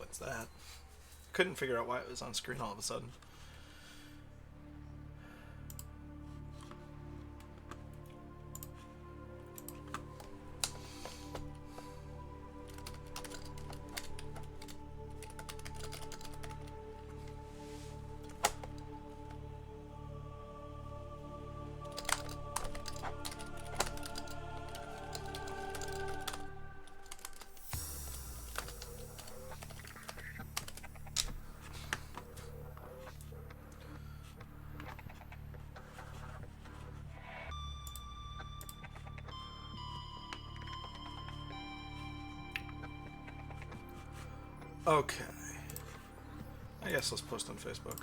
explains that. Couldn't figure out why it was on screen all of a sudden. Okay. I guess let's post on Facebook.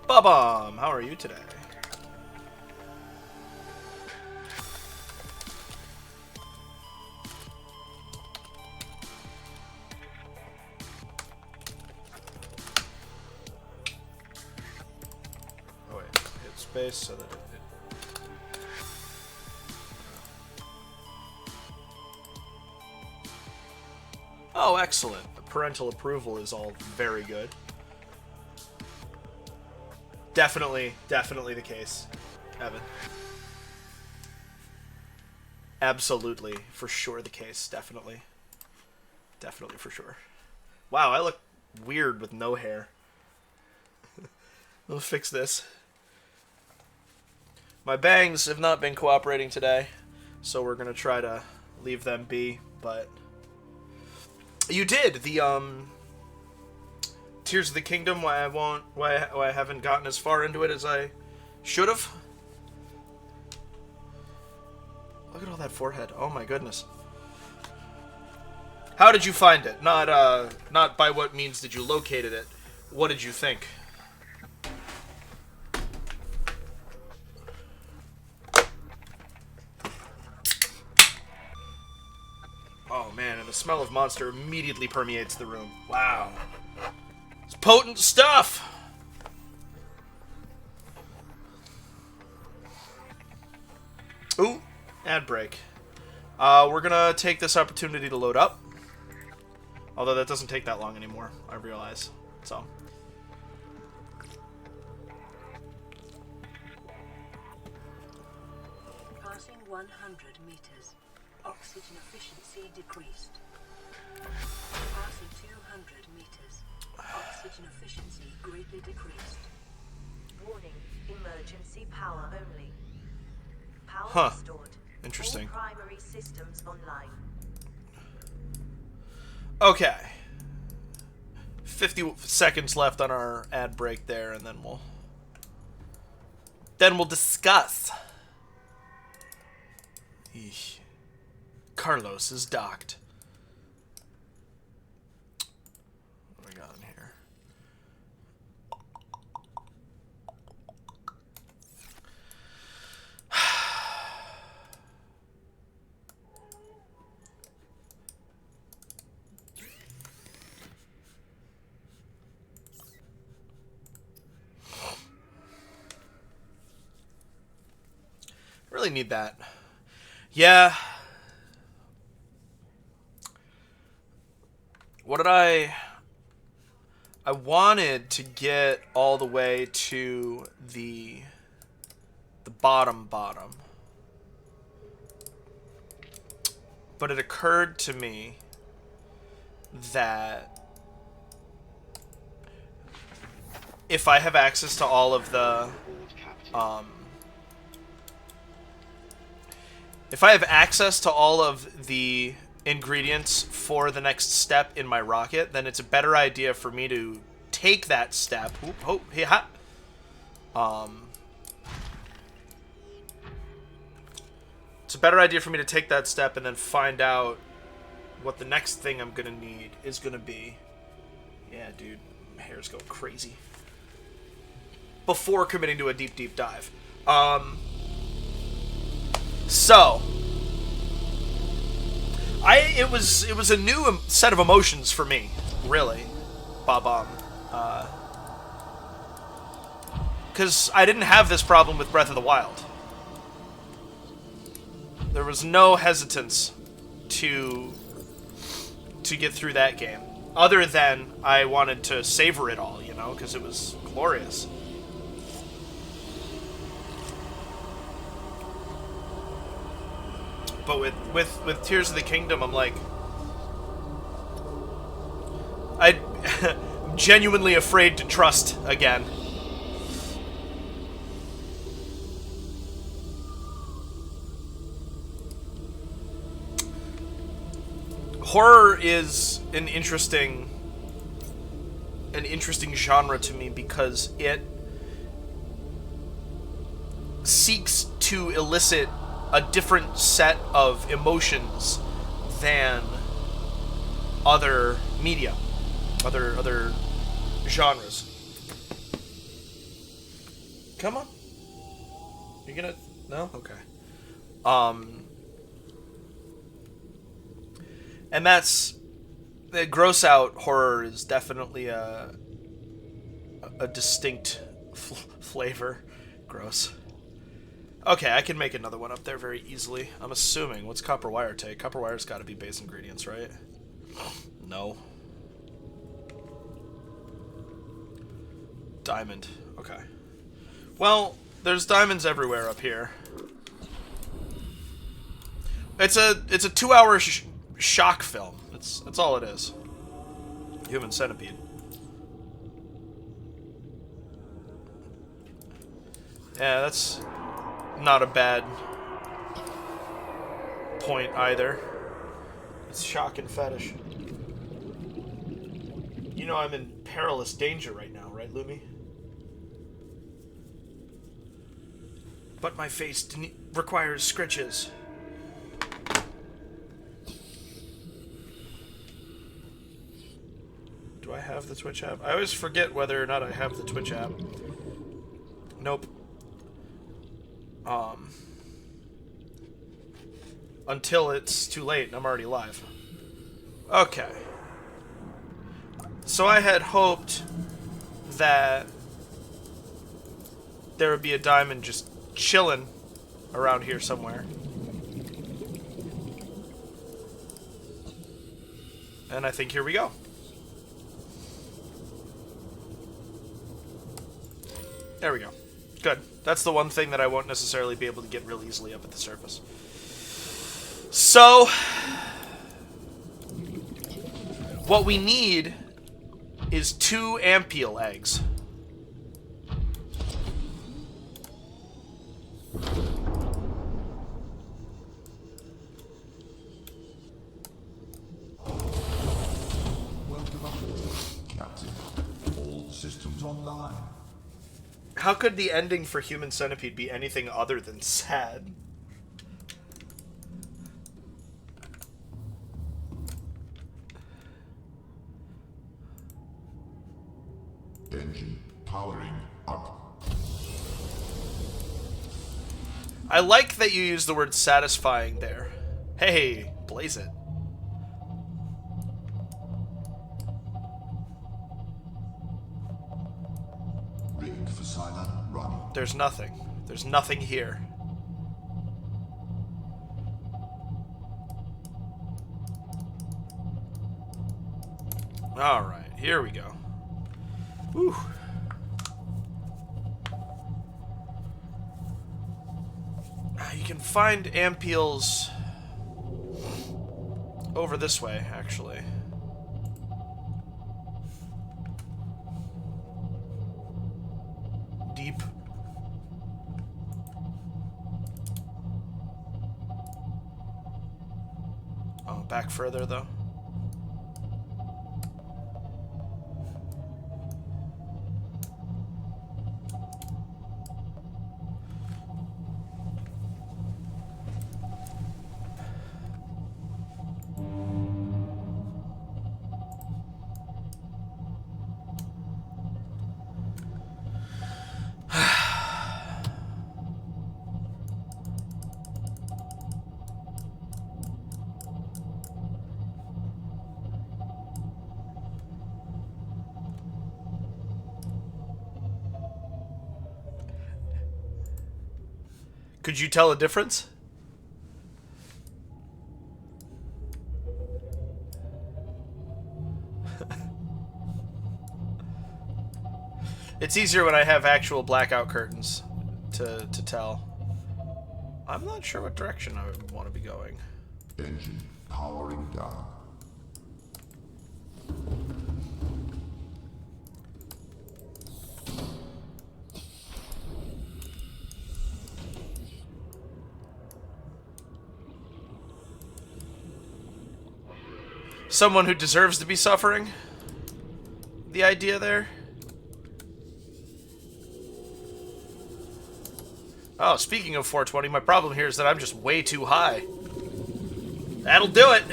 Bob-omb, how are you today? So that Oh, excellent. The parental approval is all very good. Definitely the case, Evan. Absolutely, for sure the case, definitely. Definitely for sure. Wow, I look weird with no hair. We'll fix this. My bangs have not been cooperating today, so we're gonna try to leave them be, but... You did! The, Tears of the Kingdom, why I haven't gotten as far into it as I should have. Look at all that forehead. Oh my goodness. How did you find it? Not by what means did you locate it. What did you think? Oh man, and the smell of monster immediately permeates the room. Wow. It's potent stuff! Ooh, ad break. We're gonna take this opportunity to load up. Although that doesn't take that long anymore, I realize. So. Passing 100 meters. Oxygen efficiency decreased. Passing 200 meters. Oxygen efficiency greatly decreased. Warning, emergency power only. Power restored. Interesting. All primary systems online. Okay. 50 seconds left on our ad break there, and then we'll discuss. Eesh. Carlos is docked. What do we got in here? Really need that. Yeah. What did I wanted to get all the way to the bottom. But it occurred to me that if I have access to all of the if I have access to all of the ingredients for the next step in my rocket, then it's a better idea for me to take that step. It's a better idea for me to take that step and then find out what the next thing I'm gonna need is gonna be. Yeah, dude, my hair's going crazy. Before committing to a deep dive. So, It was a new set of emotions for me, really, Bob-omb. Because I didn't have this problem with Breath of the Wild. There was no hesitance to get through that game, other than I wanted to savor it all, you know, because it was glorious. But with Tears of the Kingdom, I'm like, I'm genuinely afraid to trust again. Horror is an interesting genre to me because it seeks to elicit a different set of emotions than other media, other genres. Come on. You gonna... No? Okay. And that's... The gross out horror is definitely a distinct flavor. Gross. Okay, I can make another one up there very easily. I'm assuming. What's copper wire take? Copper wire's got to be base ingredients, right? No. Diamond. Okay. Well, there's diamonds everywhere up here. It's a 2-hour shock film. That's all it is. Human Centipede. Yeah, that's not a bad point either. It's shock and fetish. You know I'm in perilous danger right now, right, Lumi? But my face requires scritches. Do I have the Twitch app? I always forget whether or not I have the Twitch app. Nope. Until it's too late and I'm already live. Okay. So I had hoped that there would be a diamond just chilling around here somewhere. And I think here we go. There we go. Good. That's the one thing that I won't necessarily be able to get real easily up at the surface. So, what we need is 2 ampiel eggs. Captain, all systems online. How could the ending for Human Centipede be anything other than sad? Engine powering up. I like that you use the word satisfying there. Hey, blaze it. Rig for silent running. There's nothing. There's nothing here. Alright, here we go. Whew. You can find ampeels over this way, actually. Deep. Oh, back further, though. Could you tell a difference? It's easier when I have actual blackout curtains to tell. I'm not sure what direction I would want to be going. Engine powering down. Someone who deserves to be suffering? The idea there? Oh, speaking of 420, my problem here is that I'm just way too high. That'll do it!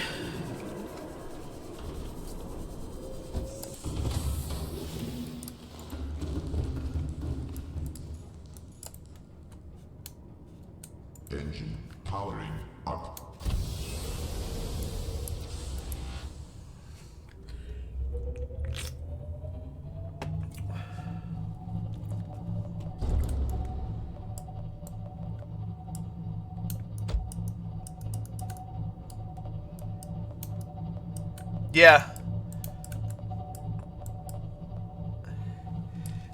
Engine powering up. Yeah.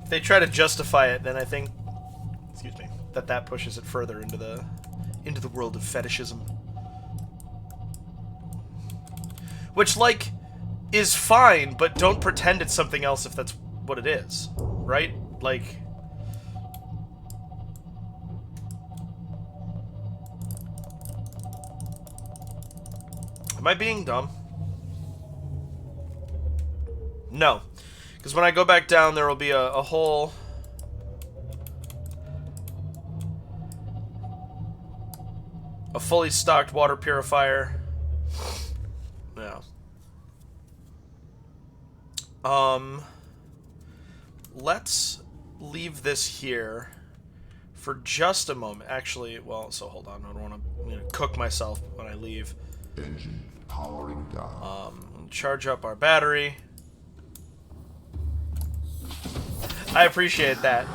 If they try to justify it, then I think, excuse me, that pushes it further into the world of fetishism. Which, like, is fine, but don't pretend it's something else if that's what it is, right? Like, am I being dumb? No, because when I go back down, there will be a whole fully stocked water purifier. Yeah. Let's leave this here for just a moment. Actually, well, so hold on. I don't want to cook myself when I leave. Engine powering down. Charge up our battery. I appreciate that.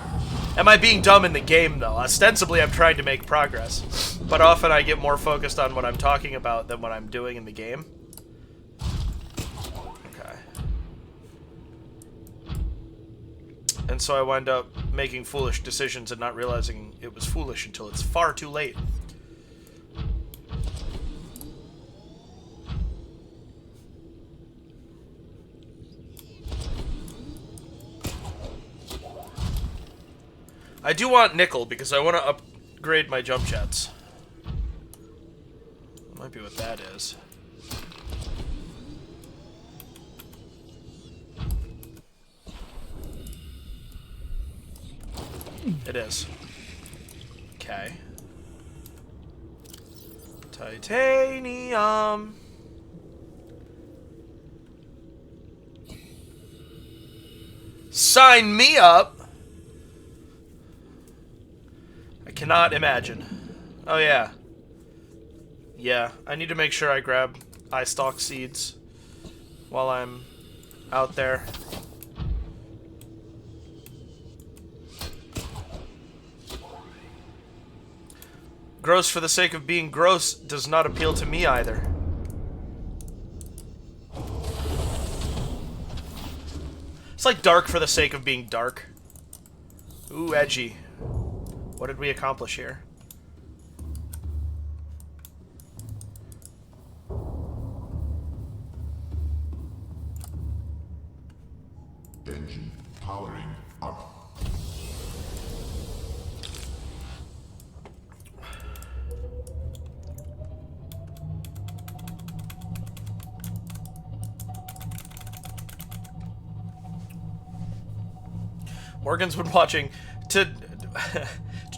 Am I being dumb in the game, though? Ostensibly, I'm trying to make progress, but often I get more focused on what I'm talking about than what I'm doing in the game. Okay. And so I wind up making foolish decisions and not realizing it was foolish until it's far too late. I do want nickel because I want to upgrade my jump jets. That might be what that is. It is. Okay. Titanium. Sign me up. Cannot imagine. Oh yeah. Yeah, I need to make sure I grab eye stalk seeds while I'm out there. Gross for the sake of being gross does not appeal to me either. It's like dark for the sake of being dark. Ooh, edgy. What did we accomplish here? Engine powering up. Morgan's been watching to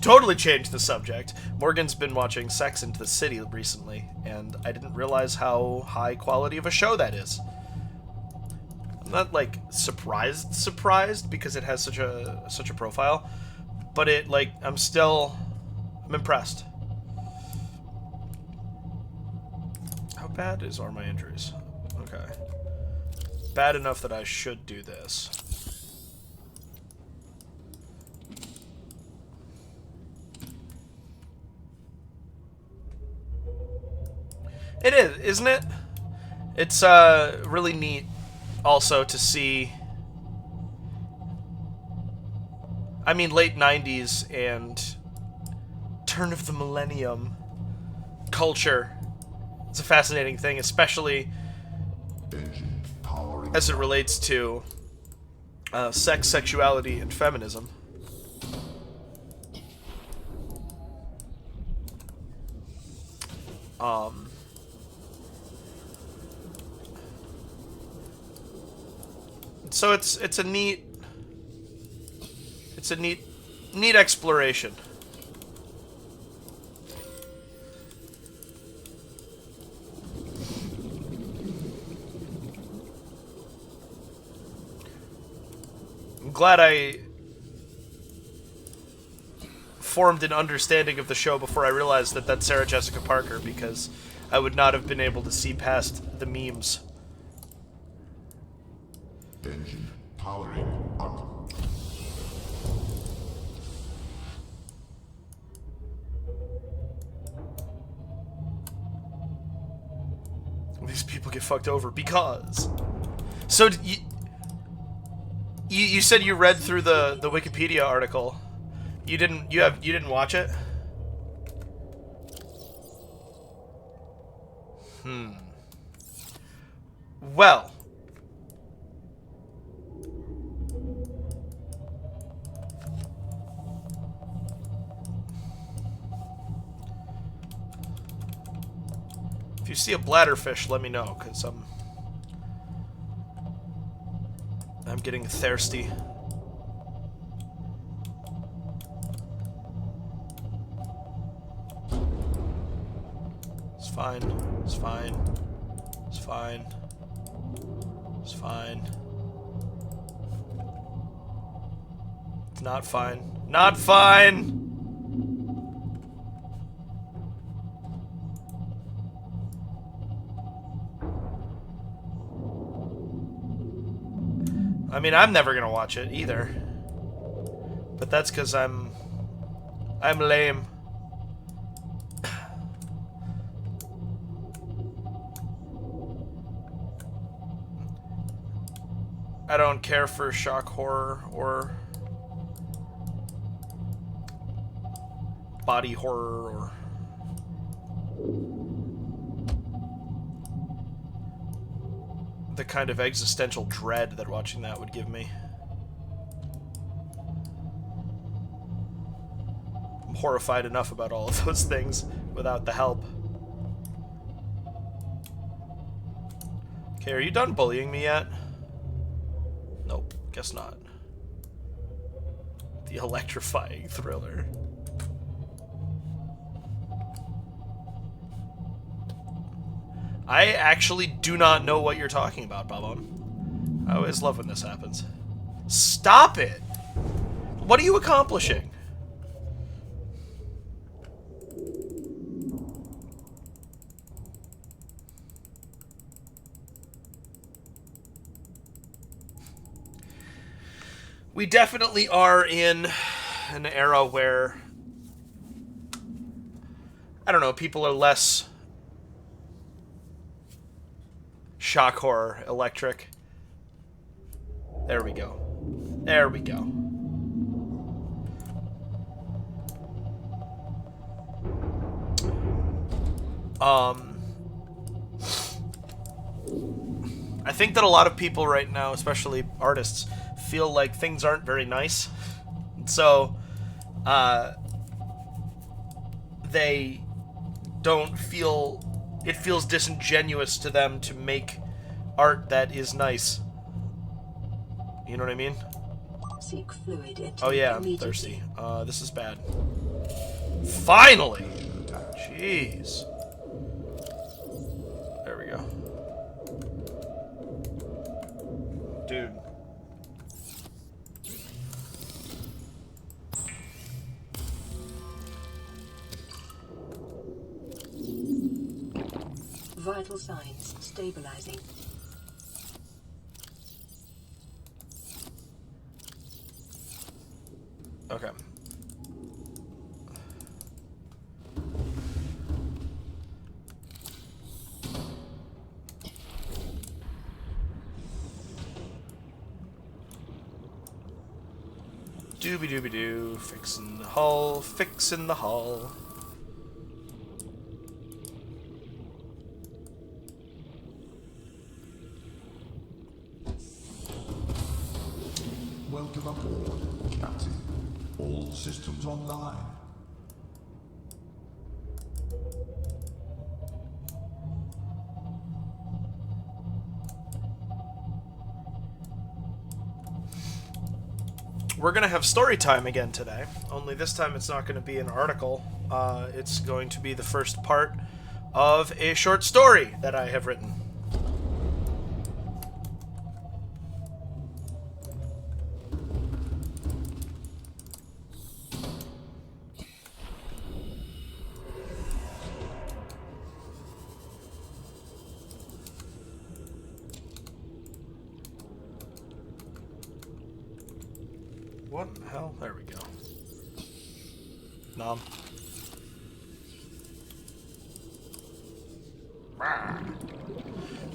totally change the subject. Morgan's been watching Sex and the City recently, and I didn't realize how high quality of a show that is. I'm not like surprised because it has such a profile, but I'm impressed. How bad are my injuries? Okay. Bad enough that I should do this. It is, isn't it? It's really neat also to see. I mean, late 90s and turn of the millennium culture. It's a fascinating thing, especially Engine powering as it relates to sex, sexuality, and feminism. So it's a neat exploration. I'm glad I formed an understanding of the show before I realized that that's Sarah Jessica Parker, because I would not have been able to see past the memes. engine powering up. These people get fucked over because. So you said you read through the Wikipedia article. You didn't watch it? Well, if you see a bladderfish, let me know, because I'm getting thirsty. It's fine. It's fine. It's fine. It's fine. It's not fine. Not fine! I mean, I'm never gonna watch it either. But that's because I'm lame. I don't care for shock horror or body horror or the kind of existential dread that watching that would give me. I'm horrified enough about all of those things without the help. Okay, are you done bullying me yet? Nope, guess not. The electrifying thriller. I actually do not know what you're talking about, Bob-omb. I always love when this happens. Stop it! What are you accomplishing? We definitely are in an era where, I don't know, people are less shock horror electric. There we go. There we go. I think that a lot of people right now, especially artists, feel like things aren't very nice. So, they don't feel... It feels disingenuous to them to make art that is nice. You know what I mean? Seek fluid intake Oh yeah, I'm immediately. thirsty. This is bad. Finally! Jeez. There we go. Dude. Vital signs stabilizing. Okay. Dooby dooby doo. Fixin' the hull. Fixin' the hull. Welcome aboard, Captain. All systems online. We're gonna have story time again today, only this time it's not gonna be an article. It's going to be the first part of a short story that I have written. What the hell? There we go. Nom.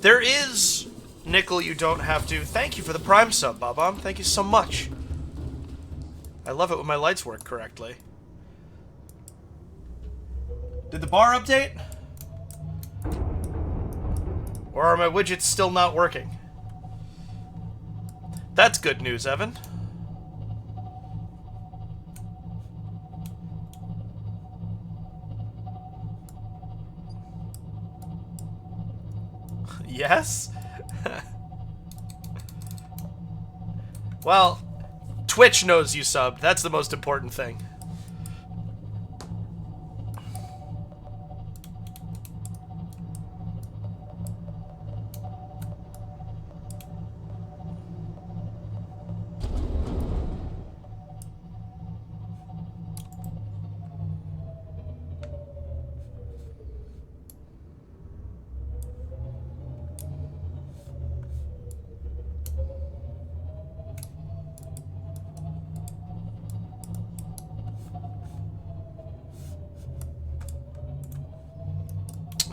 There is nickel you don't have to. Thank you for the Prime sub, Bob-omb. Thank you so much. I love it when my lights work correctly. Did the bar update? Or are my widgets still not working? That's good news, Evan. Yes? Well, Twitch knows you subbed. That's the most important thing.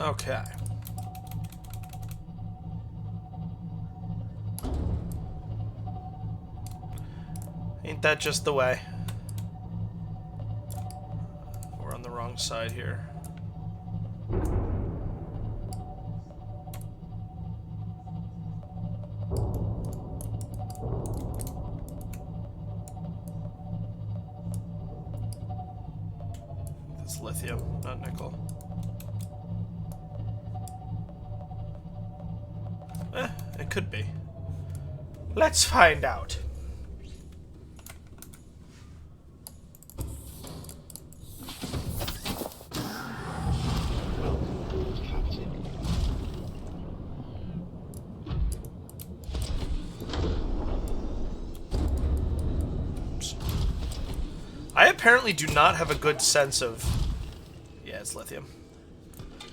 Okay. Ain't that just the way? We're on the wrong side here. It's lithium, not nickel. It could be. Let's find out. Oops. I apparently do not have a good sense of... Yeah, it's lithium.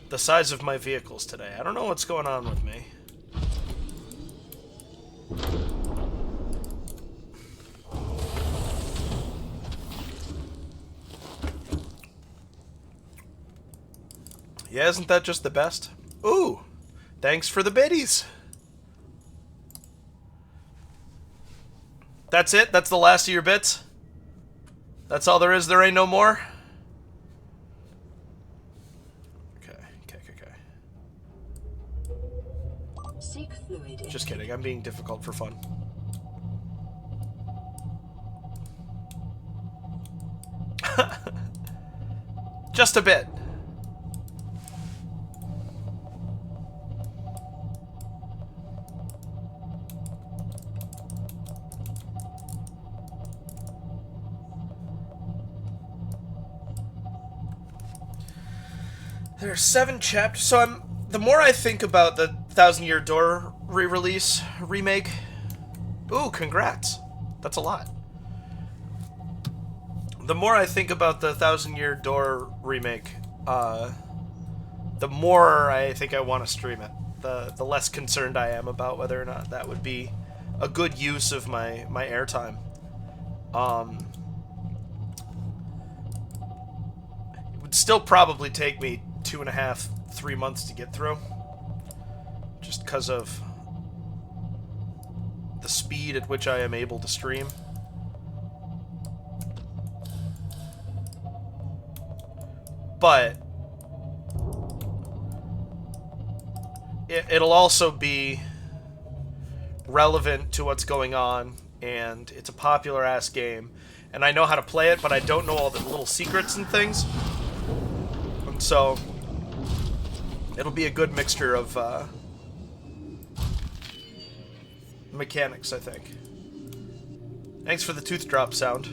The size of my vehicles today. I don't know what's going on with me. Yeah, isn't that just the best? Ooh, thanks for the biddies. That's it? That's the last of your bits? That's all there is? There ain't no more? Okay. Seek fluid. Just kidding, I'm being difficult for fun. Just a bit. There are 7 chapters, so the more I think about the Thousand Year Door re-release, remake... Ooh, congrats. That's a lot. The more I think about the Thousand Year Door remake, the more I think I want to stream it. The less concerned I am about whether or not that would be a good use of my airtime. It would still probably take me 2.5, 3 months to get through, just because of the speed at which I am able to stream. but it'll also be relevant to what's going on, and it's a popular ass game, and I know how to play it, but I don't know all the little secrets and things, and so it'll be a good mixture of mechanics, I think. Thanks for the tooth drop sound.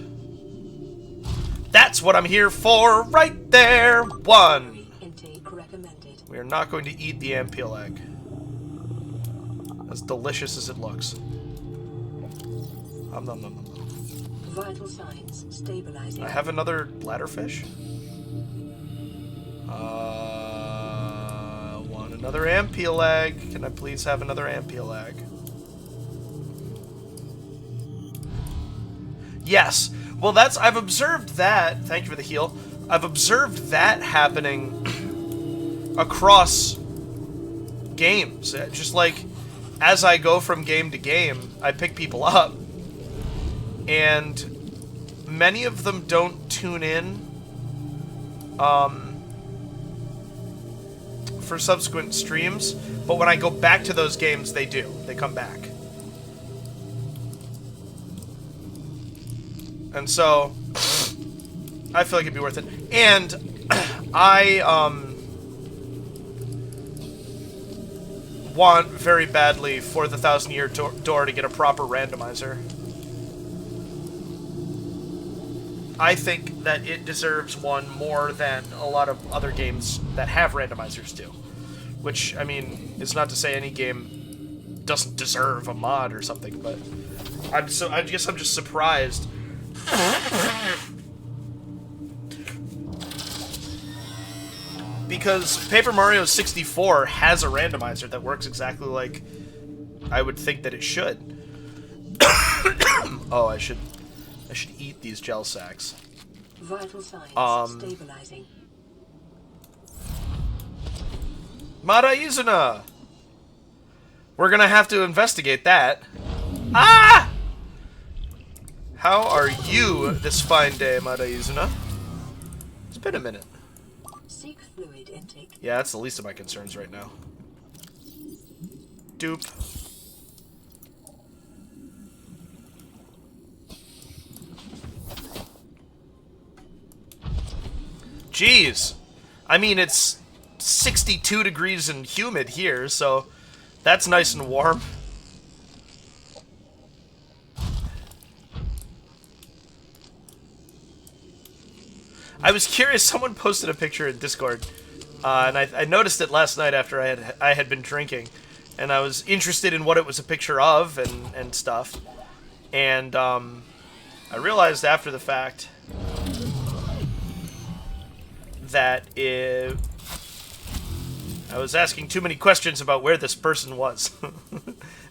That's what I'm here for, right there. 1. Intake recommended. We are not going to eat the Ampeel egg. As delicious as it looks. Nom nom nom nom. Vital signs stabilizing. I have another bladderfish. Want another Ampeel egg. Can I please have another Ampeel egg? Yes. Well, I've observed that. Thank you for the heal. I've observed that happening across games. Just like as I go from game to game, I pick people up, and many of them don't tune in for subsequent streams, but when I go back to those games, they do. They come back. And so, I feel like it'd be worth it. And I want very badly for the 1,000-year door to get a proper randomizer. I think that it deserves one more than a lot of other games that have randomizers do. Which, I mean, is not to say any game doesn't deserve a mod or something, but I guess I'm just surprised. Because Paper Mario 64 has a randomizer that works exactly like I would think that it should. Oh, I should eat these gel sacks. Vital signs stabilizing. Mara Izuna! We're gonna have to investigate that. Ah! How are you this fine day, Mara Izuna? It's been a minute. Seek fluid intake. Yeah, that's the least of my concerns right now. Dupe. Jeez. I mean, it's 62 degrees and humid here, so that's nice and warm. I was curious, someone posted a picture in Discord, and I noticed it last night after I had been drinking, and I was interested in what it was a picture of and stuff, and I realized after the fact that I was asking too many questions about where this person was.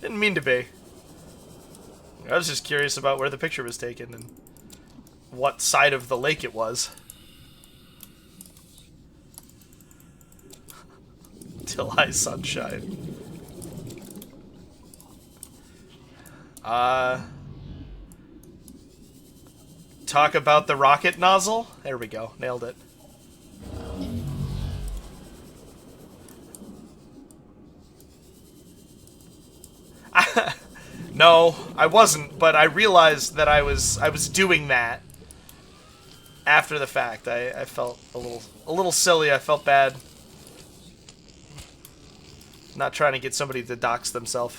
Didn't mean to be. I was just curious about where the picture was taken and what side of the lake it was. Till high sunshine. Talk about the rocket nozzle? There we go. Nailed it. No, I wasn't, but I realized that I was doing that after the fact. I felt a little silly. I felt bad. Not trying to get somebody to dox themselves.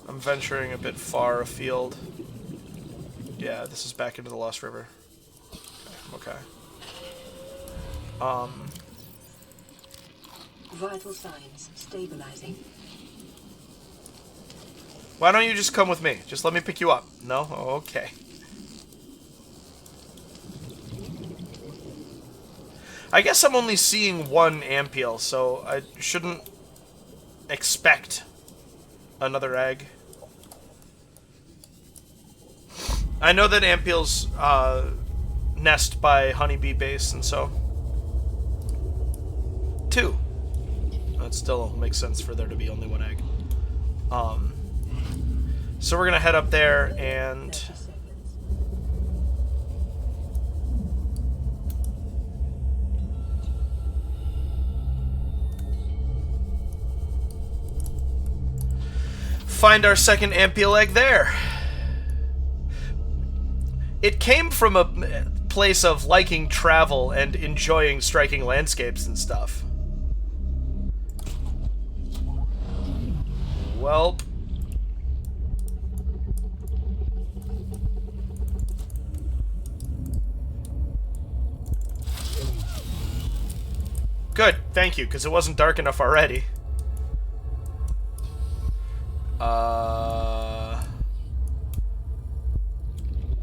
I'm venturing a bit far afield. Yeah, this is back into the Lost River. Okay. Vital signs stabilizing. Why don't you just come with me? Just let me pick you up. No? Oh, okay. I guess I'm only seeing one Ampeel, so I shouldn't expect another egg. I know that Ampeels nest by honeybee base, and so... 2. That still makes sense for there to be only one egg. So we're gonna head up there and... find our second Ampule egg there. It came from a place of liking travel and enjoying striking landscapes and stuff. Well... Good, thank you, because it wasn't dark enough already.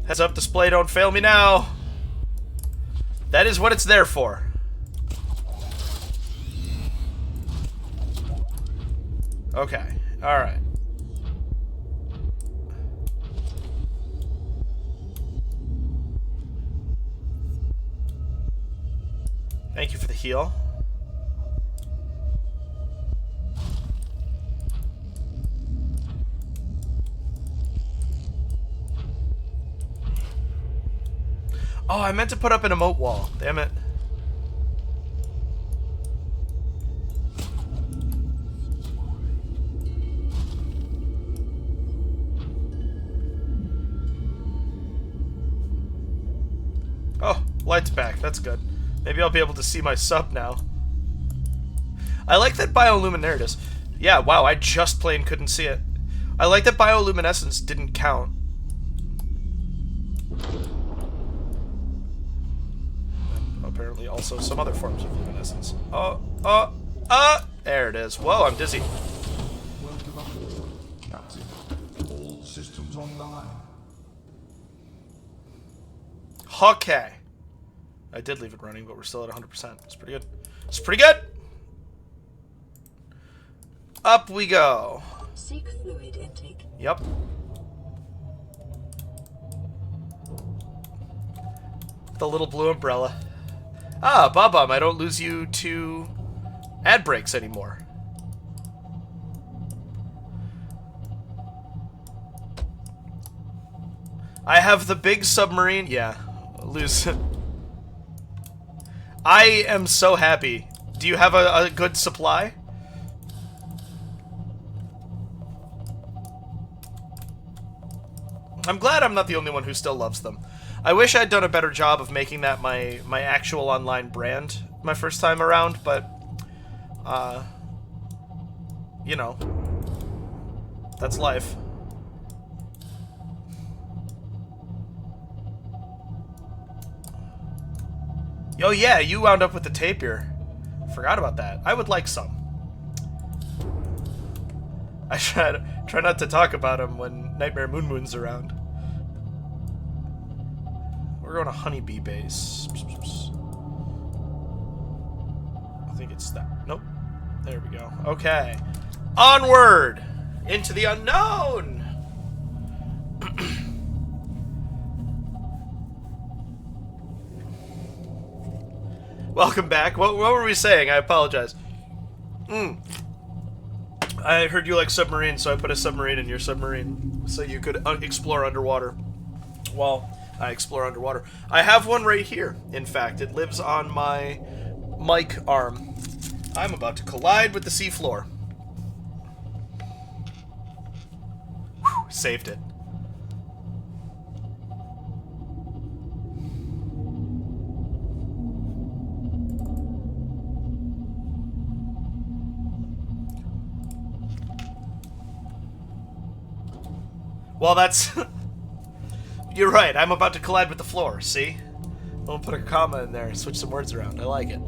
Heads up display, don't fail me now. That is what it's there for. Okay, alright. Thank you for the heal. Oh, I meant to put up an emote wall. Damn it. Oh, light's back. That's good. Maybe I'll be able to see my sub now. I like that bioluminescence. Yeah, wow, I just plain couldn't see it. I like that bioluminescence didn't count. Apparently also some other forms of luminescence. There it is. Whoa, I'm dizzy. Captain, all systems online. Okay. I did leave it running, but we're still at 100%. It's pretty good. It's pretty good! Up we go. Seek fluid intake. Yep. The little blue umbrella. Ah, Bob-Omb, I don't lose you to ad breaks anymore. I have the big submarine. Yeah, lose. I am so happy. Do you have a good supply? I'm glad I'm not the only one who still loves them. I wish I'd done a better job of making that my actual online brand my first time around, but, you know, that's life. Oh yeah, you wound up with the tapir. Forgot about that. I would like some. I try not to talk about him when Nightmare Moon Moon's around. We're going to Honeybee Base. I think it's that. Nope. There we go. Okay. Onward! Into the unknown! Welcome back. What were we saying? I apologize. I heard you like submarines, so I put a submarine in your submarine so you could explore underwater. Well, I explore underwater. I have one right here, in fact. It lives on my mic arm. I'm about to collide with the seafloor. Whew, saved it. Well, that's... You're right, I'm about to collide with the floor, see? I'll put a comma in there and switch some words around. I like it.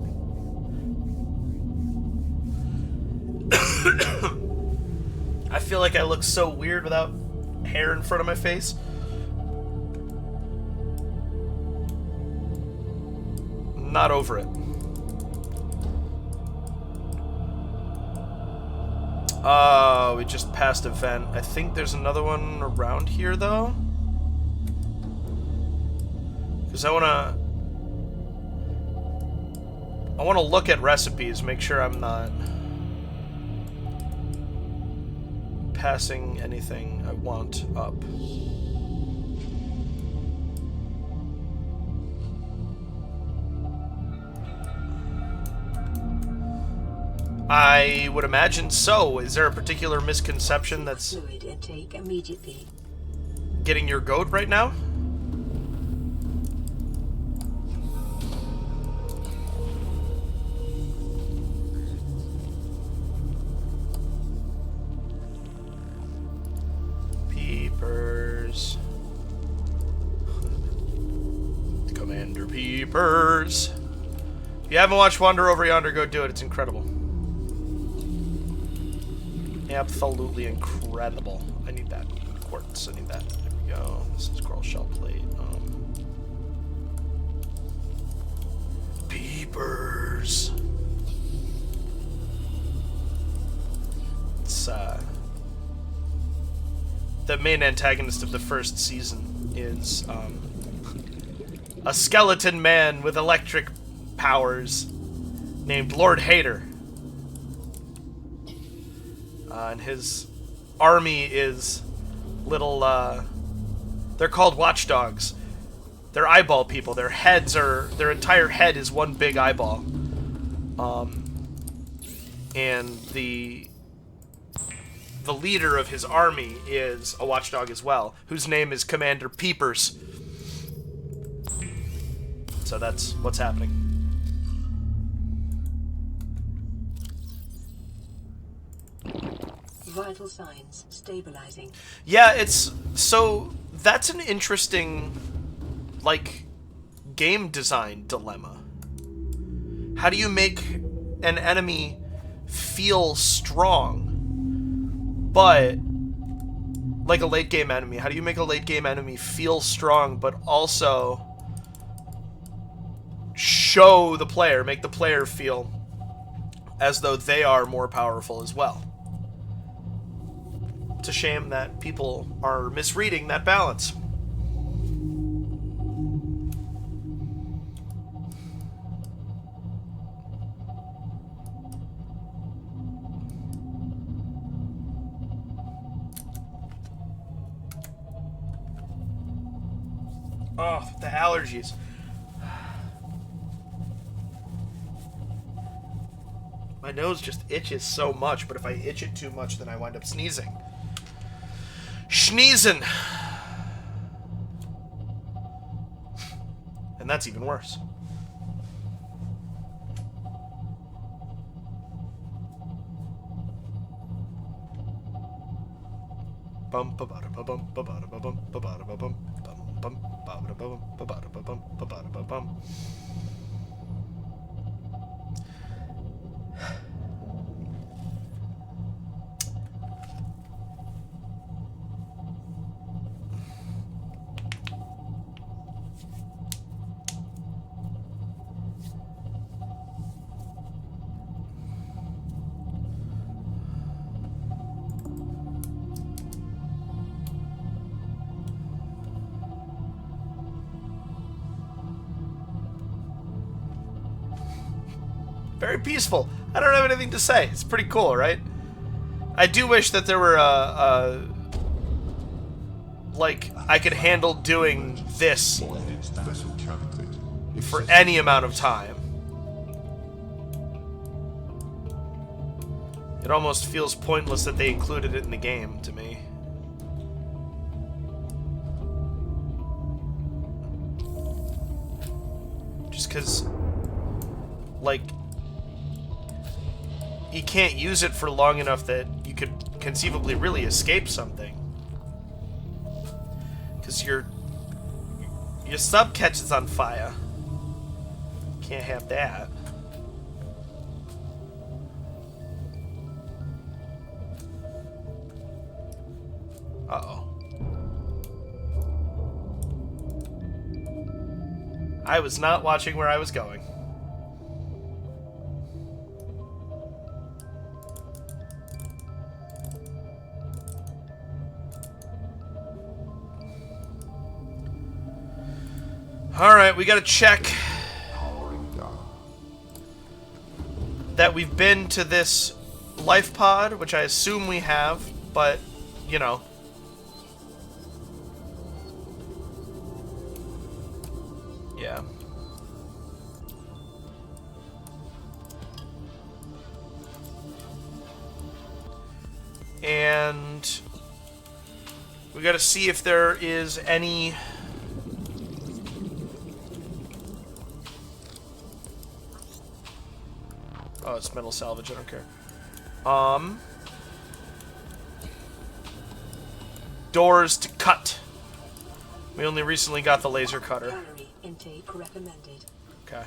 I feel like I look so weird without hair in front of my face. Not over it. We just passed a vent. I think there's another one around here, though. Because I wanna look at recipes, make sure I'm not passing anything I want up. I would imagine so. Is there a particular misconception that's Fluid intake immediately. getting your goat right now? Peepers. Commander Peepers. If you haven't watched Wander Over Yonder, go do it. It's incredible. Absolutely incredible. I need that quartz. I need that. There we go. This is coral shell plate. Peepers. It's the main antagonist of the first season is a skeleton man with electric powers named Lord Hater. And his army is little, they're called watchdogs. They're eyeball people. Their entire head is one big eyeball. And the leader of his army is a watchdog as well, whose name is Commander Peepers. So that's what's happening. Vital signs stabilizing. Yeah, that's an interesting, like, game design dilemma. How do you make an enemy feel strong, but like a late game enemy? How do you make a late game enemy feel strong, but also show the player, make the player feel as though they are more powerful as well? It's a shame that people are misreading that balance. Oh, the allergies. My nose just itches so much, but if I itch it too much, then I wind up sneezing. Sneezing! And that's even worse. Bum ba ba ba bum ba ba ba bum ba ba ba bum bum ba ba bum ba ba bum ba ba bum. Very peaceful. I don't have anything to say. It's pretty cool, right? I do wish that there were like, I could handle doing this for any amount of time. It almost feels pointless that they included it in the game to me. Just because, like, you can't use it for long enough that you could conceivably really escape something. Because your sub catches on fire. Can't have that. Uh-oh. I was not watching where I was going. Alright, we gotta check that we've been to this life pod, which I assume we have, but, you know. Yeah. We gotta see if there is any... Oh, it's metal salvage, I don't care. Doors to cut. We only recently got the laser cutter. Calorie intake recommended. Okay.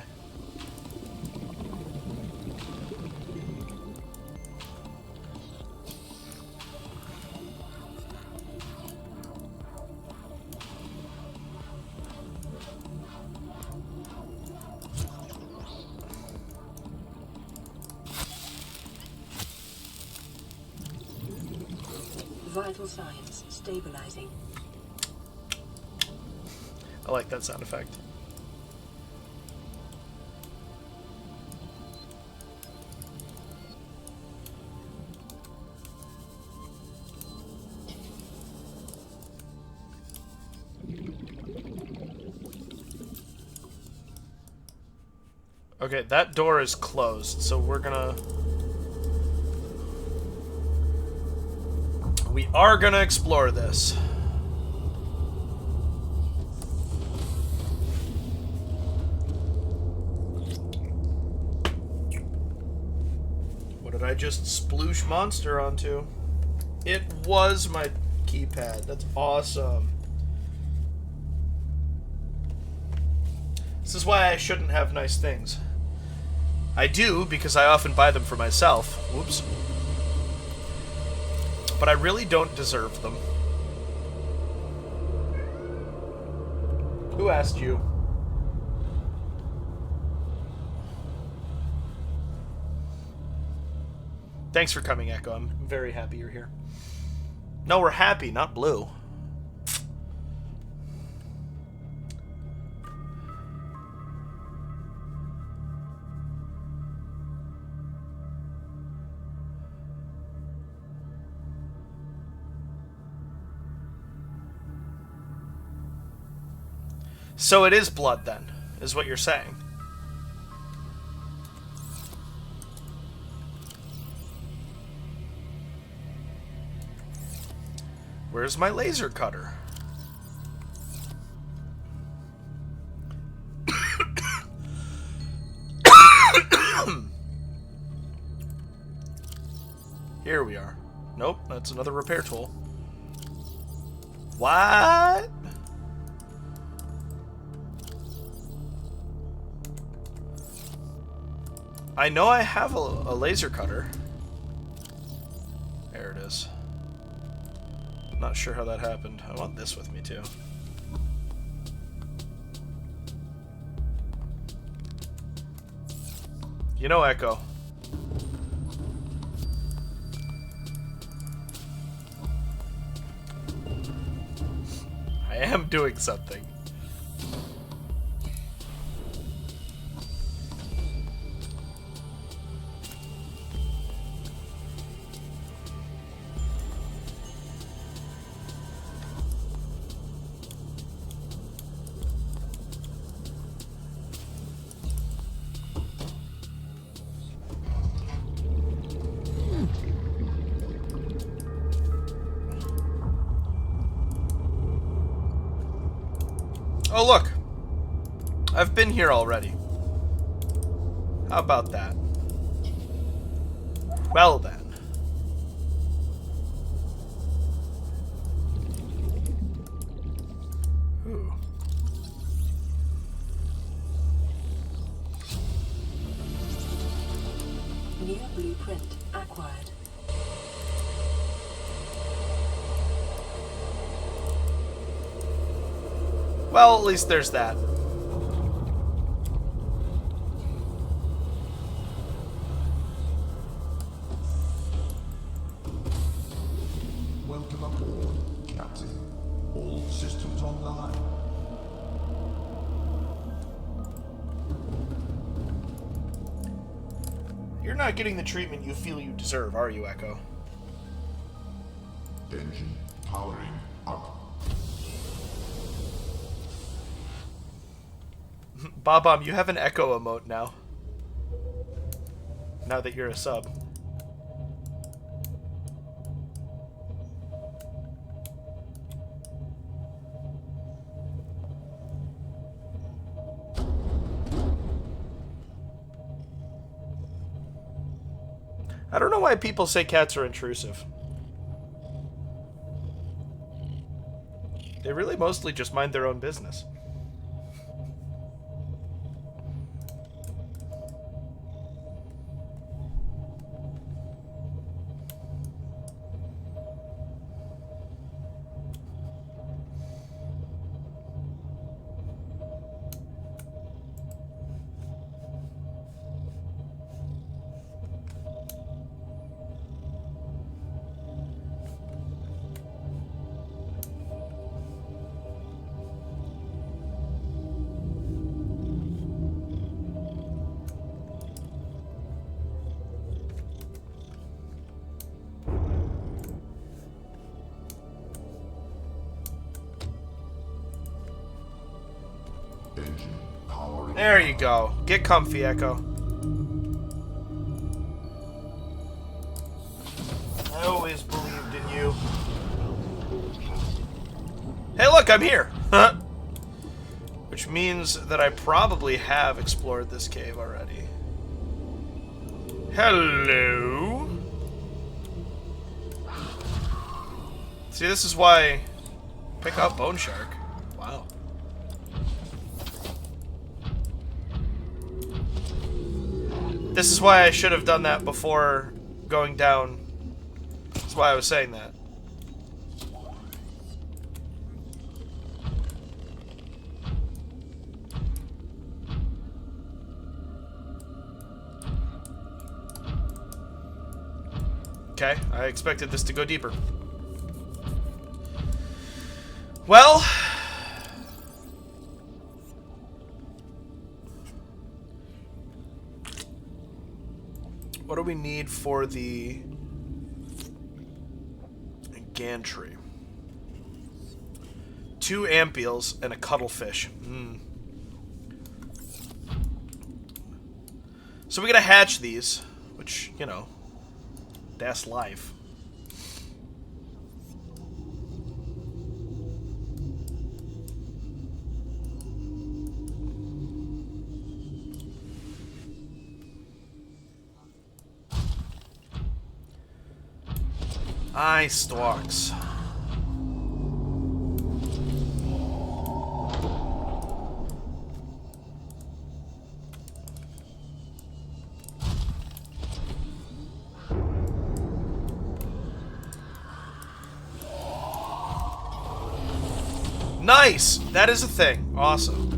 Vital signs stabilizing. I like that sound effect. Okay, that door is closed, so we're gonna... We are gonna explore this. What did I just sploosh monster onto? It was my keypad. That's awesome. This is why I shouldn't have nice things. I do, because I often buy them for myself. Whoops. But I really don't deserve them. Who asked you? Thanks for coming, Echo. I'm very happy you're here. No, we're happy, not blue. So it is blood, then, is what you're saying. Where's my laser cutter? Here we are. Nope, that's another repair tool. What? I know I have a laser cutter. There it is. Not sure how that happened. I want this with me too. You know, Echo. I am doing something. Oh, look. I've been here already. How about that? Well, then. Ooh. New blueprint acquired. Well, at least there's that. Welcome aboard, Captain. All systems online. You're not getting the treatment you feel you deserve, are you, Echo? Engine powering up. Bob-omb, you have an Echo emote now. Now that you're a sub. I don't know why people say cats are intrusive. They really mostly just mind their own business. Engine powering. There you go. Get comfy, Echo. I always believed in you. Hey, look, I'm here! Which means that I probably have explored this cave already. Hello? See, this is why... Pick up Bone Shark. Wow. This is why I should have done that before going down. That's why I was saying that. Okay, I expected this to go deeper. Well... what do we need for the gantry? 2 ampules and a cuttlefish. So we gotta hatch these, which, you know, that's life. Eye stalks. Nice! That is a thing. Awesome.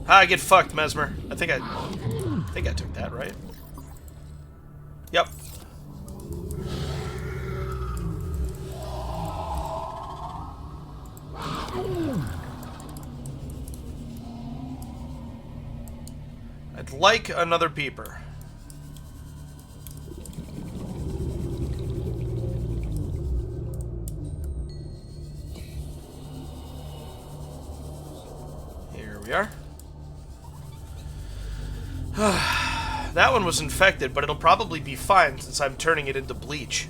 Ah, get fucked, Mesmer. I think I took that, right? Yep. I'd like another peeper. Here we are. That one was infected, but it'll probably be fine since I'm turning it into bleach.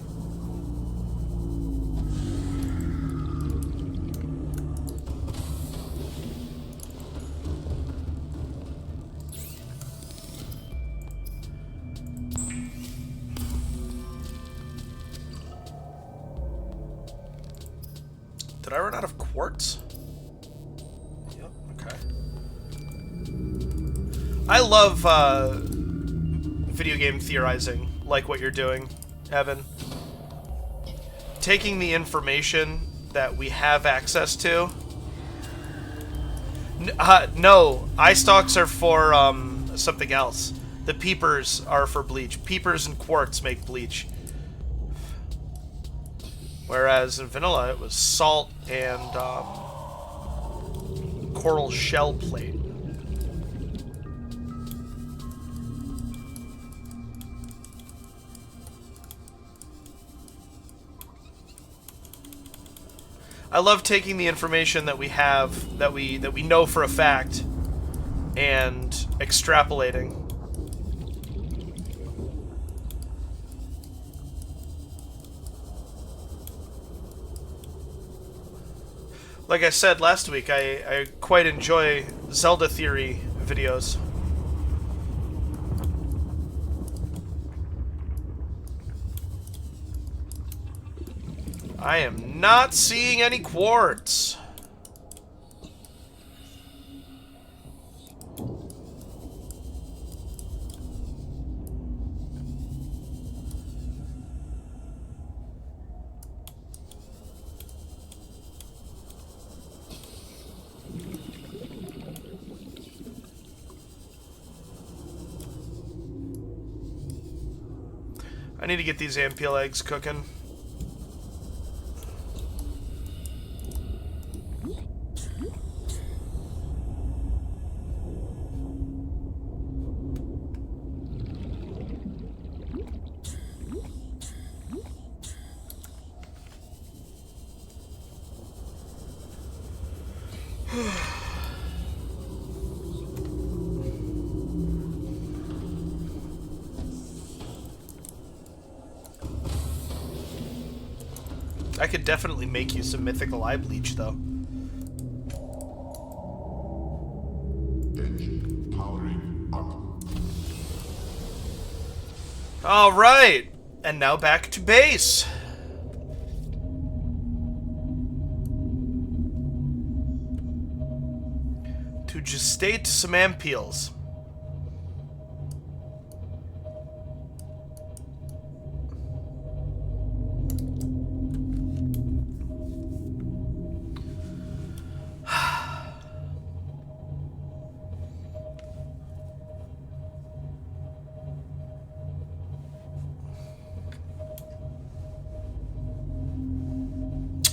Did I run out of quartz? Yep, okay. I love video game theorizing, like what you're doing, Evan. Taking the information that we have access to. No, eye stalks are for something else. The peepers are for bleach. Peepers and quartz make bleach. Whereas in vanilla, it was salt and coral shell plate. I love taking the information that we have, that we know for a fact, and extrapolating. Like I said last week, I quite enjoy Zelda theory videos. I am not seeing any quartz. I need to get these Ampeel eggs cooking. I could definitely make you some mythical eye bleach, though. Engine powering up. All right, and now back to base. To gestate some ampeels.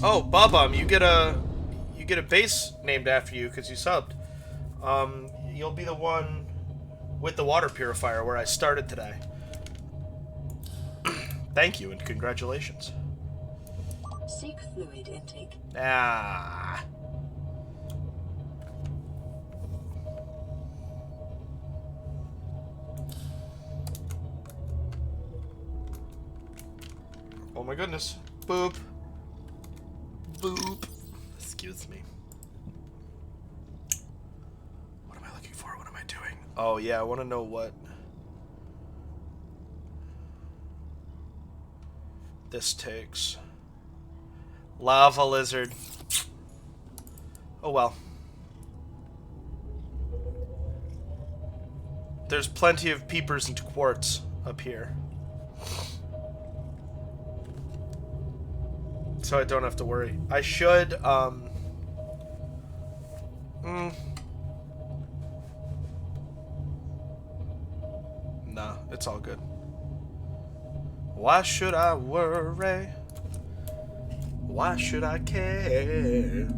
Oh, Bob-omb, you get a base named after you because you subbed. You'll be the one with the water purifier where I started today. Thank you and congratulations. Seek fluid intake. Ah. Oh my goodness. Boop. Boop. Excuse me. What am I looking for? What am I doing? Oh yeah, I want to know what this takes. Lava lizard. Oh well. There's plenty of peepers and quartz up here. So I don't have to worry. I should, Nah, it's all good. Why should I worry? Why should I care?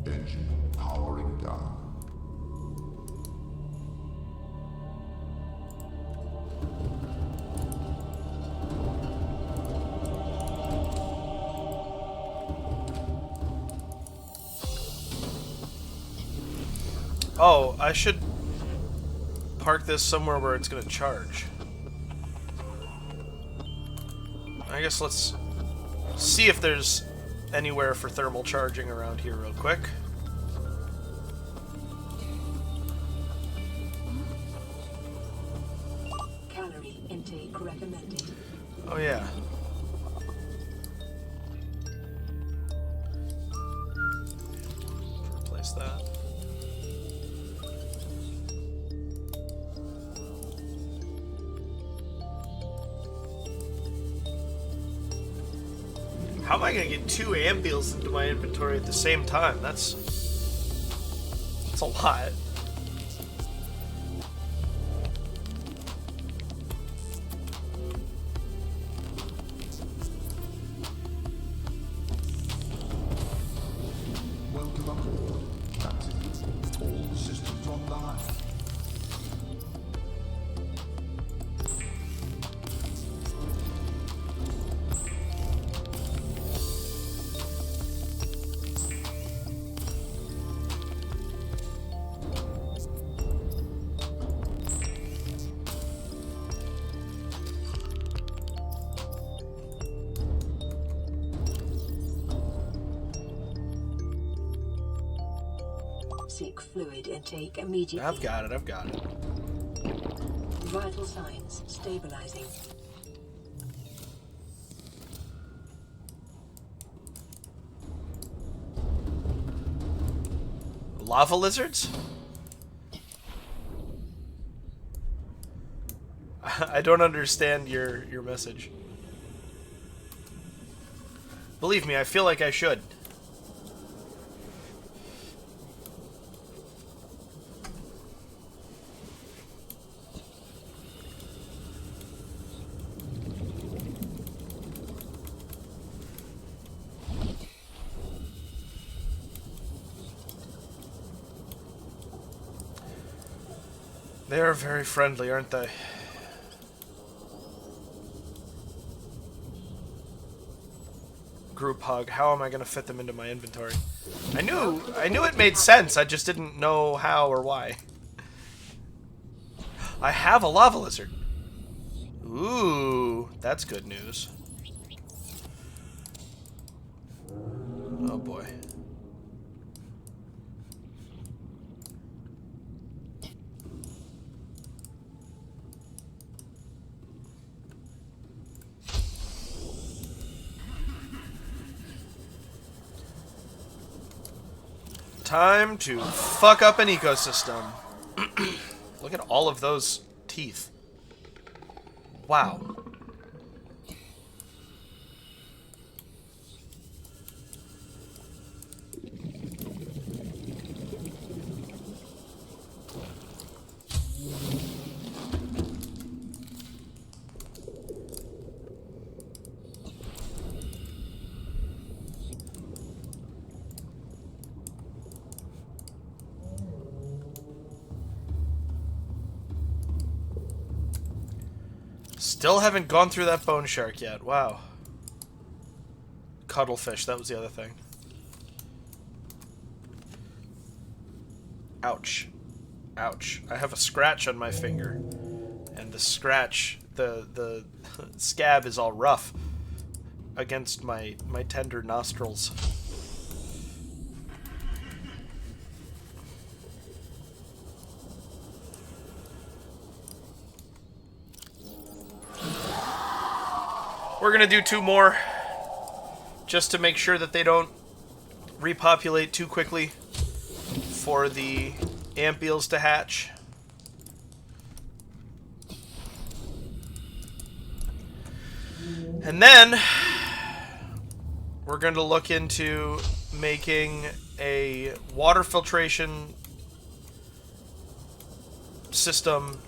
Engine powering down. Oh, I should park this somewhere where it's gonna charge. I guess let's see if there's anywhere for thermal charging around here real quick. Calorie intake recommended. Oh yeah. Replace that. How am I gonna get 2 ampeels into my inventory at the same time? That's a lot. Protocol active. All systems online. Seek fluid intake immediately. I've got it. I've got it. Vital signs stabilizing. Lava lizards? I don't understand your message. Believe me, I feel like I should. They are very friendly, aren't they? Group hug. How am I going to fit them into my inventory? I knew it made sense. I just didn't know how or why. I have a lava lizard. Ooh, that's good news. Oh boy. Time to fuck up an ecosystem. Look at all of those teeth. Wow. Still haven't gone through that bone shark yet. Wow. Cuttlefish, that was the other thing. Ouch. Ouch. I have a scratch on my finger. And the scratch, the scab is all rough against my tender nostrils. We're gonna do 2 more, just to make sure that they don't repopulate too quickly for the ampeals to hatch. And then we're going to look into making a water filtration system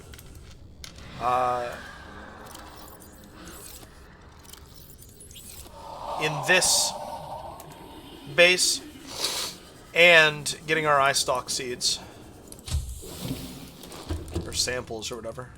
in this base, and getting our eye stalk seeds or samples or whatever.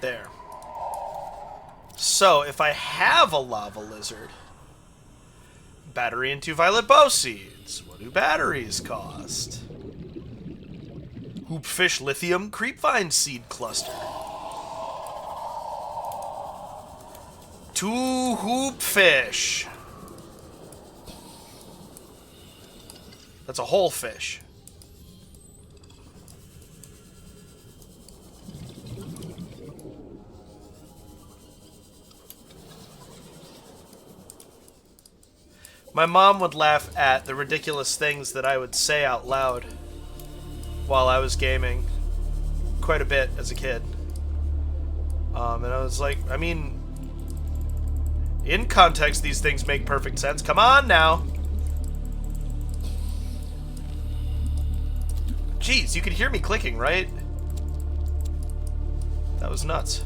There. So, if I have a lava lizard, battery and 2 violet bow seeds. What do batteries cost? Hoopfish lithium creepvine seed cluster. 2 hoopfish. That's a whole fish. My mom would laugh at the ridiculous things that I would say out loud while I was gaming. quite a bit as a kid. And I was like, I mean, in context, these things make perfect sense. Come on now. Jeez, you could hear me clicking, right? That was nuts.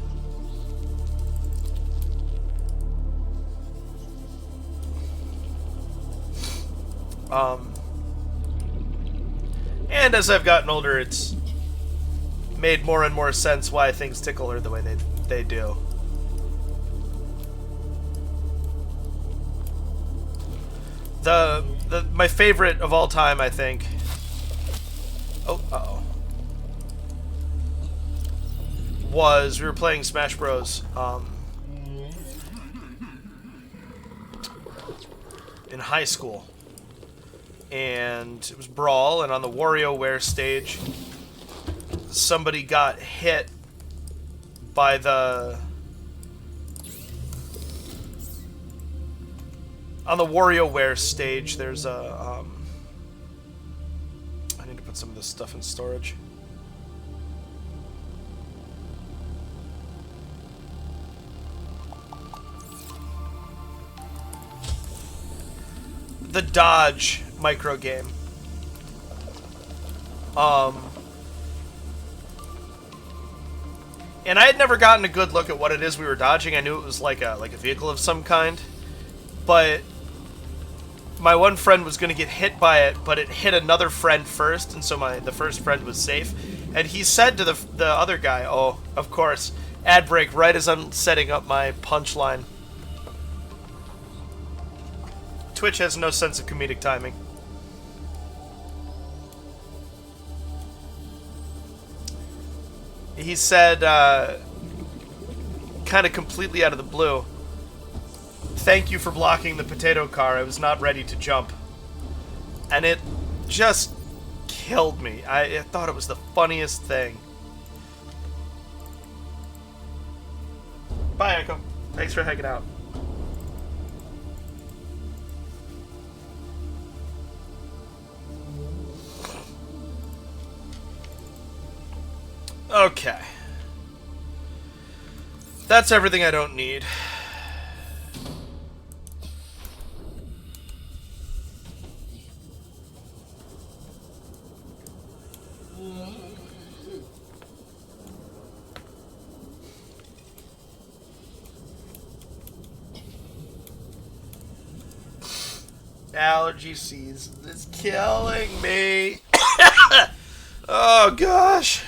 And as I've gotten older, it's made more and more sense why things tickle her the way they do. My favorite of all time, I think. Oh, uh-oh. Was we were playing Smash Bros. In high school. And it was Brawl, and on the WarioWare stage, somebody got hit by the... On the WarioWare stage, there's a... I need to put some of this stuff in storage. The dodge micro game. And I had never gotten a good look at what it is we were dodging. I knew it was like a vehicle of some kind, but my one friend was going to get hit by it, but it hit another friend first, and so the first friend was safe. And he said to the other guy, "Oh, of course, ad break right as I'm setting up my punchline." Twitch has no sense of comedic timing. He said, kind of completely out of the blue, "Thank you for blocking the potato car. I was not ready to jump." And it just killed me. I thought it was the funniest thing. Bye, Echo. Thanks for hanging out. Okay. That's everything I don't need. Allergy season is killing me. Oh gosh.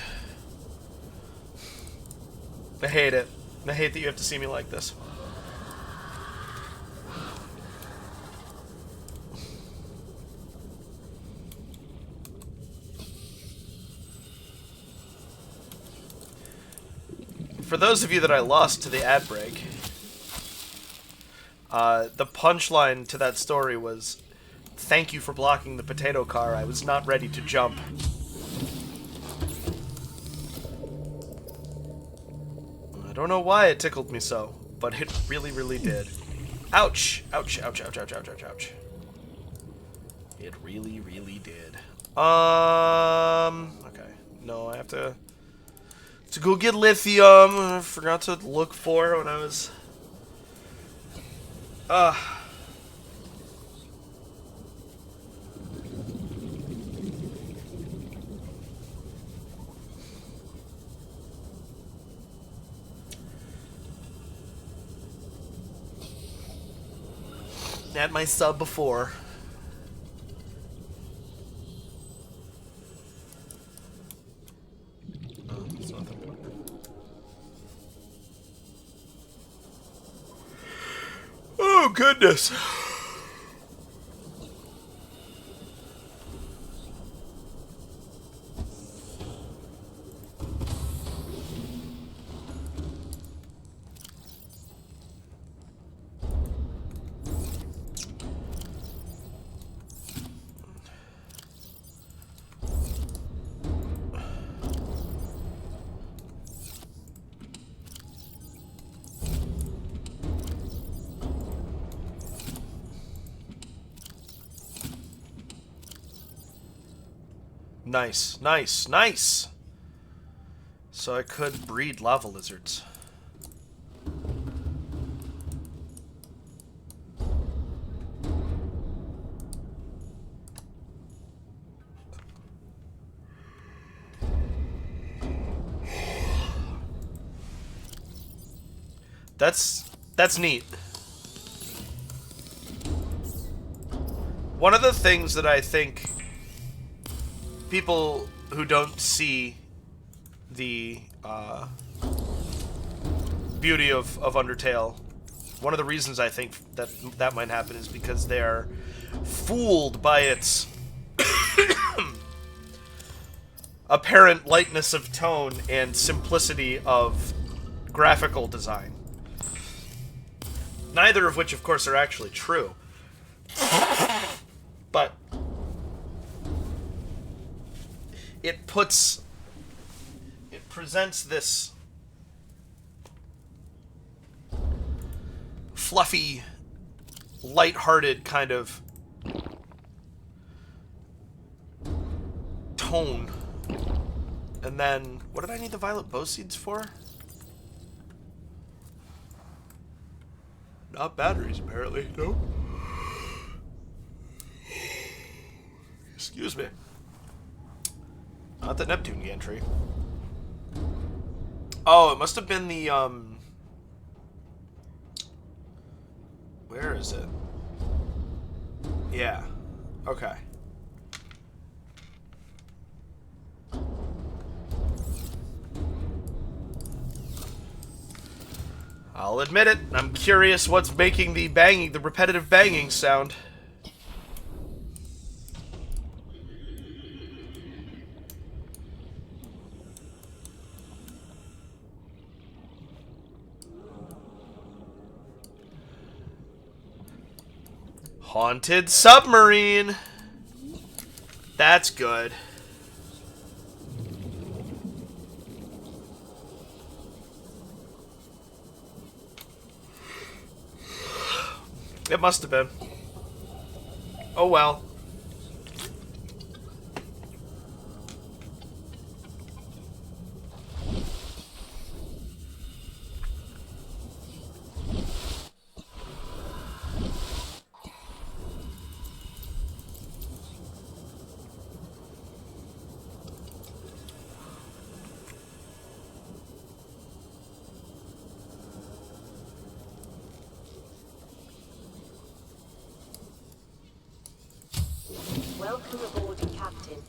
I hate it. I hate that you have to see me like this. For those of you that I lost to the ad break, the punchline to that story was, "Thank you for blocking the potato car. I was not ready to jump." I don't know why it tickled me so, but it really, really did. Ouch! Ouch, ouch, ouch, ouch, ouch, ouch, ouch. It really, really did. Okay. No, I have to go get lithium. I forgot to look for it when I was... Had my sub before. Oh, it's nothing. Oh, goodness. Nice, nice, nice. So I could breed lava lizards. That's neat. One of the things that I think people who don't see the beauty of Undertale, one of the reasons I think that might happen is because they're fooled by its apparent lightness of tone and simplicity of graphical design. Neither of which, of course, are actually true. But it presents this fluffy, light-hearted kind of tone. And then, what did I need the violet bow seeds for? Not batteries, apparently. Nope. Excuse me. Not the Neptune entry. Oh, it must have been the, where is it? Yeah. Okay. I'll admit it, I'm curious what's making the banging, the repetitive banging sound. Haunted submarine. That's good. It must have been. Oh well. Welcome aboard, Captain.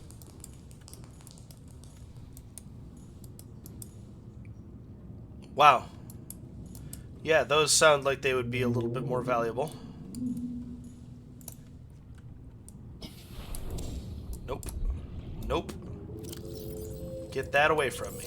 Wow. Yeah, those sound like they would be a little bit more valuable. Nope. Nope. Get that away from me.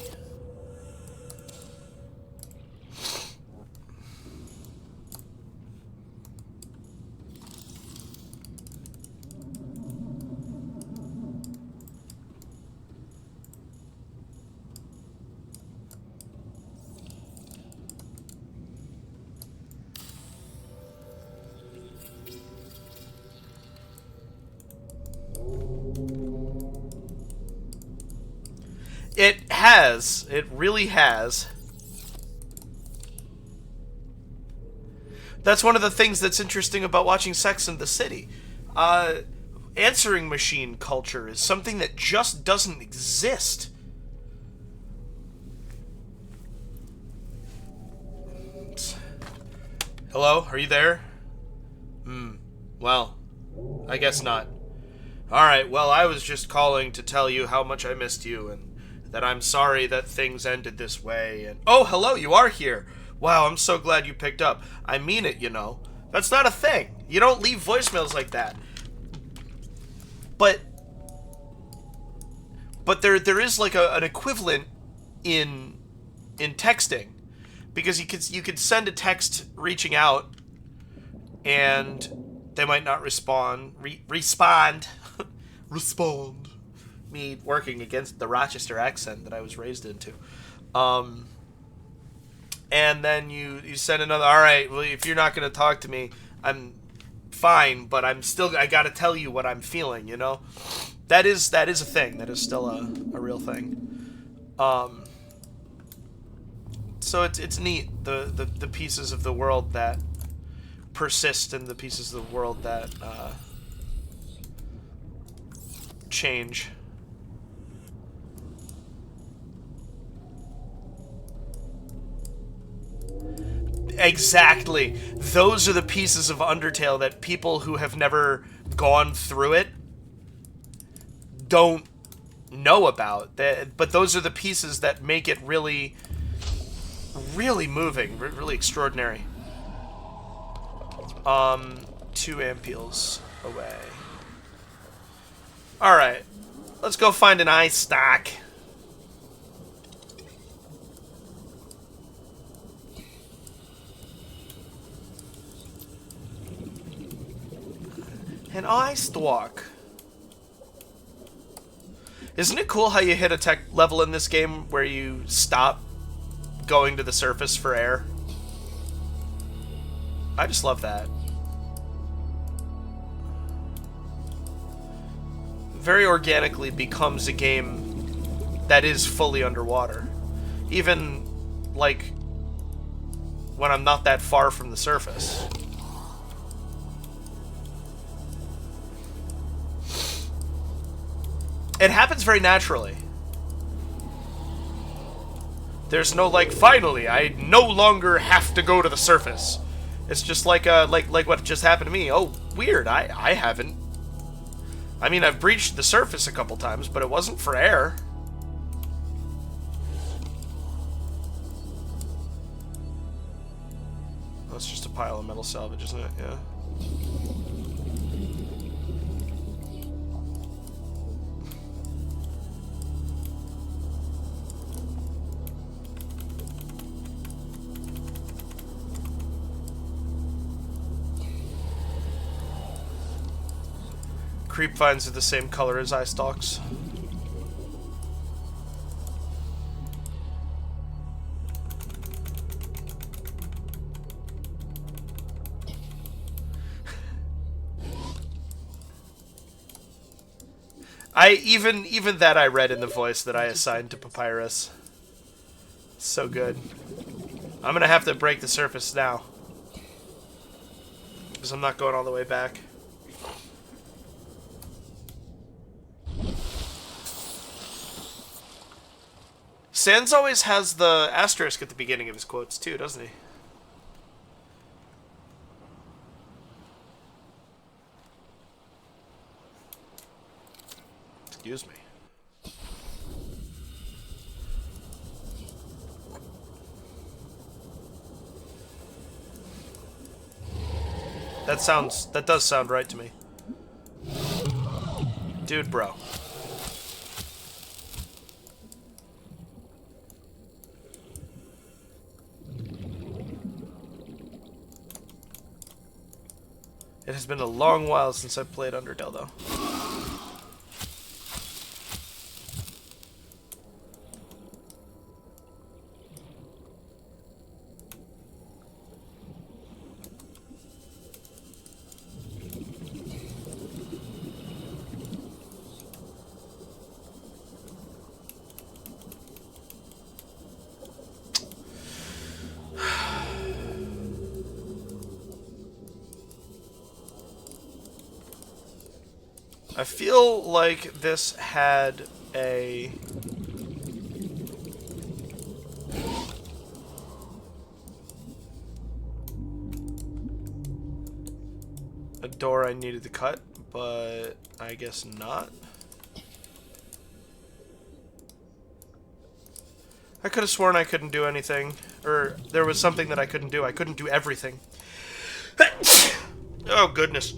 It has. It really has. That's one of the things that's interesting about watching Sex and the City. Answering machine culture is something that just doesn't exist. Hello? Are you there? Well, I guess not. Alright, well, I was just calling to tell you how much I missed you, and that I'm sorry that things ended this way, and... Oh, hello, you are here! Wow, I'm so glad you picked up. I mean it, you know. That's not a thing. You don't leave voicemails like that. But there is like an equivalent in texting. Because you could send a text reaching out, and they might not respond. Respond. Respond. Me working against the Rochester accent that I was raised into. And then you send another, alright, well, if you're not going to talk to me, I'm fine, but I got to tell you what I'm feeling, you know? That is a thing. That is still a real thing. So it's neat, the pieces of the world that persist and the pieces of the world that change. Exactly. Those are the pieces of Undertale that people who have never gone through it don't know about. But those are the pieces that make it really, really moving, really extraordinary. 2 ampules away. Alright. Let's go find an eye stock. An eye stalk. Isn't it cool how you hit a tech level in this game where you stop going to the surface for air? I just love that. Very organically becomes a game that is fully underwater. Even, like, when I'm not that far from the surface. It happens very naturally. There's no, like, finally, I no longer have to go to the surface. It's just like what just happened to me. Oh, weird, I haven't. I mean, I've breached the surface a couple times, but it wasn't for air. That's just a pile of metal salvage, isn't it? Yeah. Creep vines are the same color as eye stalks. Even that I read in the voice that I assigned to Papyrus. So good. I'm gonna have to break the surface now. Because I'm not going all the way back. Sans always has the asterisk at the beginning of his quotes too, doesn't he? Excuse me. That does sound right to me. Dude, bro. It has been a long while since I've played Undertale, though. I feel like this had a door I needed to cut, but I guess not. I could have sworn I couldn't do anything, or there was something that I couldn't do. I couldn't do everything. Oh, goodness.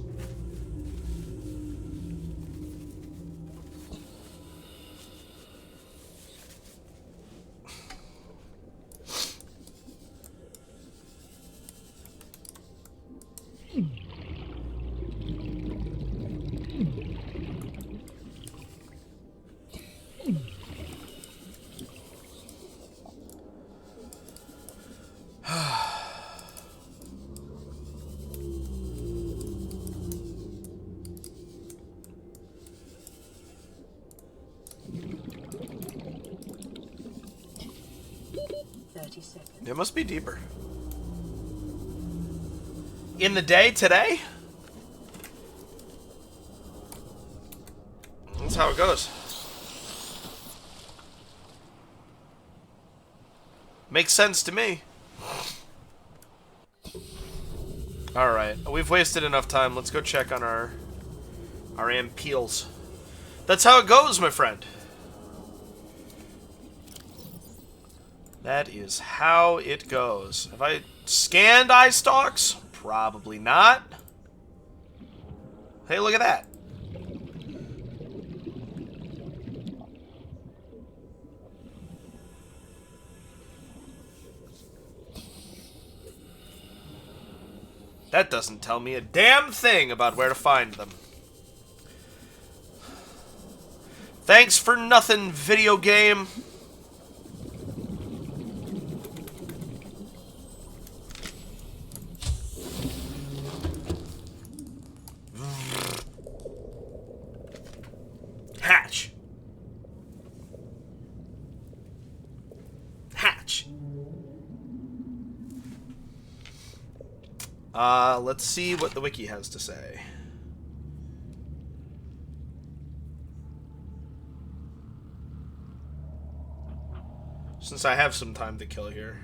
30 seconds. It must be deeper. In the day today? That's how it goes. Makes sense to me. Alright, we've wasted enough time. Let's go check on our ampeels. That's how it goes, my friend. That is how it goes. Have I scanned eye stalks? Probably not. Hey, look at that. That doesn't tell me a damn thing about where to find them. Thanks for nothing, video game. Hatch. Hatch. Let's see what the wiki has to say. Since I have some time to kill here.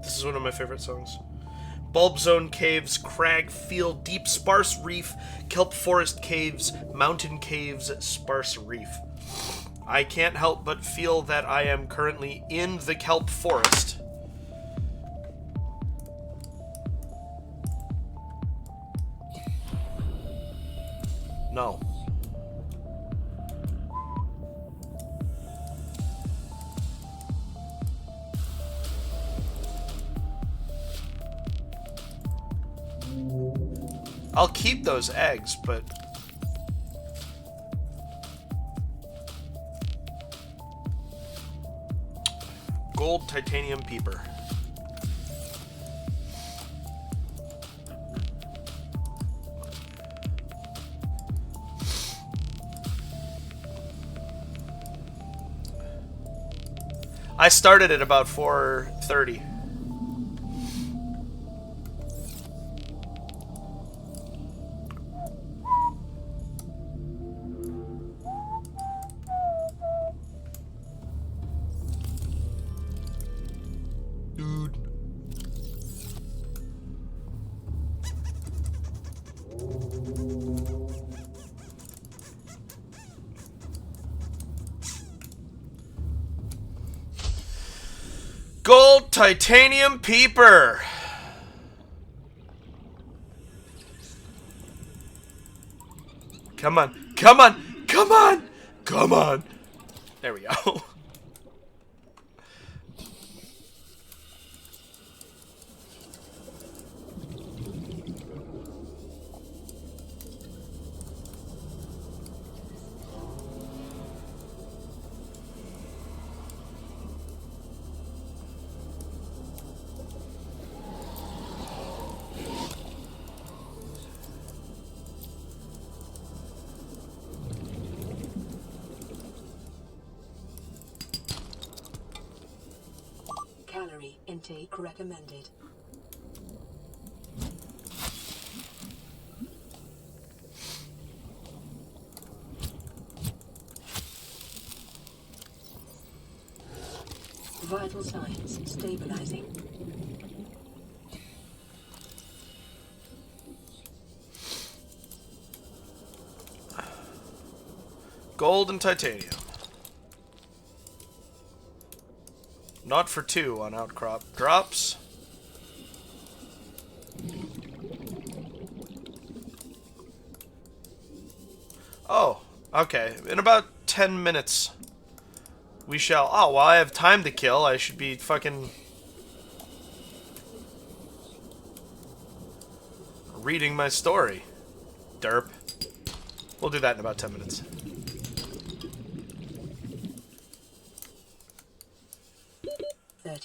This is one of my favorite songs. Bulb Zone Caves, Crag Field, Deep Sparse Reef, Kelp Forest Caves, Mountain Caves, Sparse Reef. I can't help but feel that I am currently in the kelp forest. No. I'll keep those eggs, but... Gold titanium peeper. I started at about 4:30. Dude. Gold titanium peeper. Come on. Come on. Come on. Come on. There we go. Calorie intake recommended. Vital signs stabilizing. Gold and titanium. Not for 2 on outcrop drops. Oh, okay. In about 10 minutes, we shall... Oh, while I have time to kill, I should be fucking... reading my story. Derp. We'll do that in about 10 minutes.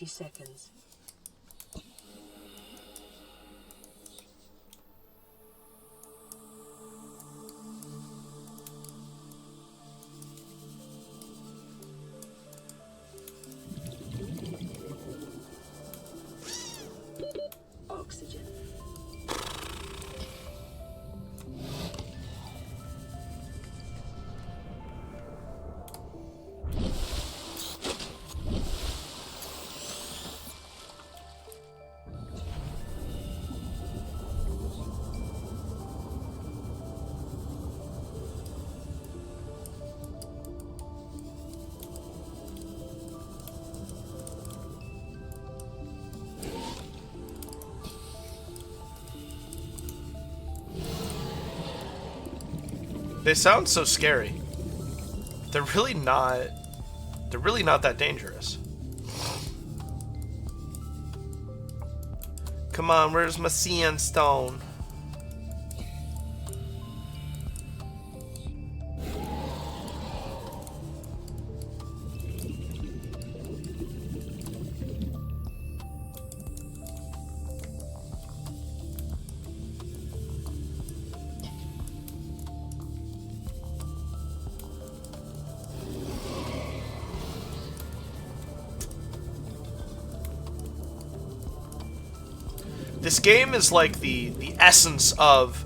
Seconds. They sound so scary. They're really not. They're really not that dangerous. Come on, where's my sandstone? This game is like the essence of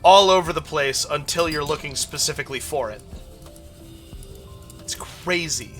all over the place until you're looking specifically for it. It's crazy.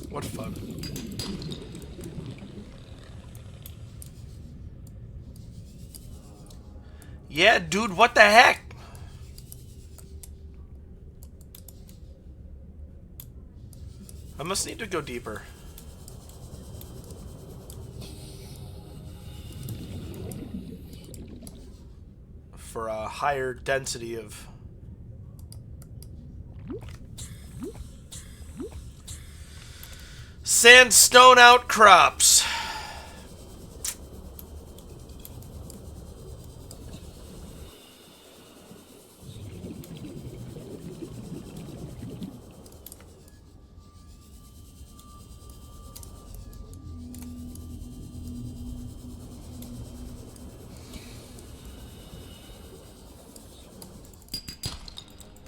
What fun. Yeah, dude, what the heck? I must need to go deeper. For a higher density of... sandstone outcrops.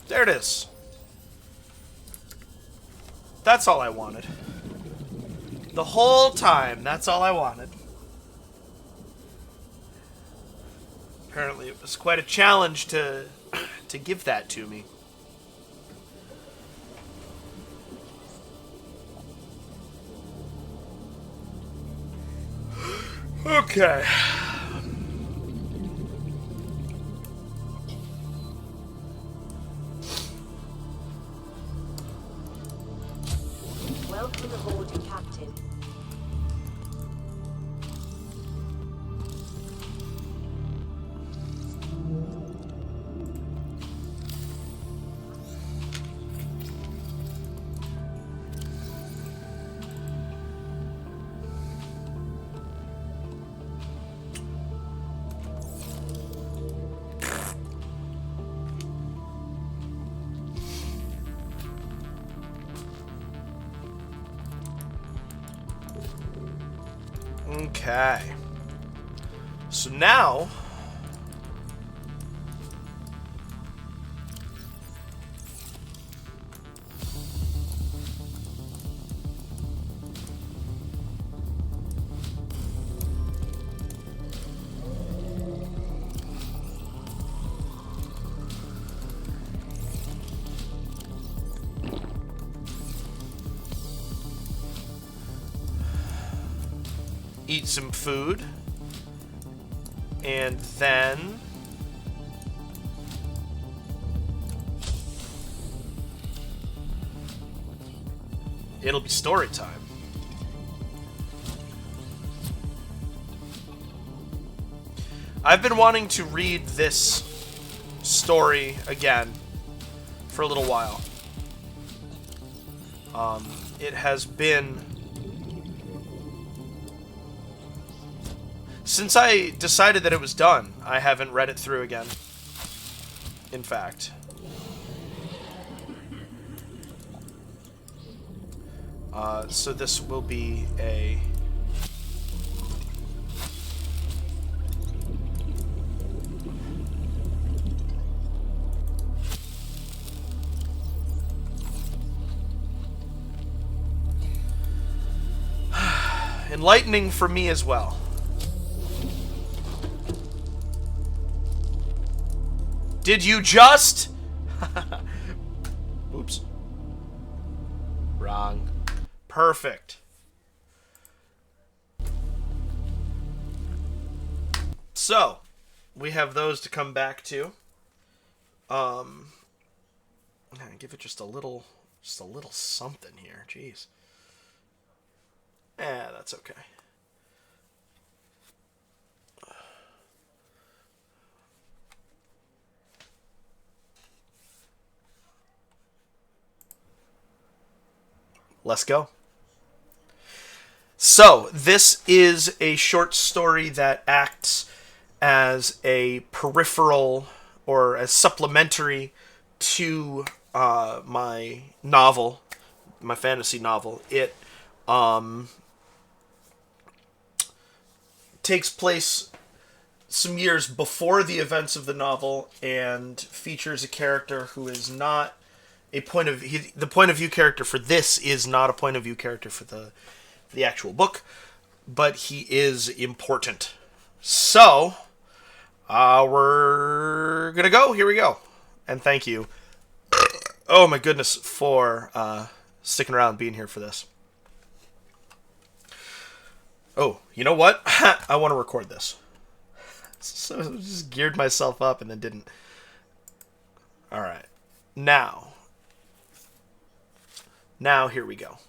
There it is. That's all I wanted. The whole time, that's all I wanted. Apparently it was quite a challenge to give that to me. Okay. Welcome aboard, Captain. Okay. So now... eat some food, and then It'll be story time. I've been wanting to read this story again for a little while. It has been... Since I decided that it was done, I haven't read it through again. In fact. So this will be a... enlightening for me as well. Did you just? Oops. Wrong. Perfect. So, we have those to come back to. Give it just a little something here. Jeez. That's okay. Let's go. So, this is a short story that acts as a peripheral or as supplementary to my novel, my fantasy novel. It takes place some years before the events of the novel and features a character who is not the point of view character for this is not a point of view character for the actual book, but he is important. So, we're gonna go. Here we go. And thank you. Oh my goodness for sticking around, being here for this. Oh, you know what? I want to record this. So I just geared myself up and then didn't. Alright. Now, here we go.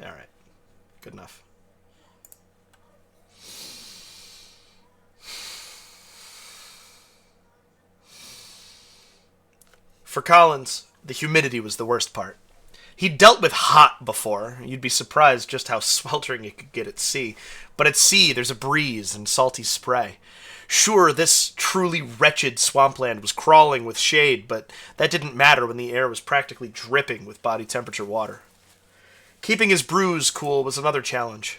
Alright. Good enough. For Collins, the humidity was the worst part. He'd dealt with hot before. You'd be surprised just how sweltering it could get at sea. But at sea, there's a breeze and salty spray. Sure, this truly wretched swampland was crawling with shade, but that didn't matter when the air was practically dripping with body temperature water. Keeping his brews cool was another challenge.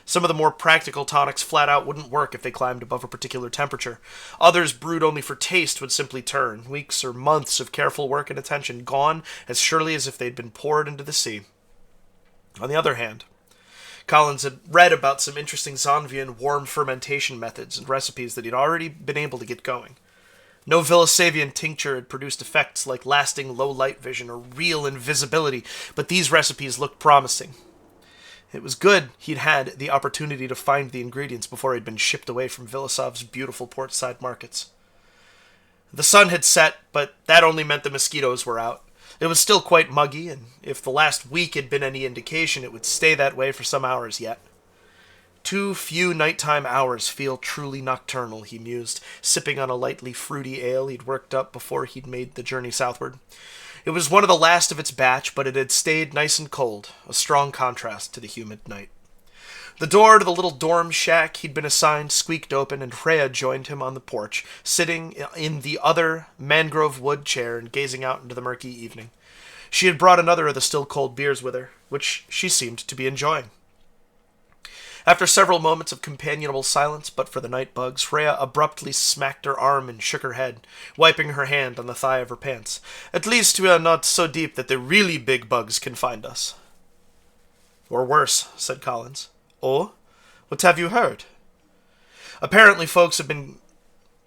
Some of the more practical tonics flat out wouldn't work if they climbed above a particular temperature. Others, brewed only for taste, would simply turn. Weeks or months of careful work and attention gone as surely as if they'd been poured into the sea. On the other hand, Collins had read about some interesting Zonvian warm fermentation methods and recipes that he'd already been able to get going. No Villasavian tincture had produced effects like lasting low light vision or real invisibility, but these recipes looked promising. It was good he'd had the opportunity to find the ingredients before he'd been shipped away from Vilasov's beautiful portside markets. The sun had set, but that only meant the mosquitoes were out. It was still quite muggy, and if the last week had been any indication, it would stay that way for some hours yet. Too few nighttime hours feel truly nocturnal, he mused, sipping on a lightly fruity ale he'd worked up before he'd made the journey southward. It was one of the last of its batch, but it had stayed nice and cold, a strong contrast to the humid night. The door to the little dorm shack he'd been assigned squeaked open, and Freya joined him on the porch, sitting in the other mangrove wood chair and gazing out into the murky evening. She had brought another of the still-cold beers with her, which she seemed to be enjoying. After several moments of companionable silence, but for the night bugs, Freya abruptly smacked her arm and shook her head, wiping her hand on the thigh of her pants. At least we are not so deep that the really big bugs can find us. Or worse, said Collins. Oh? What have you heard? Apparently folks have been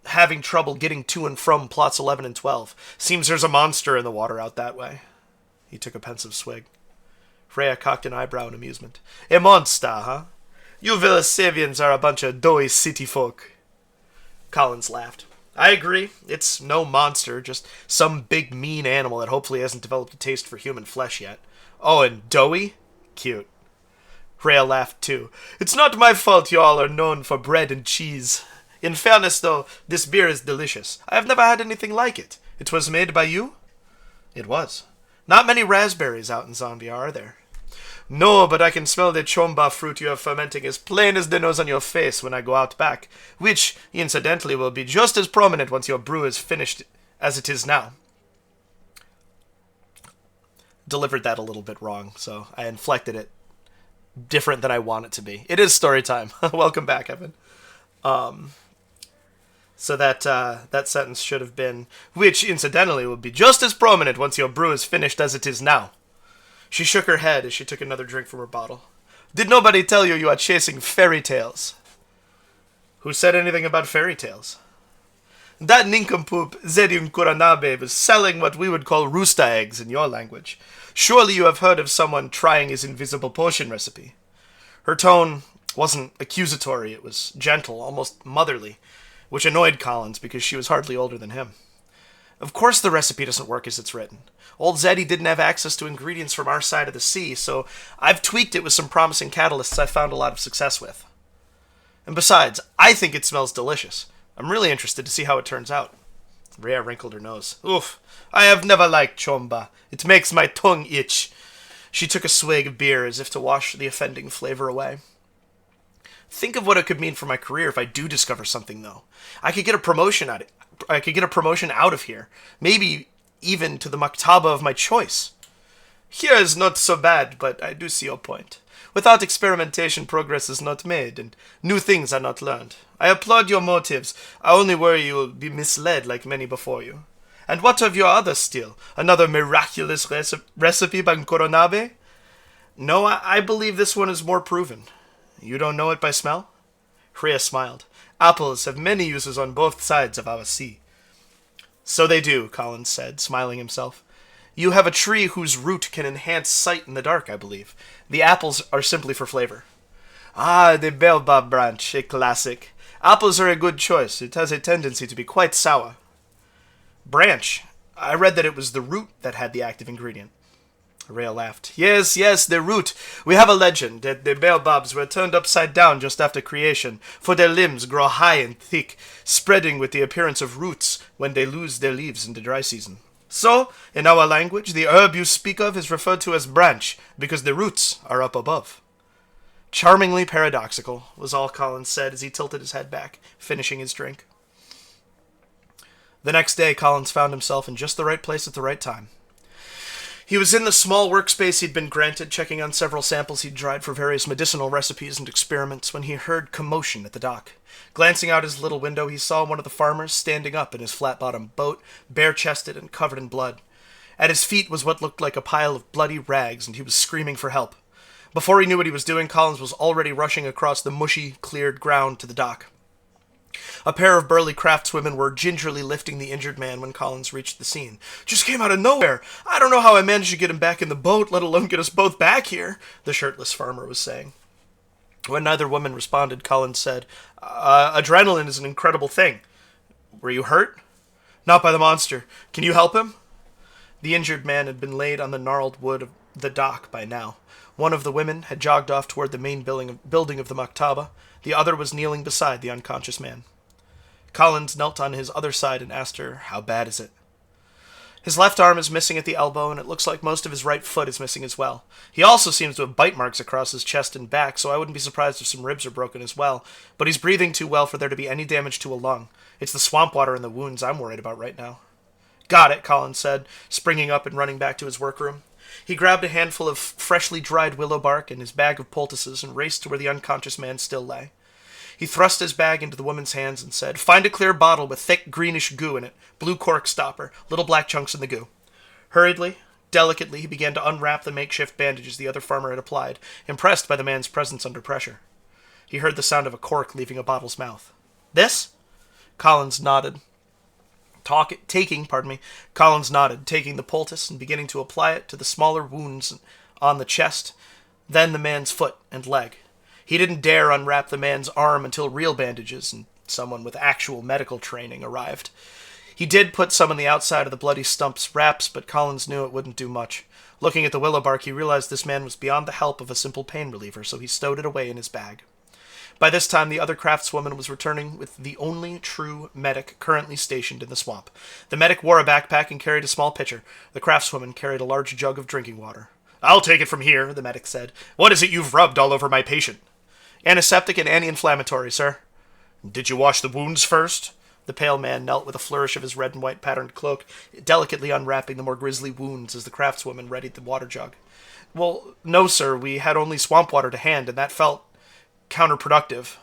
having trouble getting to and from plots 11 and 12. Seems there's a monster in the water out that way. He took a pensive swig. Freya cocked an eyebrow in amusement. A monster, huh? You Villasavians are a bunch of doughy city folk. Collins laughed. I agree. It's no monster, just some big mean animal that hopefully hasn't developed a taste for human flesh yet. Oh, and doughy? Cute. Rhea laughed too. It's not my fault you all are known for bread and cheese. In fairness, though, this beer is delicious. I have never had anything like it. It was made by you? It was. Not many raspberries out in Zambia, are there? No, but I can smell the chomba fruit you are fermenting as plain as the nose on your face when I go out back, which, incidentally, will be just as prominent once your brew is finished as it is now. Delivered that a little bit wrong, so I inflected it different than I want it to be. It is story time. Welcome back, Evan. So that sentence should have been, which, incidentally, will be just as prominent once your brew is finished as it is now. She shook her head as she took another drink from her bottle. Did nobody tell you are chasing fairy tales? Who said anything about fairy tales? That nincompoop Zedin Kuranabe was selling what we would call rooster eggs in your language. Surely you have heard of someone trying his invisible potion recipe. Her tone wasn't accusatory, it was gentle, almost motherly, which annoyed Collins because she was hardly older than him. Of course the recipe doesn't work as it's written. Old Zeddy didn't have access to ingredients from our side of the sea, so I've tweaked it with some promising catalysts I've found a lot of success with. And besides, I think it smells delicious. I'm really interested to see how it turns out. Rhea wrinkled her nose. Oof, I have never liked chomba. It makes my tongue itch. She took a swig of beer as if to wash the offending flavor away. Think of what it could mean for my career if I do discover something, though. I could get a promotion out of here. Maybe even to the maktaba of my choice. Here is not so bad, but I do see your point. Without experimentation, progress is not made, and new things are not learned. I applaud your motives. I only worry you will be misled like many before you. And what of your other steal? Another miraculous recipe by Nkoronabe? No, I believe this one is more proven. You don't know it by smell? Rhea smiled. Apples have many uses on both sides of our sea. So they do, Collins said, smiling himself. You have a tree whose root can enhance sight in the dark, I believe. The apples are simply for flavor. Ah, the baobab branch, a classic. Apples are a good choice. It has a tendency to be quite sour. Branch. I read that it was the root that had the active ingredient. Rhea laughed. Yes, the root. We have a legend that the baobabs were turned upside down just after creation, for their limbs grow high and thick, spreading with the appearance of roots when they lose their leaves in the dry season. So, in our language, the herb you speak of is referred to as branch, because the roots are up above. Charmingly paradoxical, was all Collins said as he tilted his head back, finishing his drink. The next day, Collins found himself in just the right place at the right time. He was in the small workspace he'd been granted, checking on several samples he'd dried for various medicinal recipes and experiments, when he heard commotion at the dock. Glancing out his little window, he saw one of the farmers standing up in his flat-bottomed boat, bare-chested and covered in blood. At his feet was what looked like a pile of bloody rags, and he was screaming for help. Before he knew what he was doing, Collins was already rushing across the mushy, cleared ground to the dock. A pair of burly craftswomen were gingerly lifting the injured man when Collins reached the scene. Just came out of nowhere. I don't know how I managed to get him back in the boat, let alone get us both back here, the shirtless farmer was saying. When neither woman responded, Collins said, Adrenaline is an incredible thing. Were you hurt? Not by the monster. Can you help him? The injured man had been laid on the gnarled wood of the dock by now. One of the women had jogged off toward the main building of the maktaba. The other was kneeling beside the unconscious man. Collins knelt on his other side and asked her, How bad is it? His left arm is missing at the elbow, and it looks like most of his right foot is missing as well. He also seems to have bite marks across his chest and back, so I wouldn't be surprised if some ribs are broken as well. But he's breathing too well for there to be any damage to a lung. It's the swamp water in the wounds I'm worried about right now. Got it, Collins said, springing up and running back to his workroom. He grabbed a handful of freshly dried willow bark and his bag of poultices and raced to where the unconscious man still lay. He thrust his bag into the woman's hands and said, Find a clear bottle with thick greenish goo in it, blue cork stopper, little black chunks in the goo. Hurriedly, delicately, he began to unwrap the makeshift bandages the other farmer had applied, impressed by the man's presence under pressure. He heard the sound of a cork leaving a bottle's mouth. This? Collins nodded, taking the poultice and beginning to apply it to the smaller wounds on the chest, then the man's foot and leg. He didn't dare unwrap the man's arm until real bandages and someone with actual medical training arrived. He did put some on the outside of the bloody stump's wraps, but Collins knew it wouldn't do much. Looking at the willow bark, he realized this man was beyond the help of a simple pain reliever, so he stowed it away in his bag. By this time, the other craftswoman was returning with the only true medic currently stationed in the swamp. The medic wore a backpack and carried a small pitcher. The craftswoman carried a large jug of drinking water. "I'll take it from here," the medic said. "What is it you've rubbed all over my patient?" "Antiseptic and anti-inflammatory, sir." "Did you wash the wounds first?" The pale man knelt with a flourish of his red and white patterned cloak, delicately unwrapping the more grisly wounds as the craftswoman readied the water jug. "Well, no, sir. We had only swamp water to hand, and that felt counterproductive."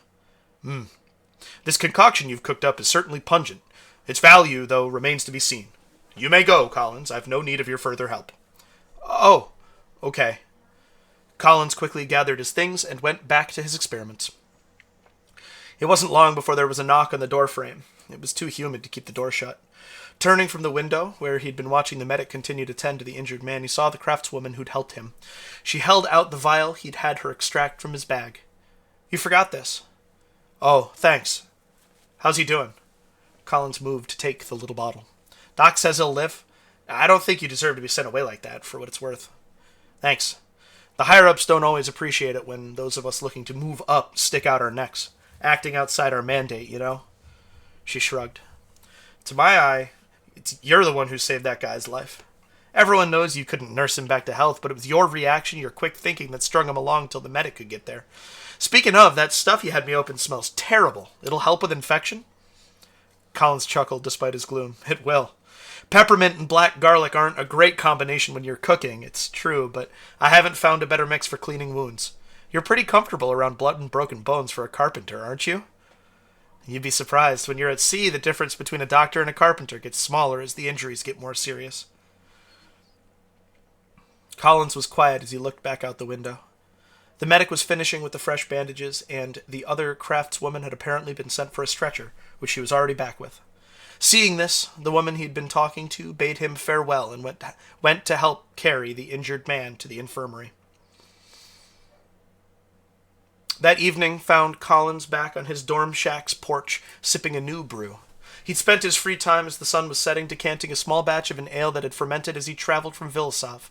"This concoction you've cooked up is certainly pungent. Its value, though, remains to be seen. You may go, Collins. I've no need of your further help." "Oh, okay." Collins quickly gathered his things and went back to his experiments. It wasn't long before there was a knock on the door frame. It was too humid to keep the door shut. Turning from the window, where he'd been watching the medic continue to tend to the injured man, he saw the craftswoman who'd helped him. She held out the vial he'd had her extract from his bag. "You forgot this." "Oh, thanks. How's he doing?" Collins moved to take the little bottle. "Doc says he'll live. I don't think you deserve to be sent away like that, for what it's worth." "Thanks. The higher-ups don't always appreciate it when those of us looking to move up stick out our necks. Acting outside our mandate, you know?" She shrugged. "To my eye, you're the one who saved that guy's life. Everyone knows you couldn't nurse him back to health, but it was your reaction, your quick thinking, that strung him along till the medic could get there. Speaking of, that stuff you had me open smells terrible. It'll help with infection?" Collins chuckled despite his gloom. "It will. Peppermint and black garlic aren't a great combination when you're cooking, it's true, but I haven't found a better mix for cleaning wounds. You're pretty comfortable around blood and broken bones for a carpenter, aren't you?" "You'd be surprised. When you're at sea, the difference between a doctor and a carpenter gets smaller as the injuries get more serious." Collins was quiet as he looked back out the window. The medic was finishing with the fresh bandages, and the other craftswoman had apparently been sent for a stretcher, which she was already back with. Seeing this, the woman he'd been talking to bade him farewell and went to help carry the injured man to the infirmary. That evening found Collins back on his dorm shack's porch, sipping a new brew. He'd spent his free time as the sun was setting decanting a small batch of an ale that had fermented as he traveled from Vilsav.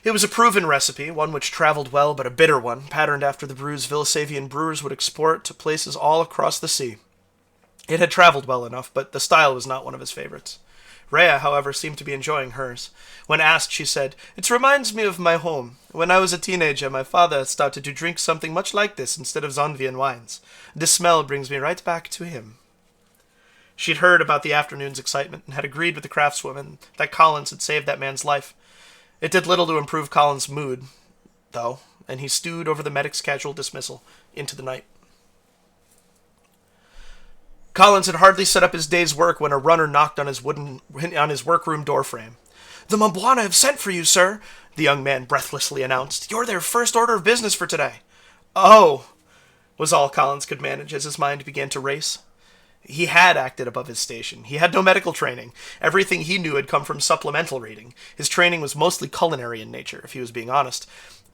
It was a proven recipe, one which traveled well, but a bitter one, patterned after the brews Vilsavian brewers would export to places all across the sea. It had traveled well enough, but the style was not one of his favorites. Rhea, however, seemed to be enjoying hers. When asked, she said, "It reminds me of my home. When I was a teenager, my father started to drink something much like this instead of Zonvian wines. The smell brings me right back to him." She'd heard about the afternoon's excitement and had agreed with the craftswoman that Collins had saved that man's life. It did little to improve Collins' mood, though, and he stewed over the medic's casual dismissal into the night. Collins had hardly set up his day's work when a runner knocked on his workroom doorframe. "The Mabwana have sent for you, sir," the young man breathlessly announced. "You're their first order of business for today." "Oh," was all Collins could manage as his mind began to race. He had acted above his station. He had no medical training. Everything he knew had come from supplemental reading. His training was mostly culinary in nature, if he was being honest.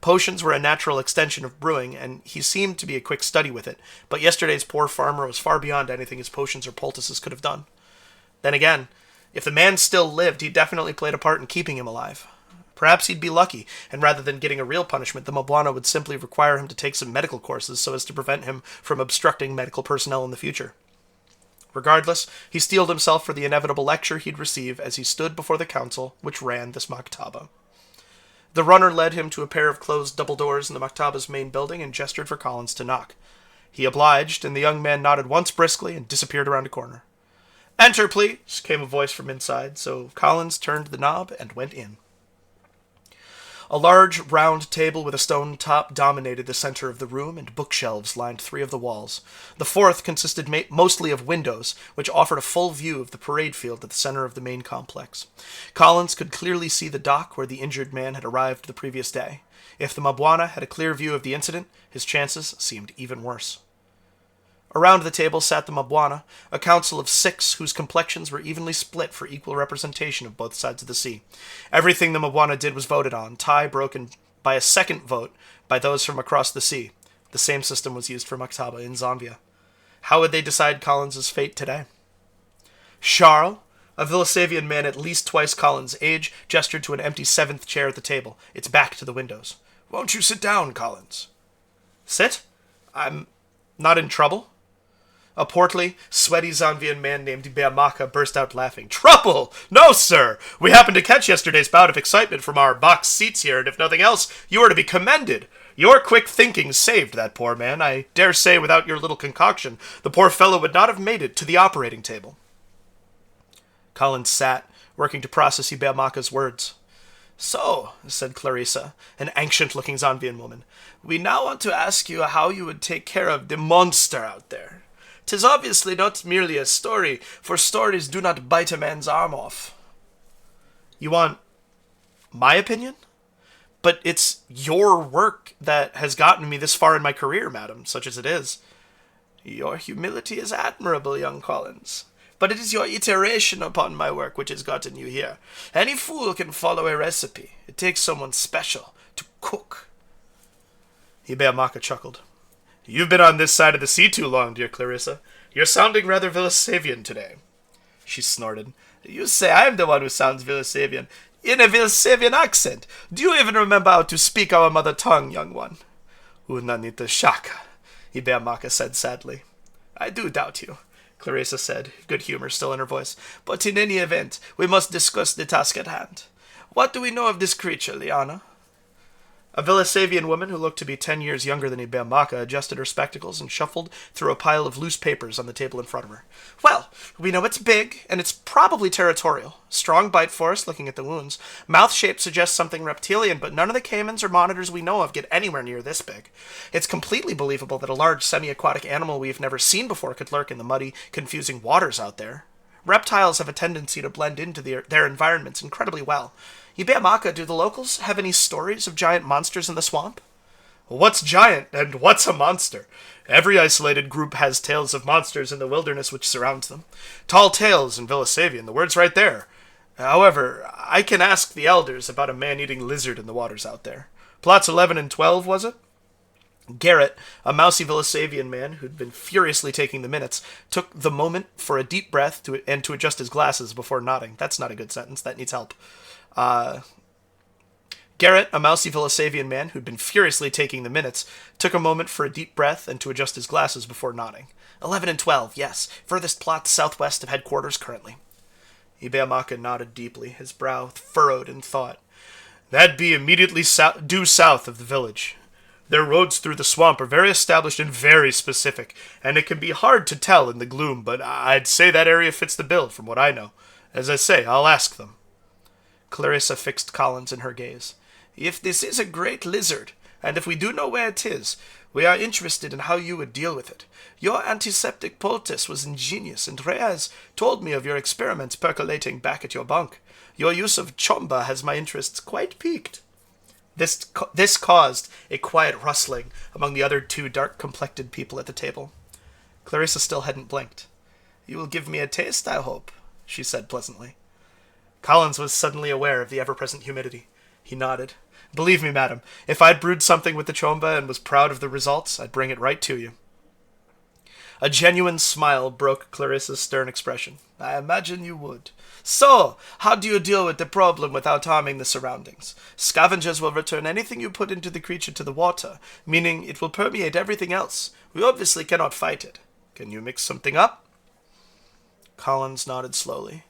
Potions were a natural extension of brewing, and he seemed to be a quick study with it, but yesterday's poor farmer was far beyond anything his potions or poultices could have done. Then again, if the man still lived, he definitely played a part in keeping him alive. Perhaps he'd be lucky, and rather than getting a real punishment, the Mabwana would simply require him to take some medical courses so as to prevent him from obstructing medical personnel in the future. Regardless, he steeled himself for the inevitable lecture he'd receive as he stood before the council which ran this maktaba. The runner led him to a pair of closed double doors in the maktaba's main building and gestured for Collins to knock. He obliged, and the young man nodded once briskly and disappeared around a corner. "Enter, please," came a voice from inside, so Collins turned the knob and went in. A large, round table with a stone top dominated the center of the room, and bookshelves lined 3 of the walls. The 4th consisted mostly of windows, which offered a full view of the parade field at the center of the main complex. Collins could clearly see the dock where the injured man had arrived the previous day. If the Mabwana had a clear view of the incident, his chances seemed even worse. Around the table sat the Mabwana, a council of 6 whose complexions were evenly split for equal representation of both sides of the sea. Everything the Mabwana did was voted on, tie broken by a second vote by those from across the sea. The same system was used for Maktaba in Zanvia. How would they decide Collins's fate today? "Charles," A Villasavian man at least twice Collins' age gestured to an empty seventh chair at the table, its back to the windows. Won't you sit down, Collins? Sit? I'm not in trouble? A portly, sweaty Zanvian man named Beamaka burst out laughing. Trouble? No, sir! We happened to catch yesterday's bout of excitement from our box seats here, and if nothing else, you are to be commended. Your quick thinking saved that poor man. I dare say without your little concoction, the poor fellow would not have made it to the operating table. Collins sat, working to process Beamaka's words. So, said Clarissa, an ancient-looking Zanvian woman, we now want to ask you how you would take care of the monster out there. 'Tis obviously not merely a story, for stories do not bite a man's arm off. You want my opinion? But it's your work that has gotten me this far in my career, madam, such as it is. Your humility is admirable, young Collins. But it is your iteration upon my work which has gotten you here. Any fool can follow a recipe. It takes someone special to cook. Beamaka chuckled. You've been on this side of the sea too long, dear Clarissa. You're sounding rather Villasavian today. She snorted. You say I'm the one who sounds Villasavian. In a Villasavian accent. Do you even remember how to speak our mother tongue, young one? Unanita shaka, Beamaka said sadly. I do doubt you, Clarissa said, good humor still in her voice. But in any event, we must discuss the task at hand. What do we know of this creature, Liana? A Villasavian woman who looked to be 10 years younger than Beamaka adjusted her spectacles and shuffled through a pile of loose papers on the table in front of her. Well, we know it's big, and it's probably territorial. Strong bite force, looking at the wounds. Mouth shape suggests something reptilian, but none of the caimans or monitors we know of get anywhere near this big. It's completely believable that a large semi-aquatic animal we've never seen before could lurk in the muddy, confusing waters out there. Reptiles have a tendency to blend into their environments incredibly well. Beamaka, do the locals have any stories of giant monsters in the swamp? What's giant, and what's a monster? Every isolated group has tales of monsters in the wilderness which surrounds them. Tall tales in Villasavian, the word's right there. However, I can ask the elders about a man-eating lizard in the waters out there. Plots 11 and 12, was it? Garrett, a mousy Villasavian man who'd been furiously taking the minutes, took the moment for a deep breath and to adjust his glasses before nodding. That's not a good sentence. That needs help. Garrett, a mousy Villasavian man who'd been furiously taking the minutes, took a moment for a deep breath and to adjust his glasses before nodding. 11 and 12, yes. Furthest plot southwest of headquarters currently. Beamaka nodded deeply, his brow furrowed in thought. That'd be immediately due south of the village. Their roads through the swamp are very established and very specific, and it can be hard to tell in the gloom, but I'd say that area fits the bill from what I know. As I say, I'll ask them. Clarissa fixed Collins in her gaze. If this is a great lizard, and if we do know where it is, we are interested in how you would deal with it. Your antiseptic poultice was ingenious, and Reyes told me of your experiments percolating back at your bunk. Your use of chomba has my interests quite piqued. This caused a quiet rustling among the other two dark-complected people at the table. Clarissa still hadn't blinked. You will give me a taste, I hope, she said pleasantly. Collins was suddenly aware of the ever-present humidity. He nodded. Believe me, madam, if I'd brewed something with the chomba and was proud of the results, I'd bring it right to you. A genuine smile broke Clarissa's stern expression. I imagine you would. So, how do you deal with the problem without harming the surroundings? Scavengers will return anything you put into the creature to the water, meaning it will permeate everything else. We obviously cannot fight it. Can you mix something up? Collins nodded slowly.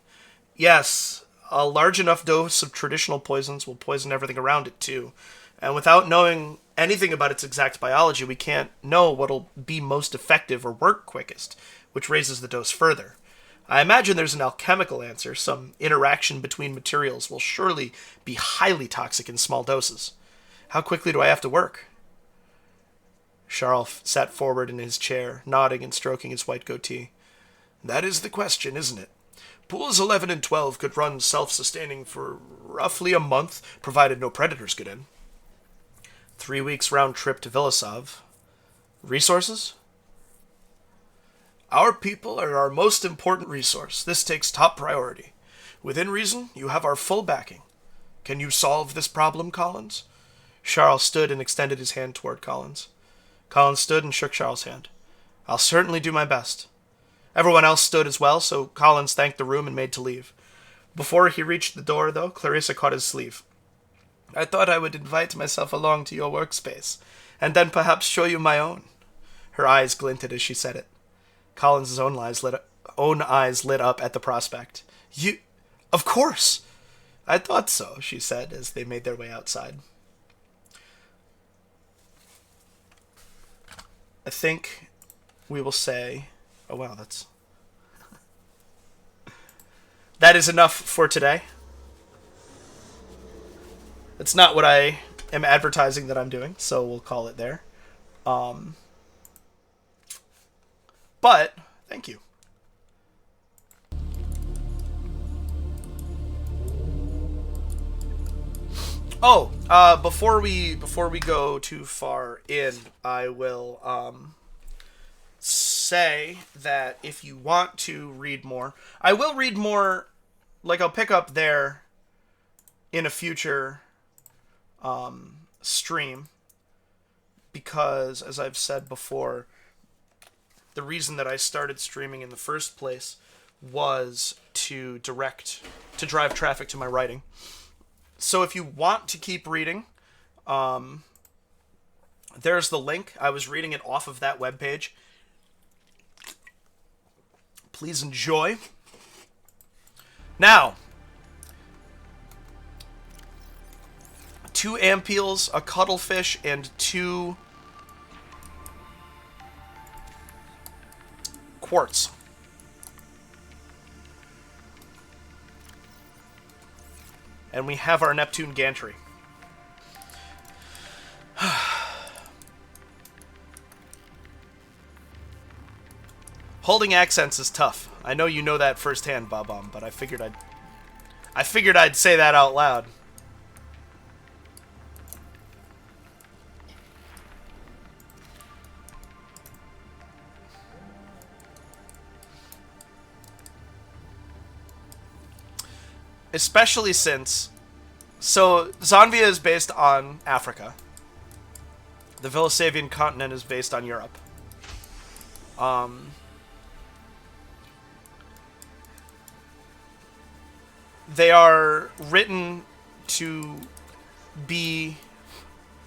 Yes, a large enough dose of traditional poisons will poison everything around it, too. And without knowing anything about its exact biology, we can't know what'll be most effective or work quickest, which raises the dose further. I imagine there's an alchemical answer. Some interaction between materials will surely be highly toxic in small doses. How quickly do I have to work? Charles sat forward in his chair, nodding and stroking his white goatee. That is the question, isn't it? Pools 11 and 12 could run self-sustaining for roughly a month, provided no predators get in. 3 weeks round trip to Villasav. Resources? Our people are our most important resource. This takes top priority. Within reason, you have our full backing. Can you solve this problem, Collins? Charles stood and extended his hand toward Collins. Collins stood and shook Charles' hand. I'll certainly do my best. Everyone else stood as well, so Collins thanked the room and made to leave. Before he reached the door, though, Clarissa caught his sleeve. I thought I would invite myself along to your workspace, and then perhaps show you my own. Her eyes glinted as she said it. Collins' own eyes lit up at the prospect. You... Of course! I thought so, she said, as they made their way outside. I think we will say... Oh, wow, that's... That is enough for today. It's not what I am advertising that I'm doing, so we'll call it there. But, thank you. Oh, before we go too far in, I will say that if you want to read more, I will read more. Like, I'll pick up there in a future stream, because, as I've said before, the reason that I started streaming in the first place was to drive traffic to my writing. So if you want to keep reading, there's the link. I was reading it off of that webpage. Please enjoy. Now, 2 ampules, a cuttlefish, and 2 quartz. And we have our Neptune gantry. Holding accents is tough. I know you know that firsthand, Bob-omb, but I figured I'd say that out loud. Especially since... So, Zanvia is based on Africa. The Vilisavian continent is based on Europe. They are written to be...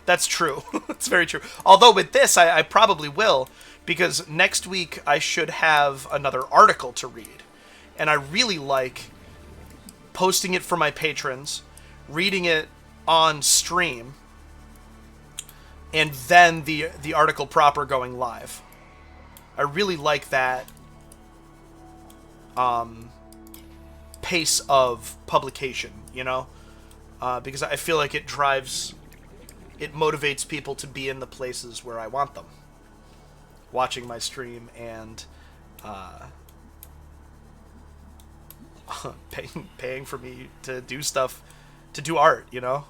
That's true. It's very true. Although with this, I probably will, because next week I should have another article to read. And I really like posting it for my patrons, reading it on stream, and then the article proper going live. I really like that pace of publication, you know? Because I feel like it motivates people to be in the places where I want them. Watching my stream and paying for me to do stuff, to do art, you know?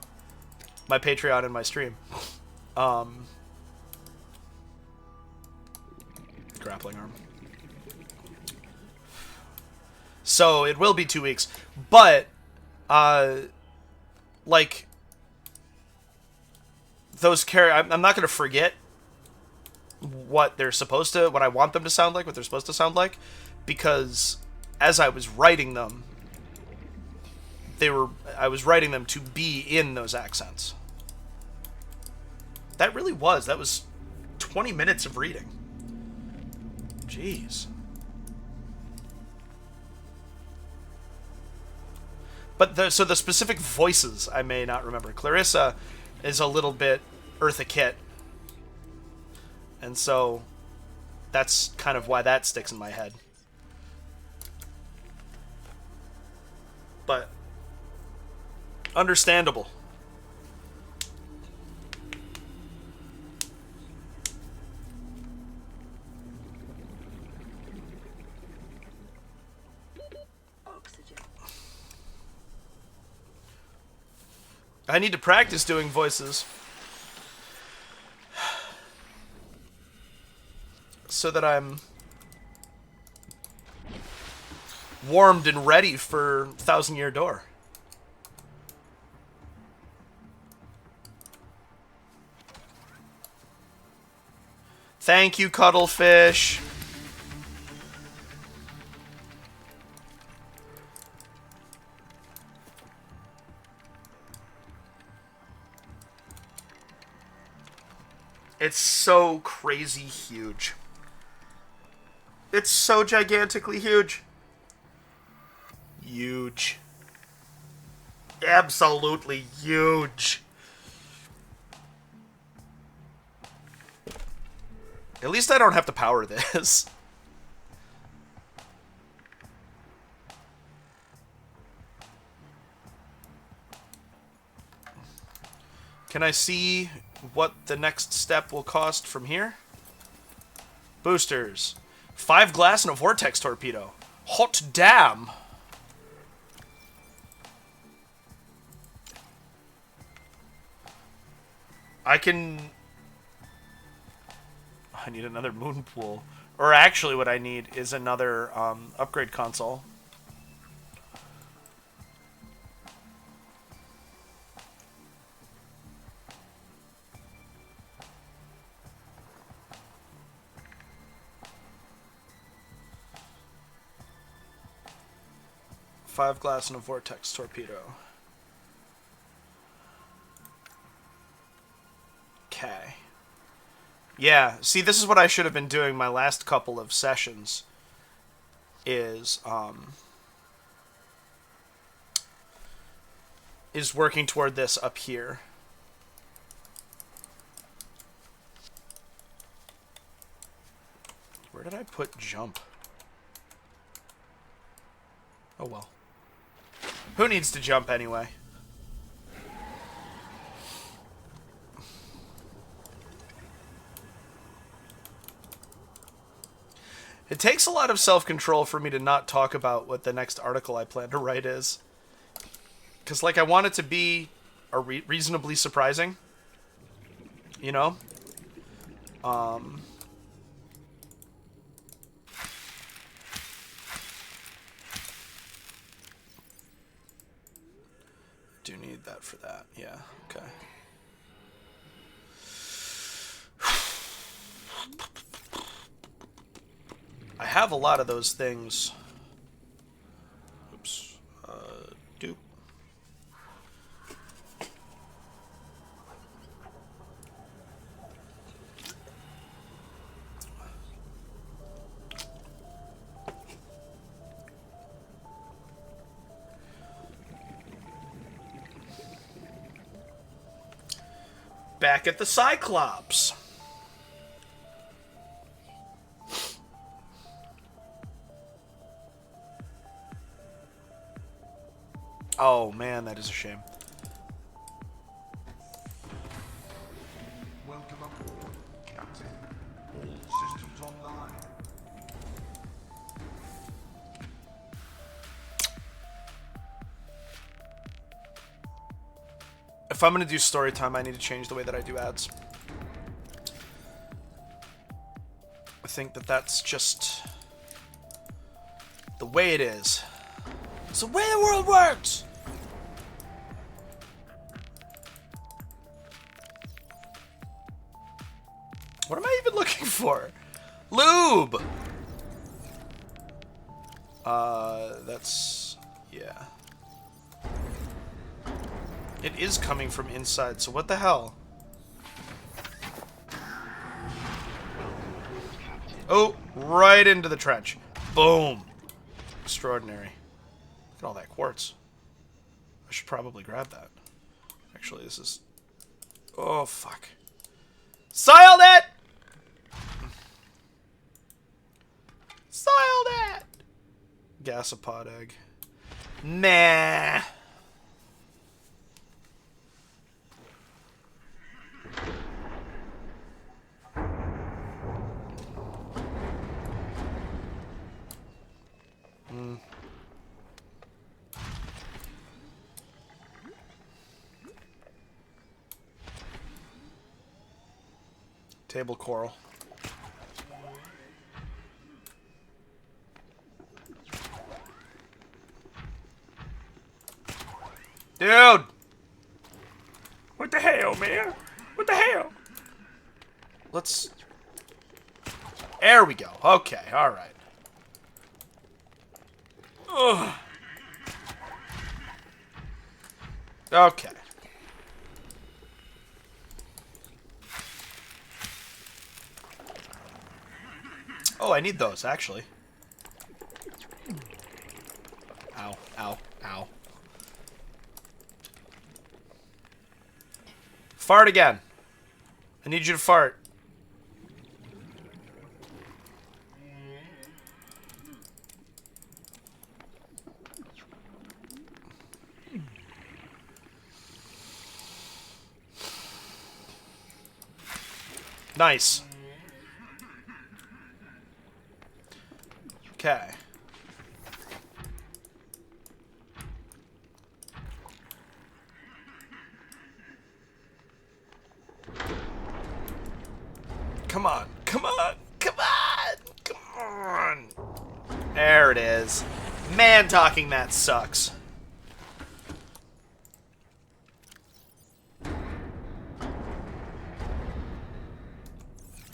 My Patreon and my stream. Grappling arm. So, it will be 2 weeks. But, like, those I'm not going to forget what I want them to sound like, what they're supposed to sound like, because as I was writing them, I was writing them to be in those accents. That was 20 minutes of reading. Jeez. But so the specific voices I may not remember. Clarissa is a little bit Eartha Kitt. And so that's kind of why that sticks in my head. But understandable. Oxygen. I need to practice doing voices so that I'm warmed and ready for Thousand Year Door. Thank you, Cuttlefish. It's so crazy huge. It's so gigantically huge. Huge. Absolutely huge. At least I don't have to power this. Can I see what the next step will cost from here? Boosters. 5 glass and a vortex torpedo. Hot damn. I need another moon pool. Or actually what I need is another upgrade console. Five glass and a vortex torpedo. Okay. Yeah, see, this is what I should have been doing my last couple of sessions. Is working toward this up here. Where did I put jump? Oh well. Who needs to jump anyway? It takes a lot of self-control for me to not talk about what the next article I plan to write is. Because, like, I want it to be reasonably surprising. You know? Do need that for that. Yeah, okay. I have a lot of those things. Oops. Dupe. Back at the Cyclops. Oh man, that is a shame. Welcome aboard, Captain. All systems online. If I'm going to do story time, I need to change the way that I do ads. I think that that's just the way it is. It's the way the world works! What am I even looking for? Lube! That's... yeah. It is coming from inside, so what the hell? Oh, right into the trench. Boom. Extraordinary. Look at all that quartz. I should probably grab that. Actually, this is... oh, fuck. Soiled it! Soiled it! Gasopod egg. Nah. Table coral. Dude! What the hell, man? What the hell? Let's... there we go. Okay, alright. Ugh. Okay. Oh, I need those, actually. Ow, ow, ow. Fart again. I need you to fart. Nice. Okay. Come on. Come on. Come on. Come on. There it is. Man, talking that sucks.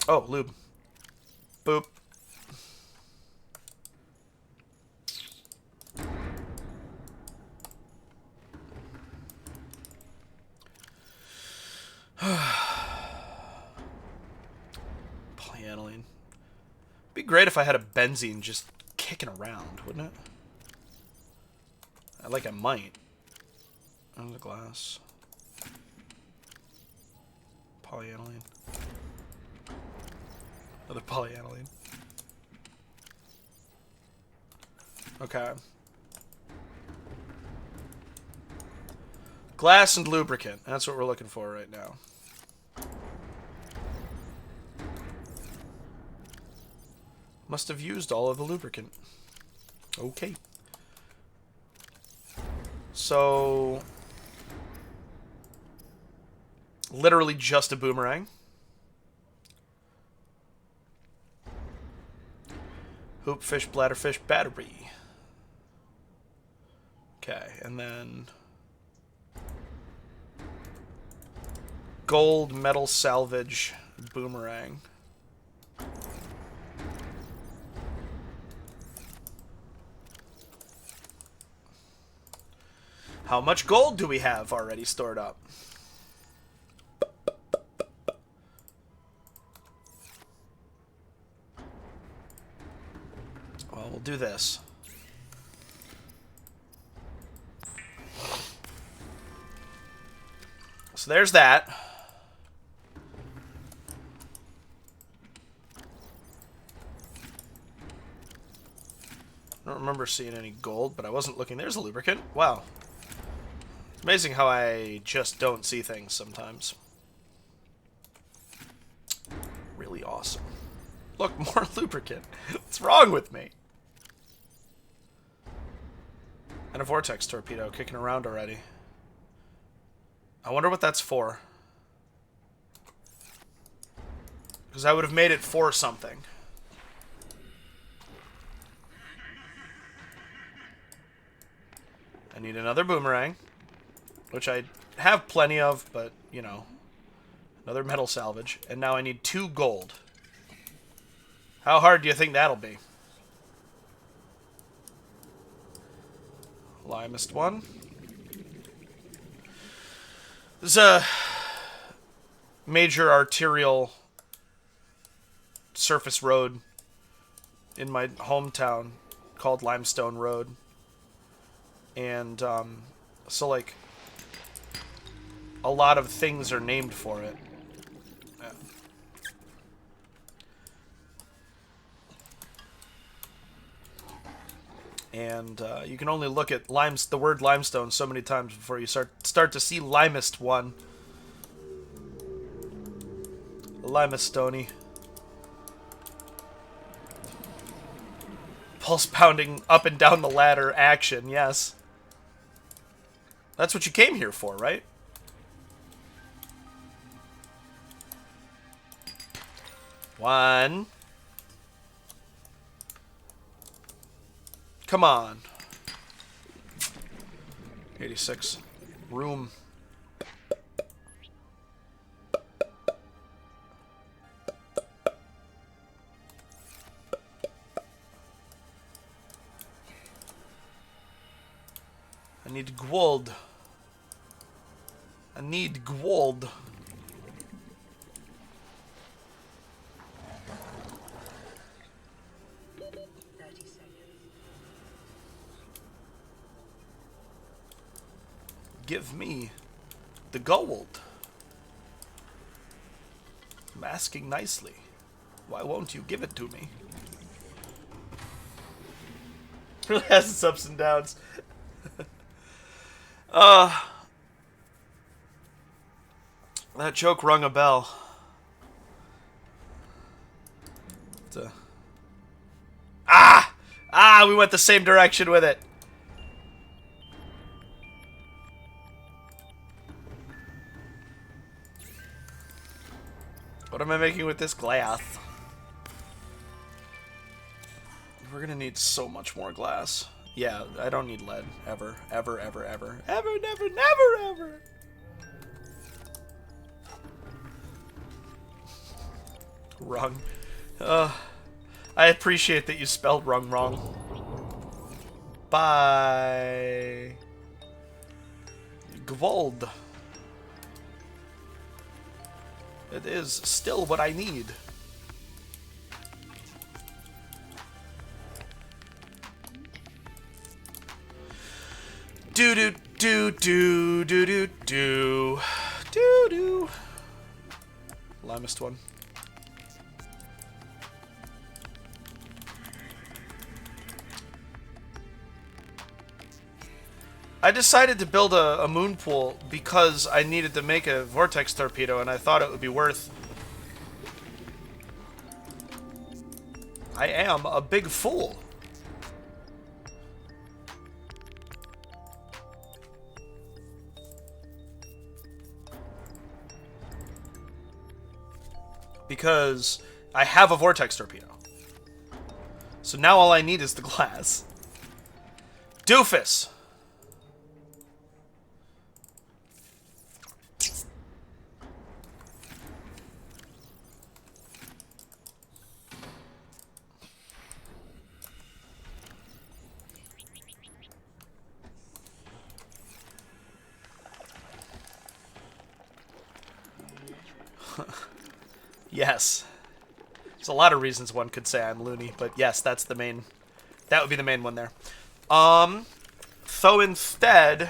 Oh, lube. Boop. Polyaniline. Be great if I had a benzene just kicking around, wouldn't it? I might. Under the glass. Polyaniline. Another polyaniline. Okay. Glass and lubricant. That's what we're looking for right now. Must have used all of the lubricant. Okay. So... literally just a boomerang. Hoopfish, bladderfish, battery. Okay, and then... gold, metal salvage, boomerang. How much gold do we have already stored up? Well, we'll do this. So there's that. I don't remember seeing any gold, but I wasn't looking. There's a lubricant. Wow. It's amazing how I just don't see things sometimes. Really awesome. Look, more lubricant. What's wrong with me? And a vortex torpedo kicking around already. I wonder what that's for. Because I would have made it for something. I need another boomerang, which I have plenty of, but, you know, another metal salvage. And now I need 2 gold. How hard do you think that'll be? Limest one. There's a major arterial surface road in my hometown called Limestone Road. And, so, like, a lot of things are named for it. Yeah. And, you can only look at the word limestone so many times before you start to see limest one. Limestone-y. Pulse pounding up and down the ladder action, yes. That's what you came here for, right? One. Come on. 86. Room. I need gold. I need gold. give me the gold. I'm asking nicely. Why won't you give it to me? Really has its ups and downs. That joke rung a bell. We went the same direction with it. What am I making with this glass? We're gonna need so much more glass. Yeah, I don't need lead. Ever. Ever, ever, ever. Ever, never, never, ever. Wrong. I appreciate that you spelled wrong wrong. Bye. Gvold. It is still what I need. Do do do do do do do do do. Well, I missed one. I decided to build a moon pool because I needed to make a vortex torpedo, and I thought it would be worth. I am a big fool. Because I have a vortex torpedo. So now all I need is the glass. Doofus! Yes. There's a lot of reasons one could say I'm loony, but yes, that's the main... That would be the main one there. So instead...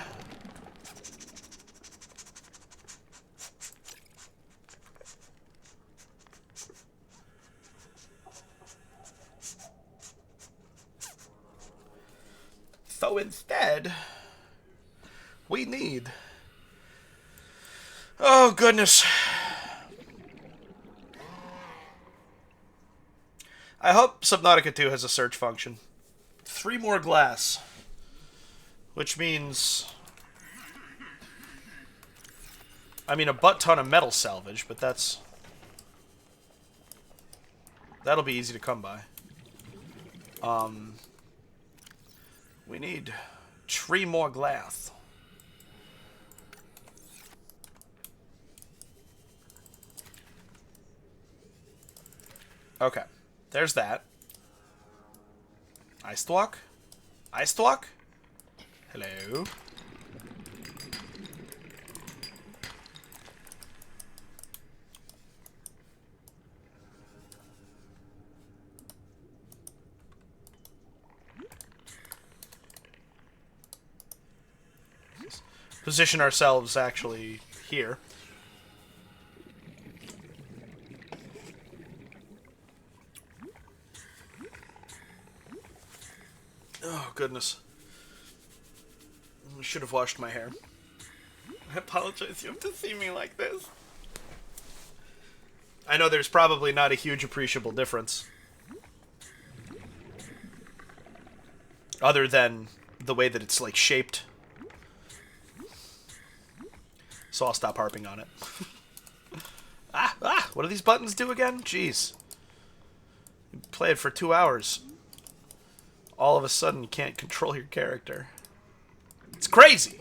we need... Oh, goodness. I hope Subnautica 2 has a search function. 3 more glass. Which means... I mean, a butt ton of metal salvage, but that's... That'll be easy to come by. We need 3 more glass. Okay. There's that. Iced walk? Iced walk? Hello? Position ourselves actually here. Oh, goodness. I should have washed my hair. I apologize you have to see me like this. I know there's probably not a huge appreciable difference. Other than the way that it's, like, shaped. So I'll stop harping on it. What do these buttons do again? Jeez. You play it for 2 hours. All of a sudden you can't control your character. It's crazy!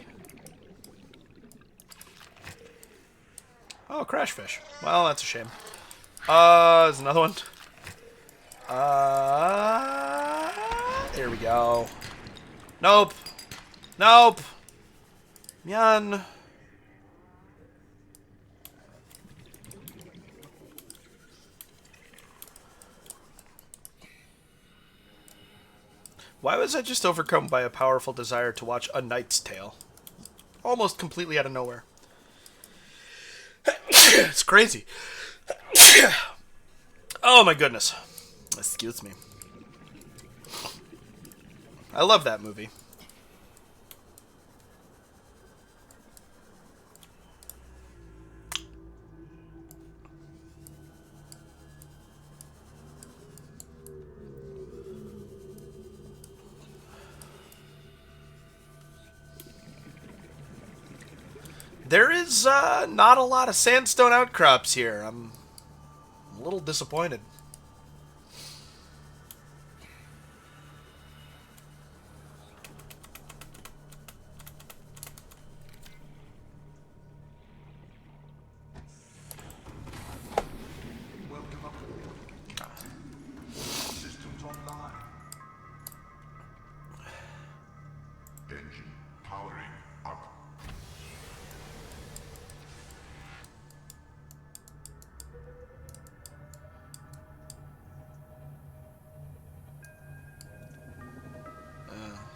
Oh, crash fish. Well, that's a shame. There's another one. Here we go. Nope. Nope. Yan. Why was I just overcome by a powerful desire to watch A Knight's Tale? almost completely out of nowhere. It's crazy. Oh my goodness. Excuse me. I love that movie. There is not a lot of sandstone outcrops here. I'm a little disappointed. Welcome aboard, Captain. All systems online. Engine powering up.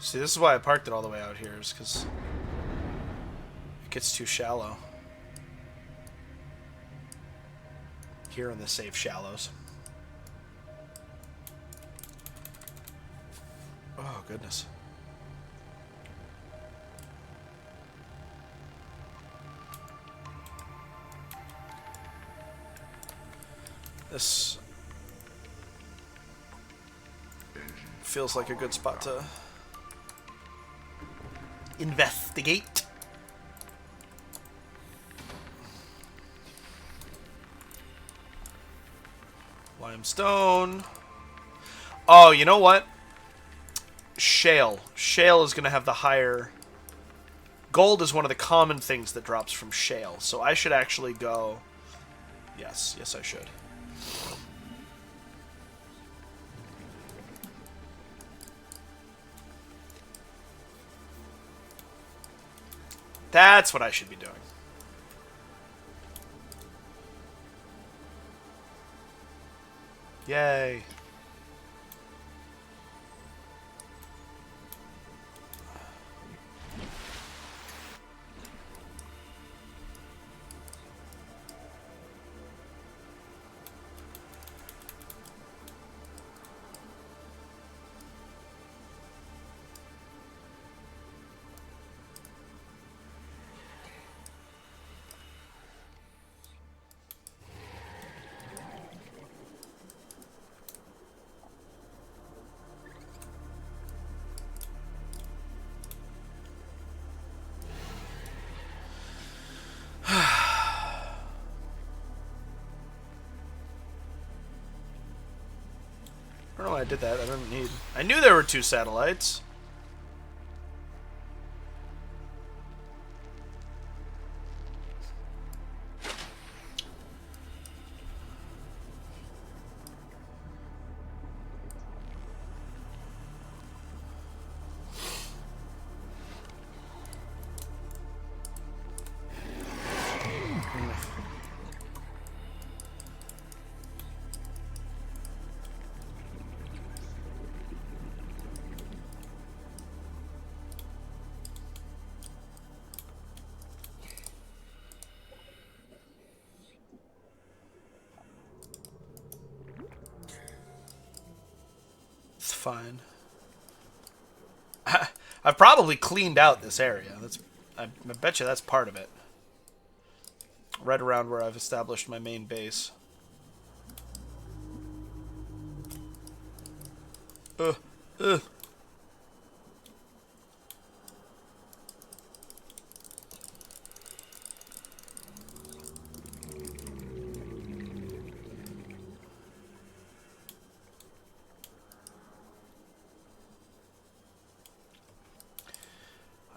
See, this is why I parked it all the way out here, is because it gets too shallow. Here in the safe shallows. Oh, goodness. This feels like a good spot to investigate. Limestone. Oh, you know what? Shale. Shale is going to have the higher... Gold is one of the common things that drops from shale. So I should actually go... Yes, I should. That's what I should be doing. Yay. I don't know why I did that. I didn't need... I knew there were 2 satellites. It's fine. I've probably cleaned out this area. I bet you that's part of it. Right around where I've established my main base. Ugh.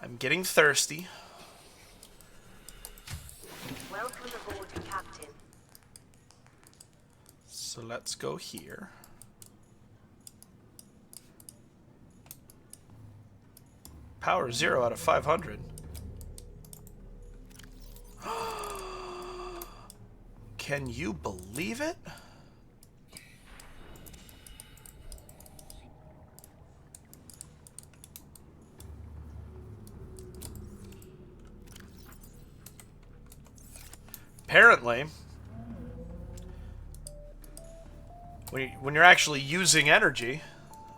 I'm getting thirsty. Welcome aboard, Captain. So let's go here. Power 0 out of 500. Can you believe it? apparently, when you're actually using energy,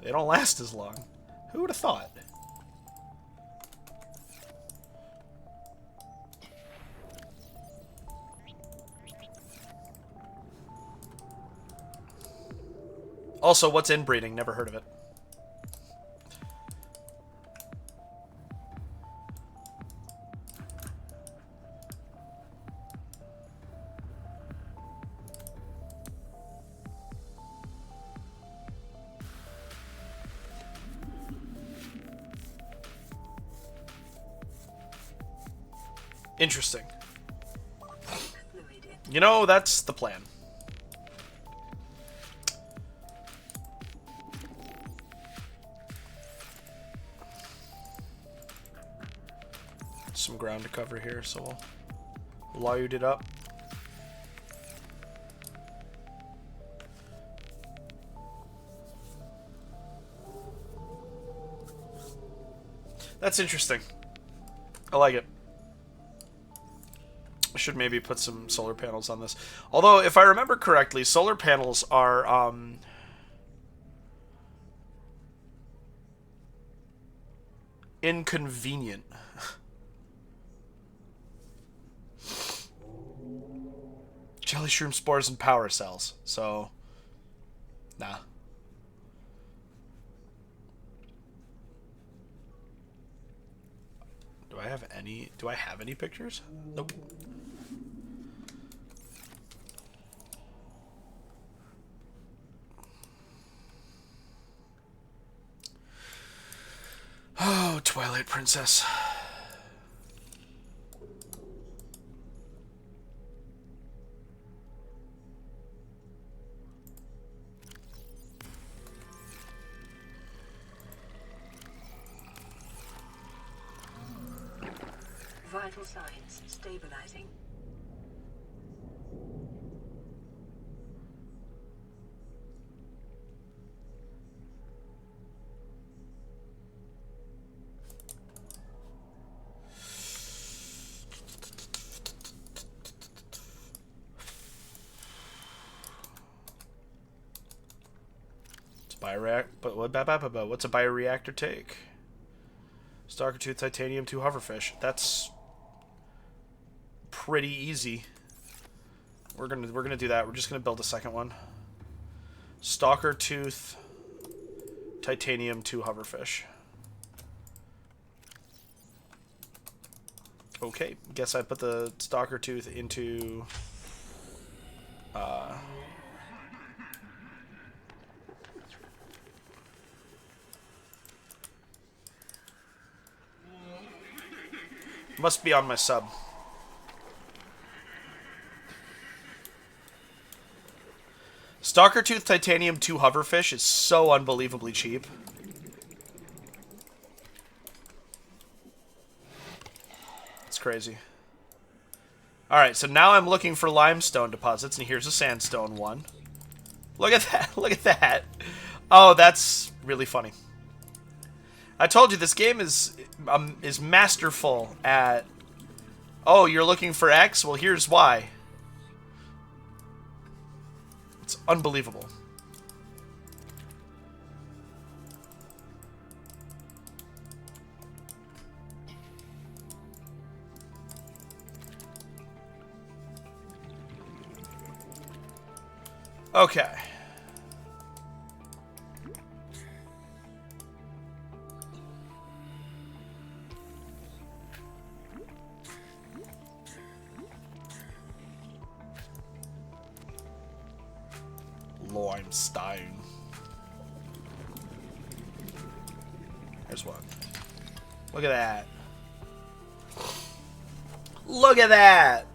they don't last as long. Who would have thought? Also, what's inbreeding? Never heard of it. Interesting. Fluid in. You know, that's the plan. Some ground to cover here, so we'll load it up. That's interesting. I like it. I should maybe put some solar panels on this. Although, if I remember correctly, solar panels are inconvenient. Jelly shroom spores and power cells. So, nah. Do I have any pictures? Nope. Oh, Twilight Princess. Vital signs stabilizing. It's bioreactor, but what's a bioreactor take? Stalker Tooth, Titanium, 2 Hoverfish. That's pretty easy. We're gonna do that. We're just gonna build a second one. Stalker Tooth, Titanium, 2 Hoverfish. Okay, guess I put the Stalker Tooth into must be on my sub. Stalker Tooth Titanium 2 Hoverfish is so unbelievably cheap. It's crazy. Alright, so now I'm looking for limestone deposits, and here's a sandstone one. Look at that. Look at that. Oh, that's really funny. I told you this game is masterful at... Oh, you're looking for X? Well, here's why. It's unbelievable. Okay. Limestone. Here's one. Look at that. Look at that!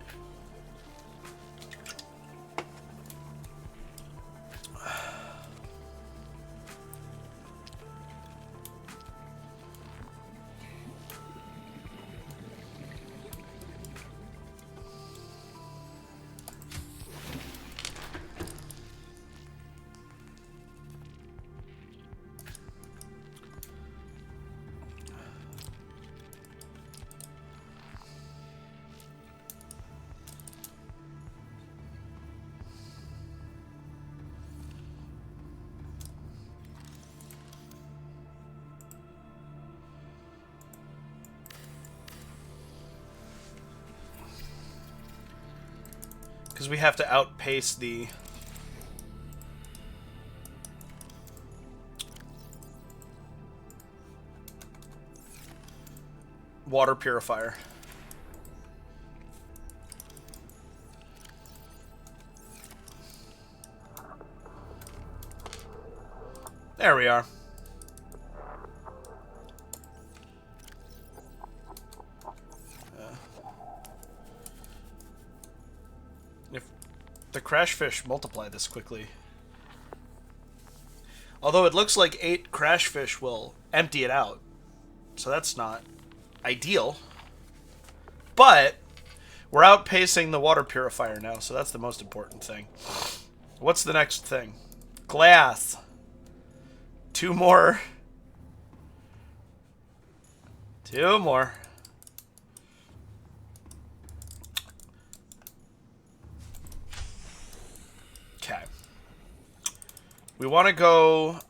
Because we have to outpace the... water purifier. There we are. If the crash fish multiply this quickly. Although it looks like 8 crash fish will empty it out. So that's not ideal. But we're outpacing the water purifier now, so that's the most important thing. What's the next thing? Glass. 2 more. 2 more. Okay. We want to go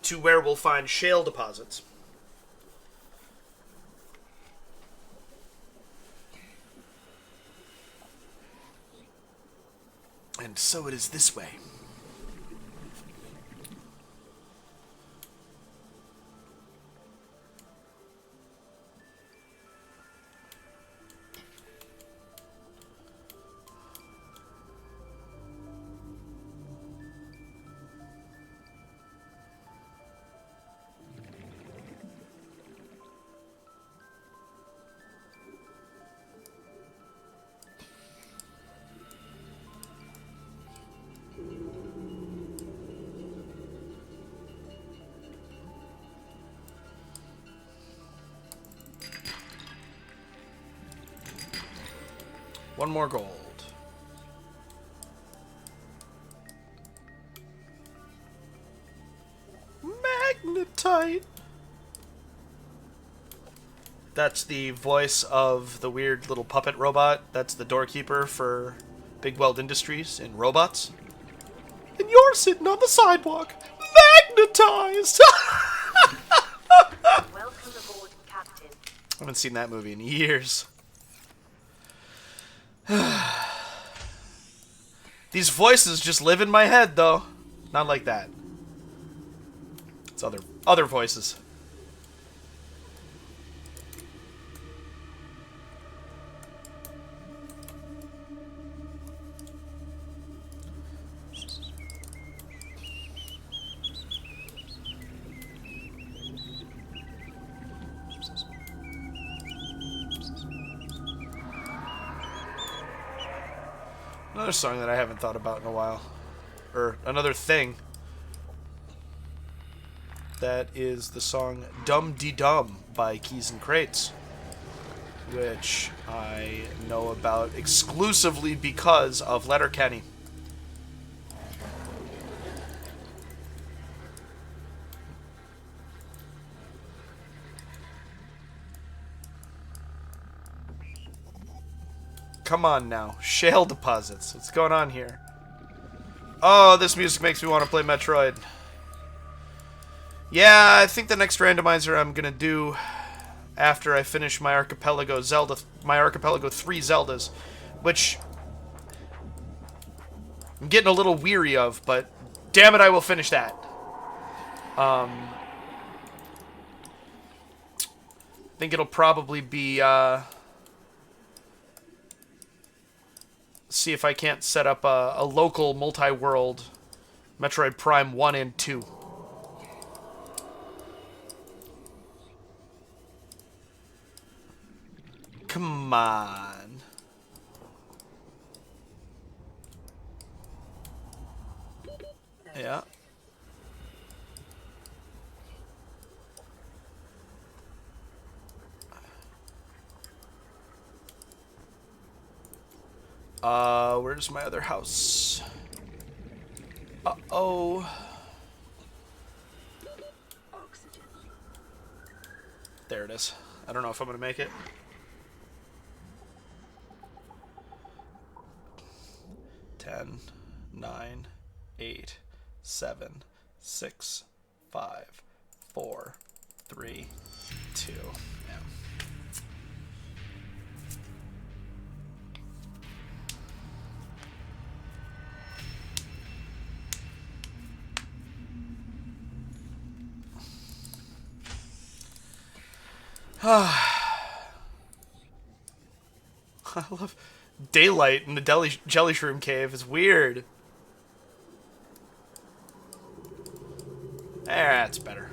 to where we'll find shale deposits. And so it is this way. One more gold. Magnetite. That's the voice of the weird little puppet robot. That's the doorkeeper for Big Weld Industries in Robots. And you're sitting on the sidewalk, magnetized. Welcome aboard, Captain. I haven't seen that movie in years. These voices just live in my head, though. Not like that. It's other voices. Another song that I haven't thought about in a while. Or another thing. That is the song Dum Dee Dum by Keys and Crates. Which I know about exclusively because of Letterkenny. Come on now. Shale deposits. What's going on here? Oh, this music makes me want to play Metroid. Yeah, I think the next randomizer I'm gonna do after I finish my Archipelago 3 Zeldas, which I'm getting a little weary of, but damn it, I will finish that. I think it'll probably be, see if I can't set up a local multi-world Metroid Prime 1 and 2. Come on. Yeah. Where's my other house? Uh-oh. There it is. I don't know if I'm gonna make it. 10, 9, 8, 7, 6, 5, 4, 3, 2. Yeah. I love daylight in the jelly shroom cave. Is weird. That's better.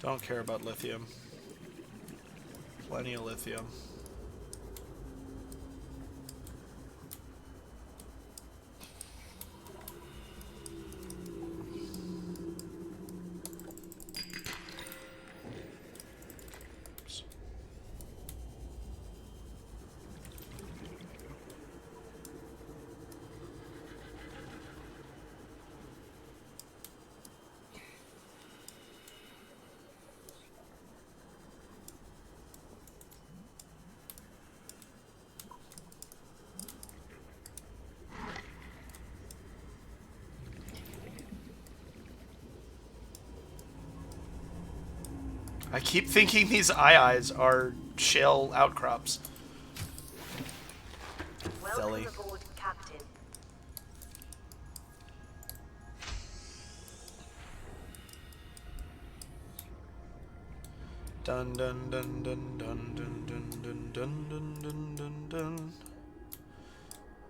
Don't care about lithium. Plenty of lithium. I keep thinking these eyes are shale outcrops. Welcome Silly. aboard, Captain. Dun dun dun dun dun dun dun dun dun dun dun dun dun.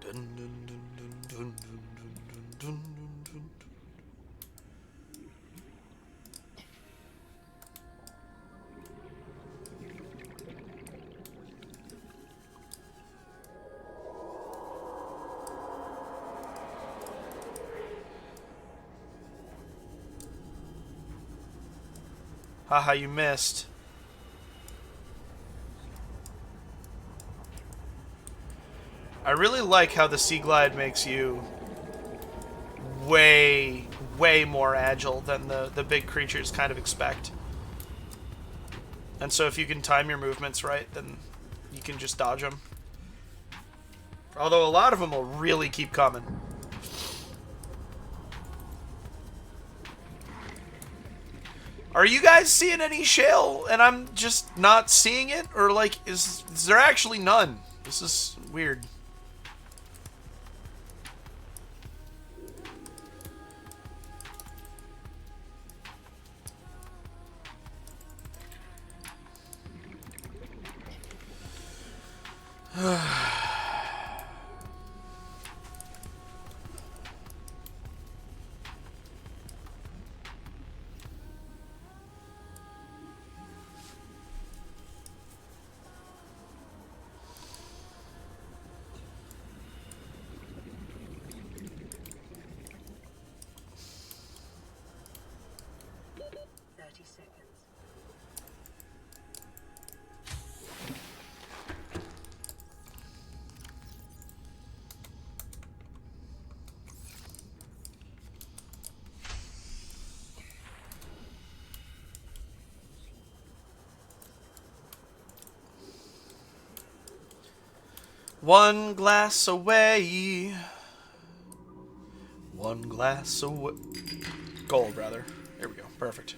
Dun dun dun dun dun dun dun dun dun. Haha, you missed. I really like how the Sea Glide makes you way more agile than the big creatures kind of expect. And so if you can time your movements right, then you can just dodge them. Although a lot of them will really keep coming. Are you guys seeing any shale and I'm just not seeing it? Or like, is there actually none? This is weird. One glass away. One glass away. Gold, rather. There we go. Perfect.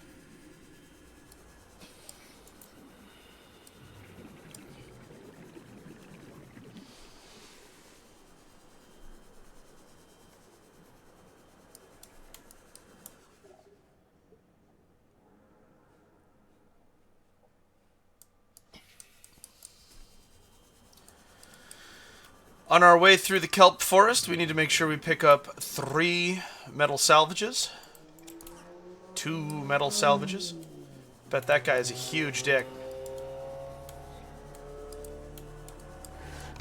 On our way through the kelp forest, we need to make sure we pick up 3 metal salvages. 2 metal salvages. Bet that guy is a huge dick.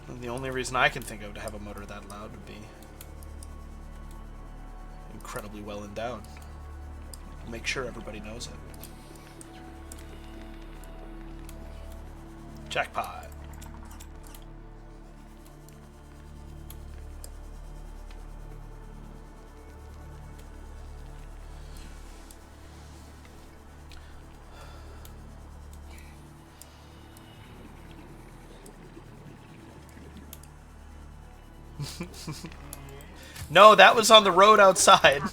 And the only reason I can think of to have a motor that loud would be incredibly well endowed. Make sure everybody knows it. Jackpot. No, that was on the road outside. Captain.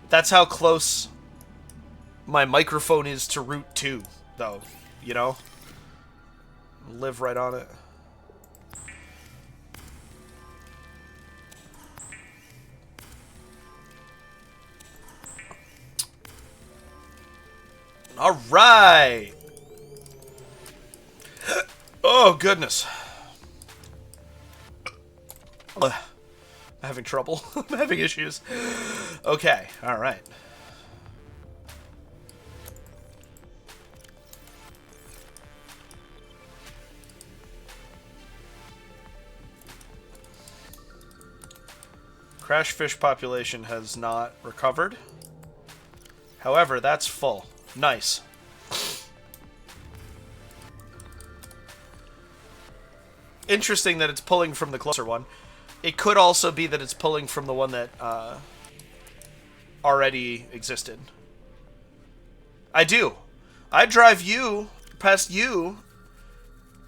That's how close my microphone is to Route 2, though. You know? Live right on it. All right. Oh, goodness. Ugh. I'm having trouble. I'm having issues. Okay, all right. Crash fish population has not recovered. However, that's full. Nice. Interesting that it's pulling from the closer one. It could also be that it's pulling from the one that already existed. I do. I drive you past you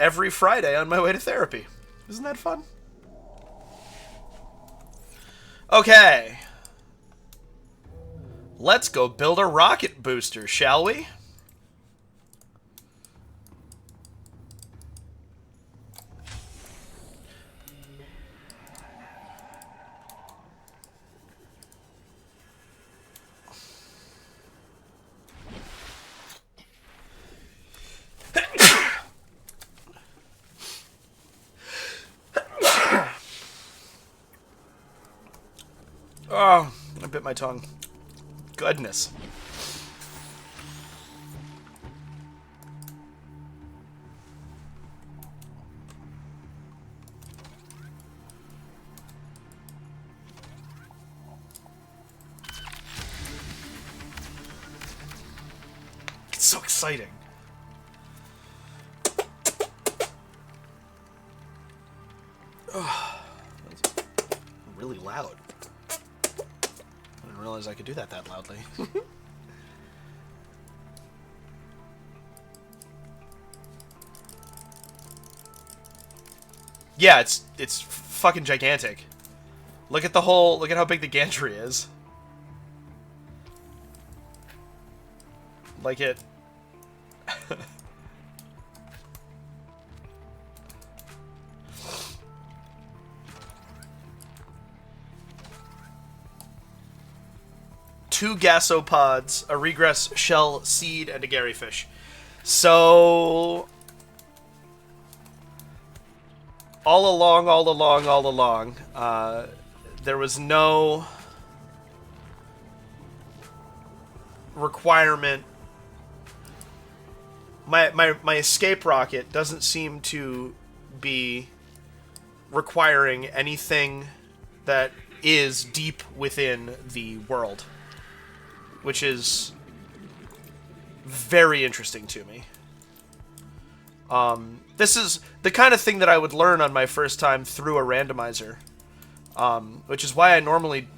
every Friday on my way to therapy. Isn't that fun? Okay. Let's go build a rocket booster, shall we? Oh, I bit my tongue. Goodness. It's so exciting. Oh, that's really loud. I didn't realize I could do that loudly. Yeah, it's fucking gigantic. Look at how big the gantry is. Like it. Two gasopods, a regress shell seed, and a Garyfish. So all along, there was no requirement. My escape rocket doesn't seem to be requiring anything that is deep within the world, which is very interesting to me. This is the kind of thing that I would learn on my first time through a randomizer, which is why I normally,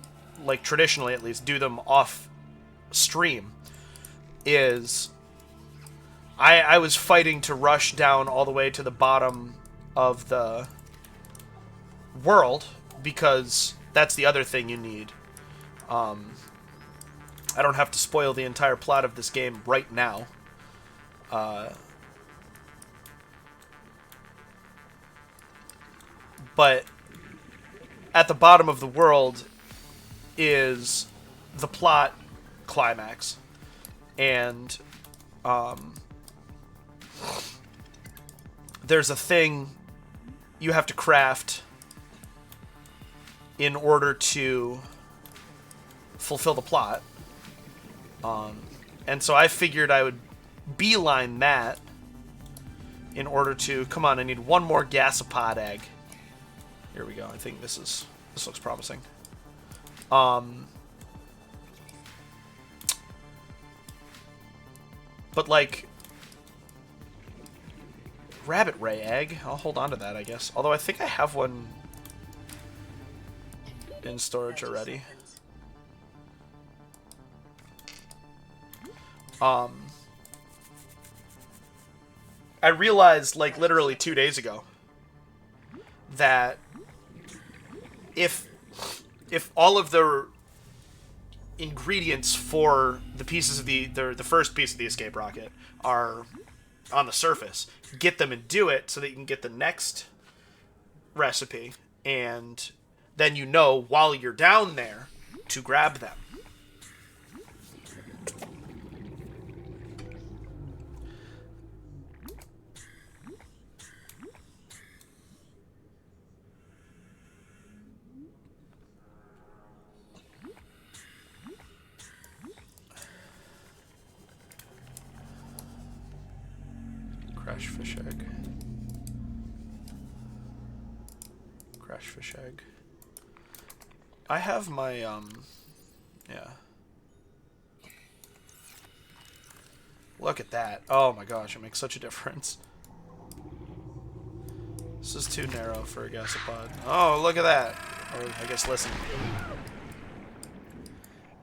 like traditionally at least, do them off stream, is I was fighting to rush down all the way to the bottom of the world, because that's the other thing you need. I don't have to spoil the entire plot of this game right now. But at the bottom of the world is the plot climax. And there's a thing you have to craft in order to fulfill the plot. And so I figured I would beeline that in order to... Come on, I need one more gasopod egg. Here we go. I think this looks promising. But like... Rabbit ray egg. I'll hold on to that, I guess. Although I think I have one in storage already. I realized, like, literally 2 days ago that if all of the ingredients for the pieces of the first piece of the escape rocket are on the surface, get them and do it so that you can get the next recipe, and then you know while you're down there to grab them. fish egg. Crash fish egg. I have my, yeah. Look at that. Oh my gosh, it makes such a difference. This is too narrow for a gasopod. Oh, look at that. Or, I guess, listen.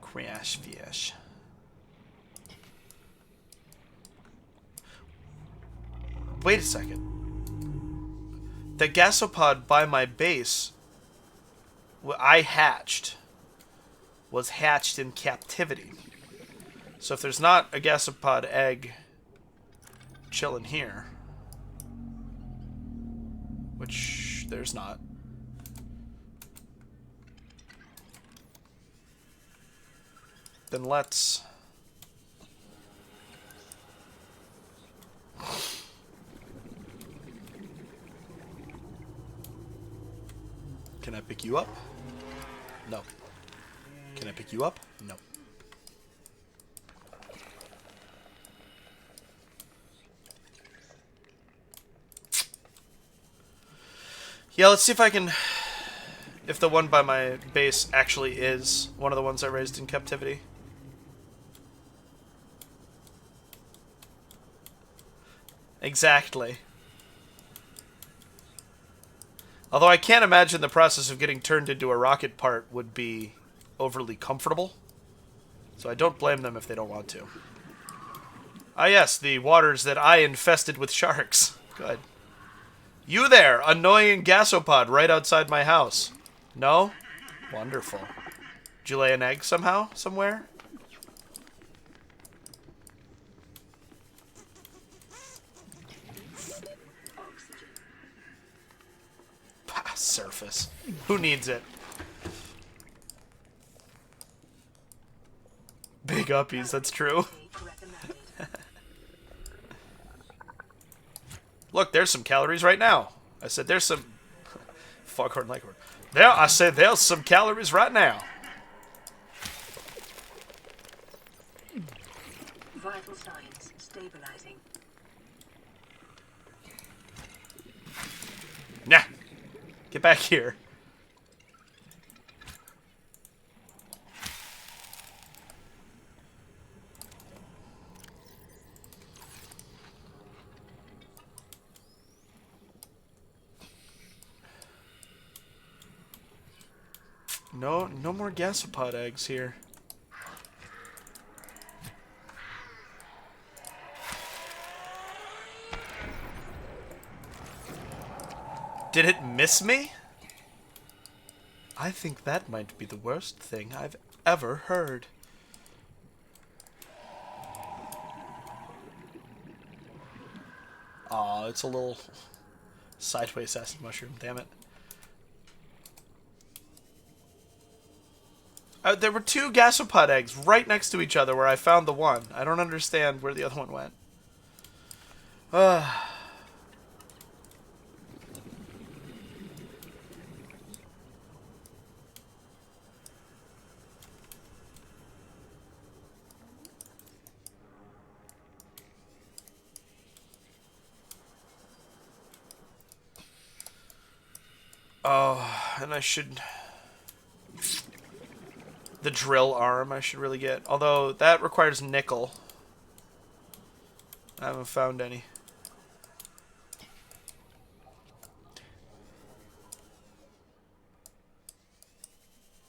Crash fish. Wait a second. The gasopod by my base I hatched was hatched in captivity. So if there's not a gasopod egg chilling here, which there's not, then let's Can I pick you up? No. Can I pick you up? No. Yeah, let's see if I can... If the one by my base actually is one of the ones I raised in captivity. Exactly. Although I can't imagine the process of getting turned into a rocket part would be overly comfortable. So I don't blame them if they don't want to. Ah yes, the waters that I infested with sharks. Good. You there, annoying gasopod right outside my house. No? Wonderful. Did you lay an egg somehow? Somewhere? Pah, surface. Who needs it? Big uppies, that's true. Look, there's some calories right now. I said there's some... Foghorn Leghorn. There, I said there's some calories right now. Vital signs stabilizing. Nah. Get back here. No more gasopod eggs here. Did it miss me? I think that might be the worst thing I've ever heard. Aw, it's a little sideways acid mushroom, damn it. There were two gasopod eggs right next to each other where I found the one. I don't understand where the other one went. Oh, and I should... The drill arm I should really get. Although, that requires nickel. I haven't found any.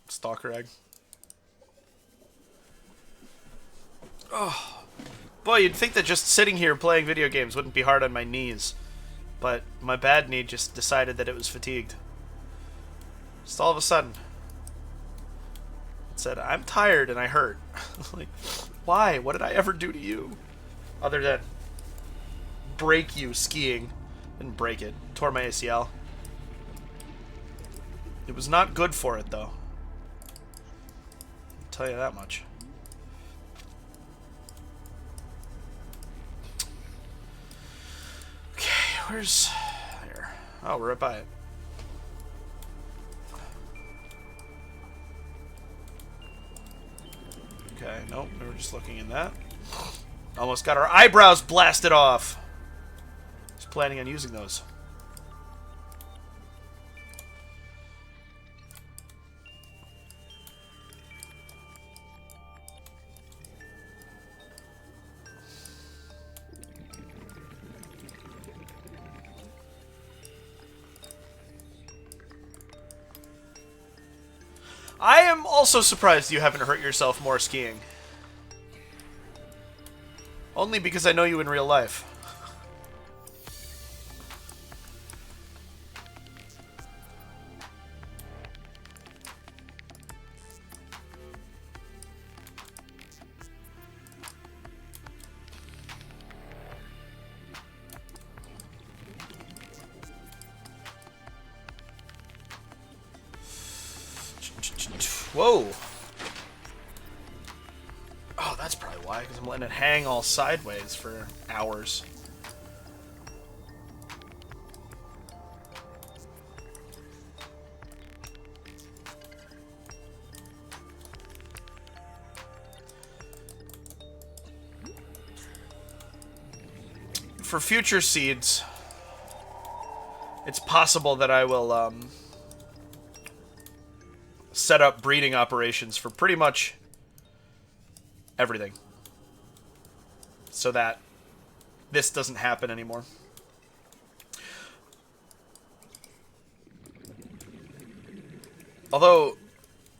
Stalker egg. Oh. Boy, you'd think that just sitting here playing video games wouldn't be hard on my knees. But my bad knee just decided that it was fatigued. Just all of a sudden. Said, I'm tired and I hurt. Like, why? What did I ever do to you? Other than break you skiing. Didn't break it. Tore my ACL. It was not good for it, though. I'll tell you that much. Okay, where's... Here. Oh, we're right by it. Okay, nope, we were just looking in that. Almost got our eyebrows blasted off. planning on using those. I am also surprised you haven't hurt yourself more skiing. Only because I know you in real life. Whoa. Oh, that's probably why, because I'm letting it hang all sideways for hours. For future seeds, it's possible that I will, set up breeding operations for pretty much everything, so that this doesn't happen anymore. Although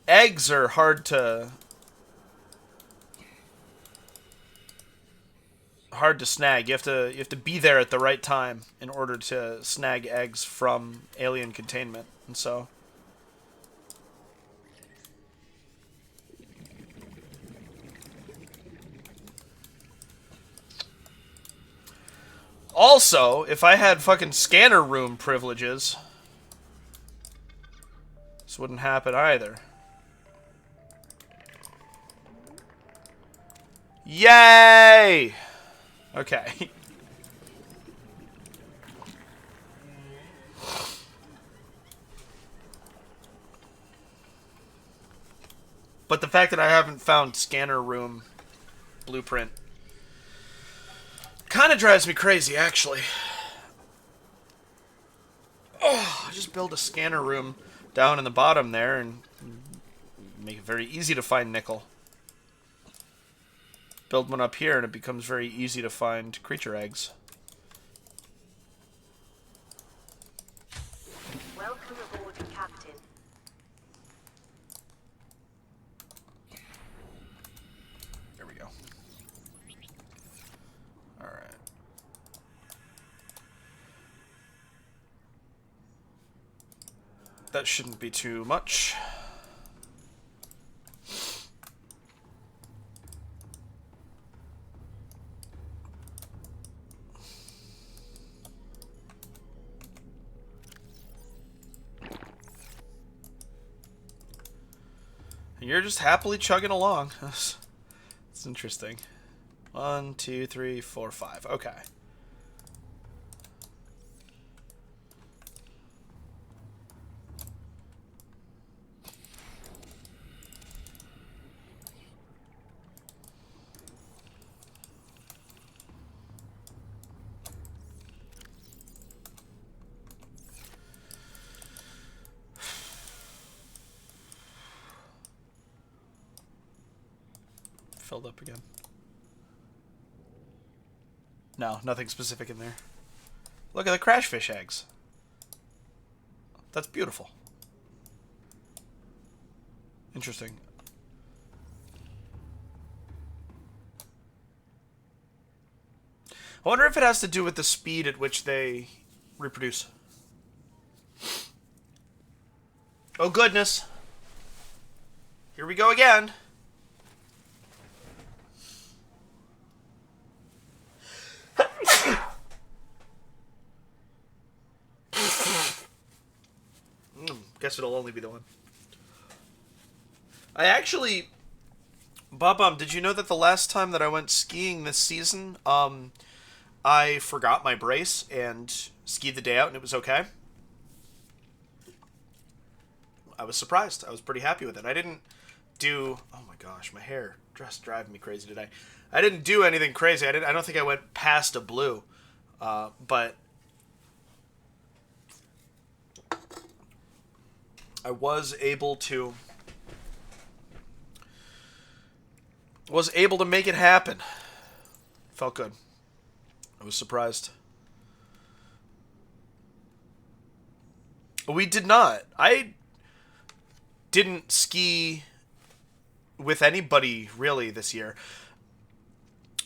eggs are hard to snag. You have to be there at the right time in order to snag eggs from alien containment, and so also, if I had fucking scanner room privileges, this wouldn't happen either. Yay! Okay. But the fact that I haven't found scanner room blueprint kind of drives me crazy, actually. Oh, just build a scanner room down in the bottom there and make it very easy to find nickel. Build one up here and it becomes very easy to find creature eggs. Welcome aboard, Captain. There we go. Alright. That shouldn't be too much. You're just happily chugging along. It's interesting. 1, 2, 3, 4, 5. Okay. Filled up again. No, nothing specific in there. Look at the crashfish eggs. That's beautiful. Interesting. I wonder if it has to do with the speed at which they reproduce. Oh goodness. Here we go again. Guess it'll only be the one. I actually... Bob, did you know that the last time that I went skiing this season, I forgot my brace and skied the day out and it was okay? I was surprised. I was pretty happy with it. I didn't do... Oh my gosh, my hair just driving me crazy today. I didn't do anything crazy. I don't think I went past a blue. But I was able to make it happen. Felt good. I was surprised. We did not. I didn't ski with anybody really this year.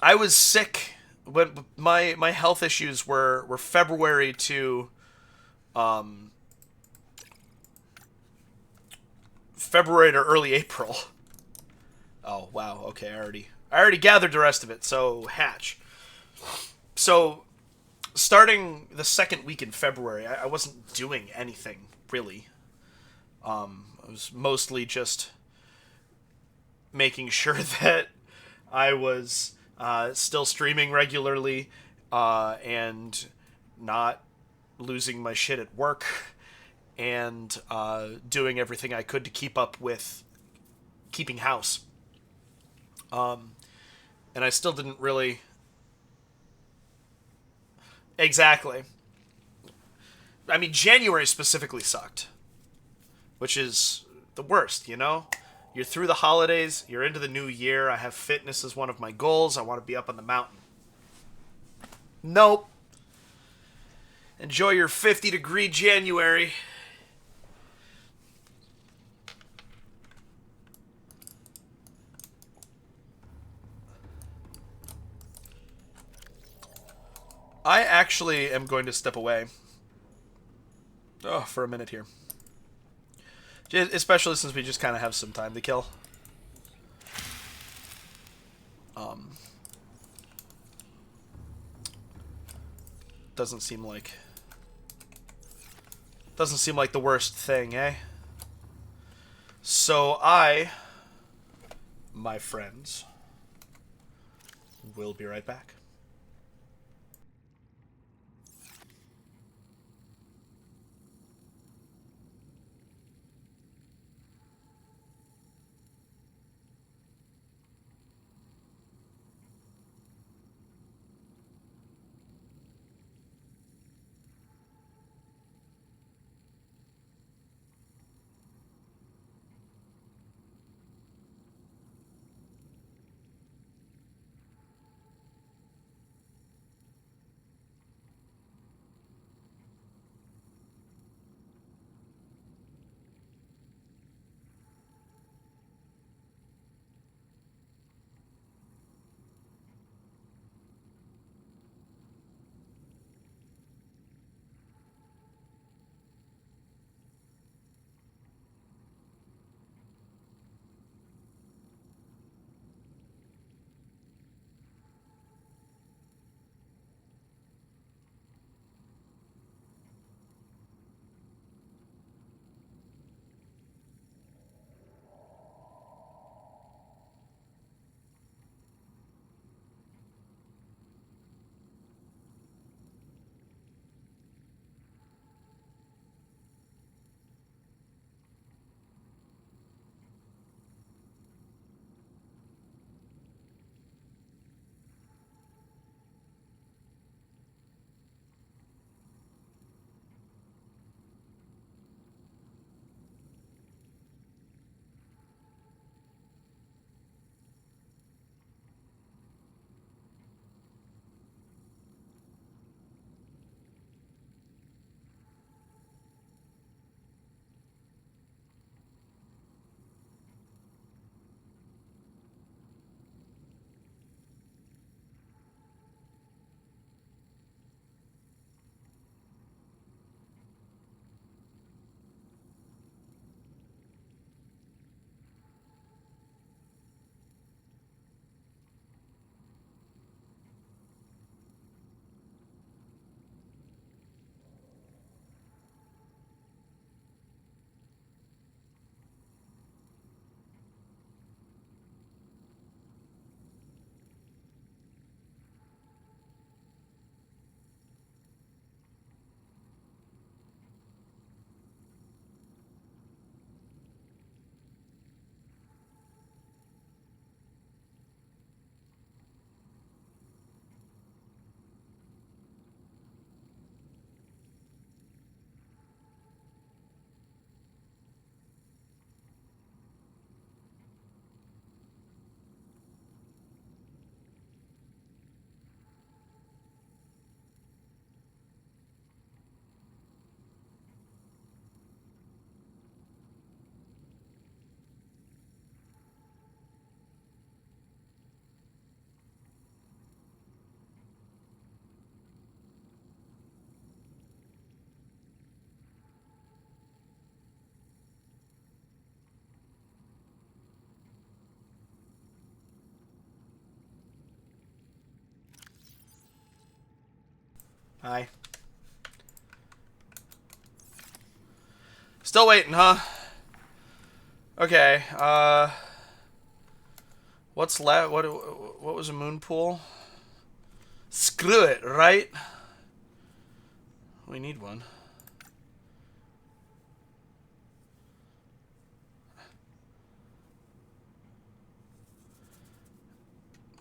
I was sick when my health issues were February to February to early April. Oh wow, okay, I already gathered the rest of it. So Hatch. So starting the second week in February, I wasn't doing anything really. I was mostly just making sure that I was still streaming regularly and not losing my shit at work and doing everything I could to keep up with keeping house. And I still didn't really... Exactly. I mean, January specifically sucked. Which is the worst, you know? You're through the holidays, you're into the new year, I have fitness as one of my goals, I want to be up on the mountain. Nope. Enjoy your 50-degree January. I actually am going to step away. For a minute here. Especially since we just kind of have some time to kill. Doesn't seem like the worst thing, eh? So my friends, will be right back. Hi. Still waiting, huh? Okay, what's left? What was a moon pool? Screw it, right? We need one.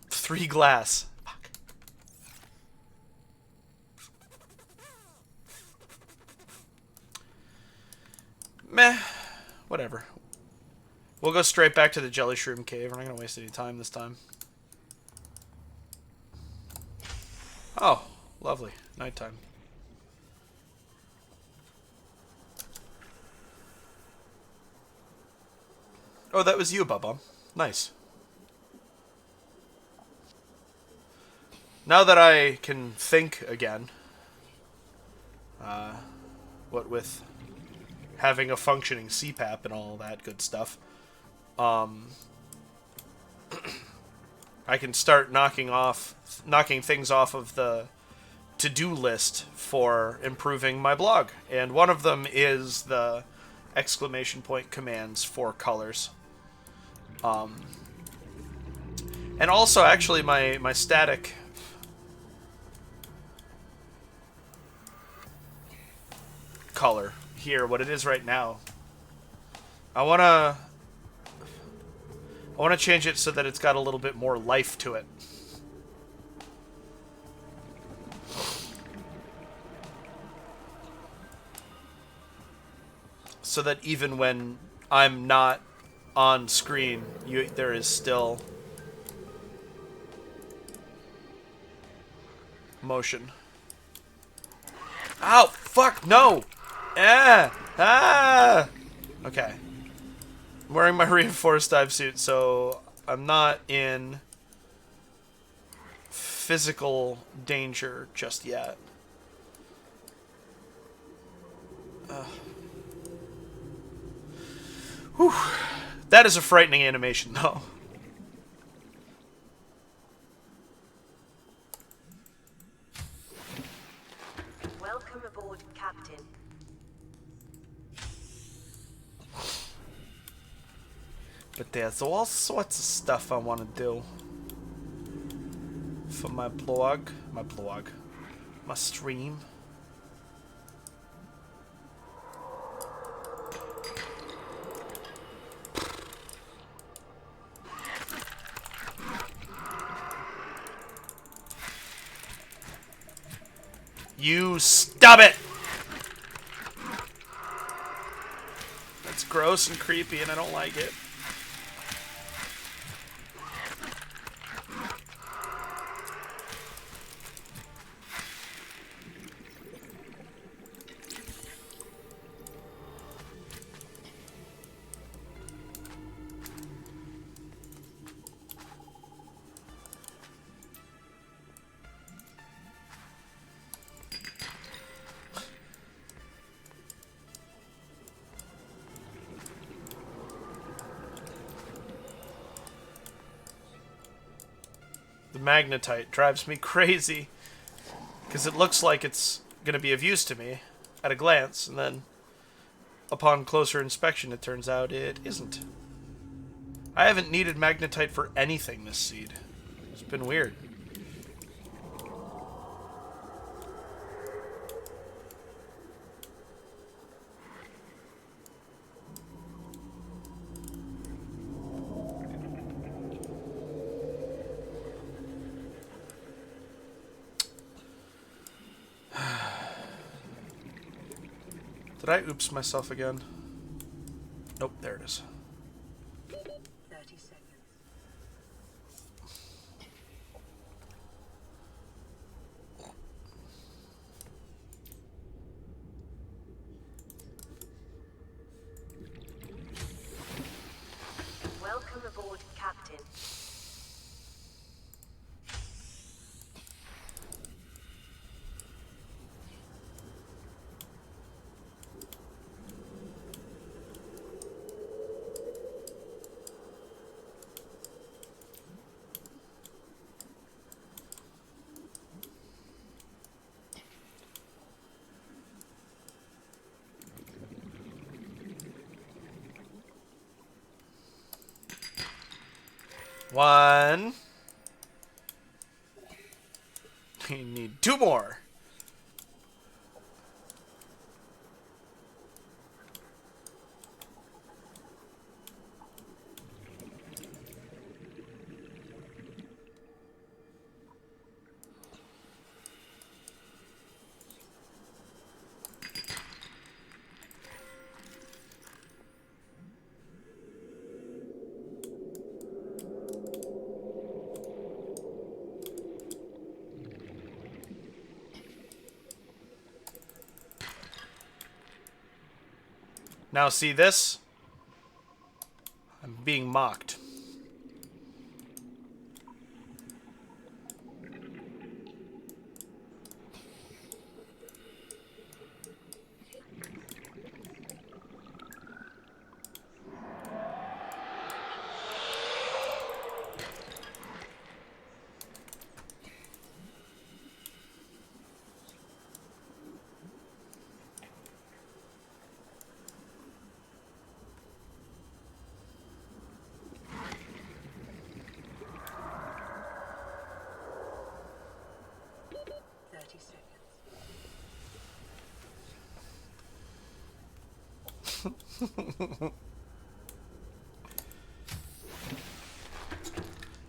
Three glass. Fuck. Meh. Whatever. We'll go straight back to the Jelly Shroom Cave. We're not going to waste any time this time. Oh, lovely. Nighttime. Oh, that was you, Bubba. Nice. Now that I can think again, what with having a functioning CPAP and all that good stuff, I can start knocking things off of the to-do list for improving my blog. And one of them is the exclamation point commands for colors. And also, actually, my static color here, what it is right now, I wanna change it so that it's got a little bit more life to it. So that even when I'm not on screen, there is still motion. Ow! Fuck! No! Ah! Okay. I'm wearing my reinforced dive suit, so I'm not in physical danger just yet. Whew. That is a frightening animation, though. Welcome aboard, Captain. But there's all sorts of stuff I want to do for my blog, my stream. You stop it! That's gross and creepy and I don't like it. The magnetite drives me crazy because it looks like it's going to be of use to me at a glance, and then upon closer inspection it turns out it isn't. I haven't needed magnetite for anything this seed. It's been weird. Did I oops myself again? Nope, there it is. 30 seconds. Welcome aboard, Captain. 1. We need 2 more. Now see this? I'm being mocked.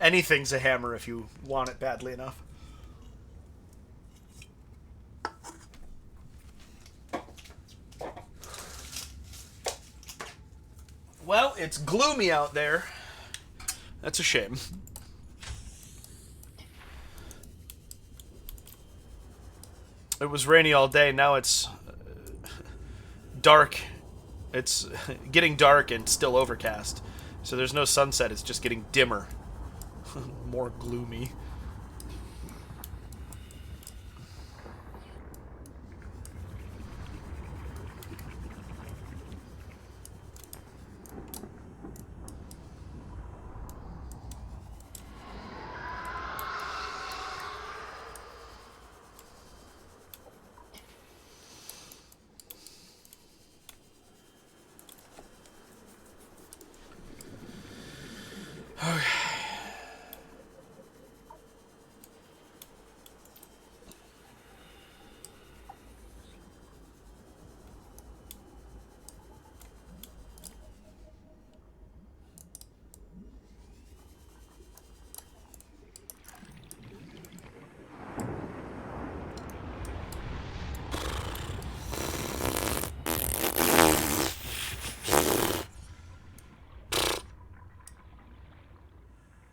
Anything's a hammer if you want it badly enough. Well, it's gloomy out there. That's a shame. It was rainy all day. Now it's dark. It's getting dark and still overcast. So there's no sunset. It's just getting dimmer. More gloomy.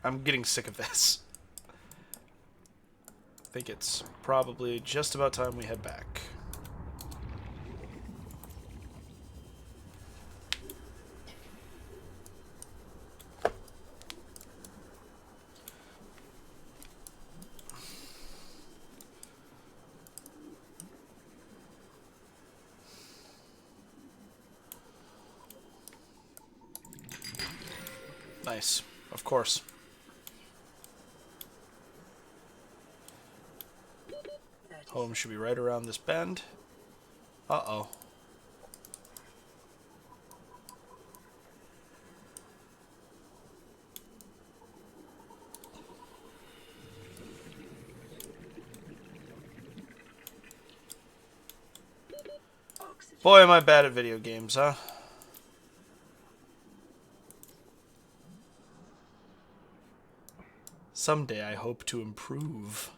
I'm getting sick of this. I think it's probably just about time we head back. Nice. Of course. Home should be right around this bend. Uh-oh. Boy, am I bad at video games, huh? Someday I hope to improve.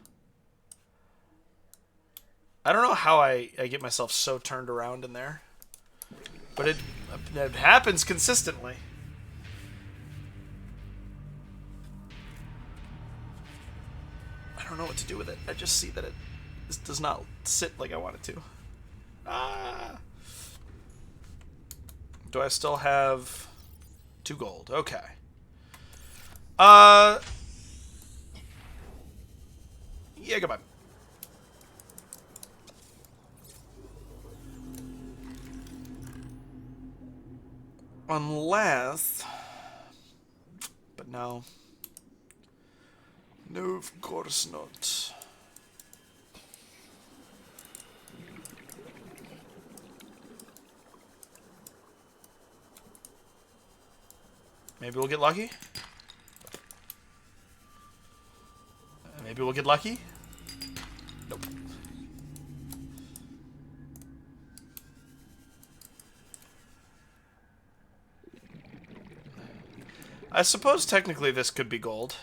I don't know how I get myself so turned around in there. But it happens consistently. I don't know what to do with it. I just see that this does not sit like I want it to. Ah. Do I still have 2 gold? Okay. Yeah, goodbye. Unless... But no. No, of course not. Maybe we'll get lucky? Maybe we'll get lucky? Nope. I suppose technically this could be gold.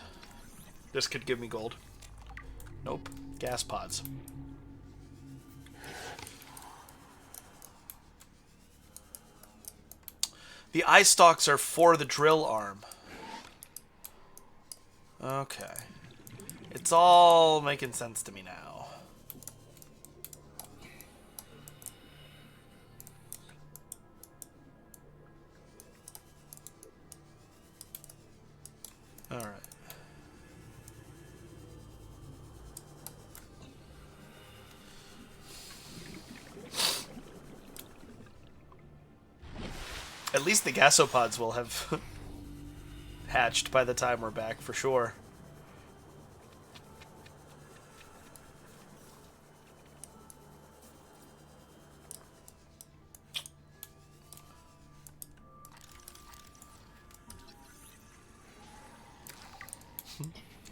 This could give me gold. Nope. Gas pods. The eye stalks are for the drill arm. Okay. It's all making sense to me now. All right. At least the gasopods will have hatched by the time we're back, for sure.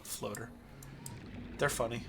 Floater. They're funny.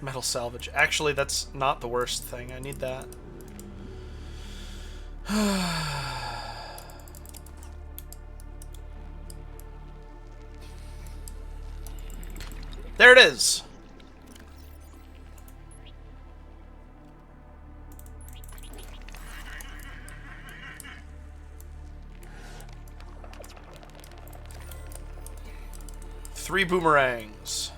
Metal salvage. Actually, that's not the worst thing. I need that. There it is! Three boomerangs.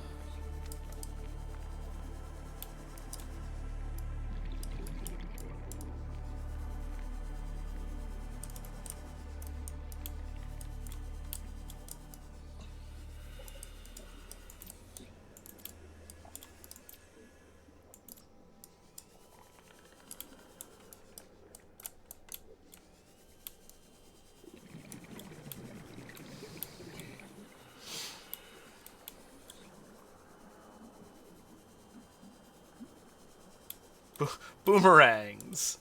Boomerangs.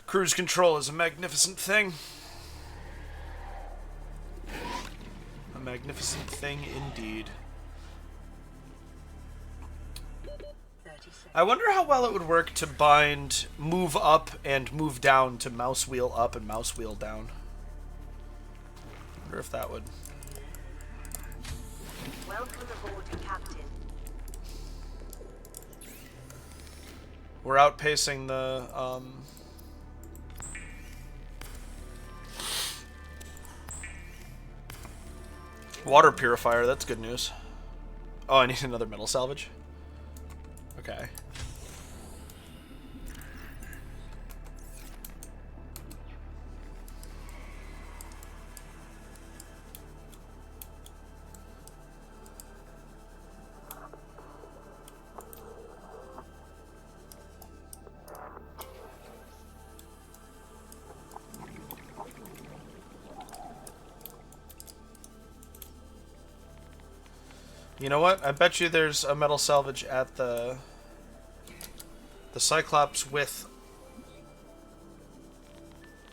Cruise control is a magnificent thing. A magnificent thing indeed. I wonder how well it would work to bind move up and move down to mouse wheel up and mouse wheel down. I wonder if that would... Welcome aboard, Captain. We're outpacing the, water purifier. That's good news. Oh, I need another metal salvage. Okay. You know what? I bet you there's a metal salvage at the Cyclops with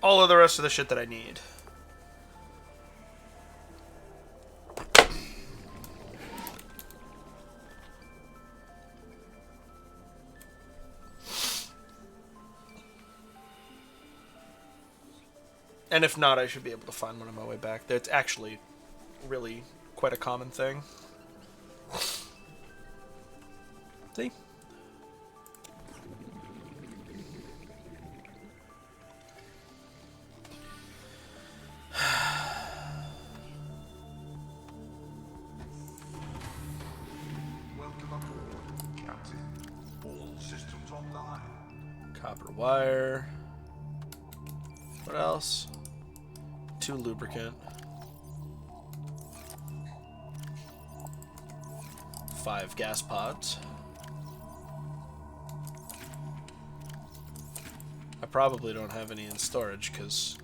all of the rest of the shit that I need. And if not, I should be able to find one on my way back. That's actually really quite a common thing. See? Welcome aboard, Captain. All systems online. Copper wire. What else? 2 lubricant. 5 gas pods. I probably don't have any in storage because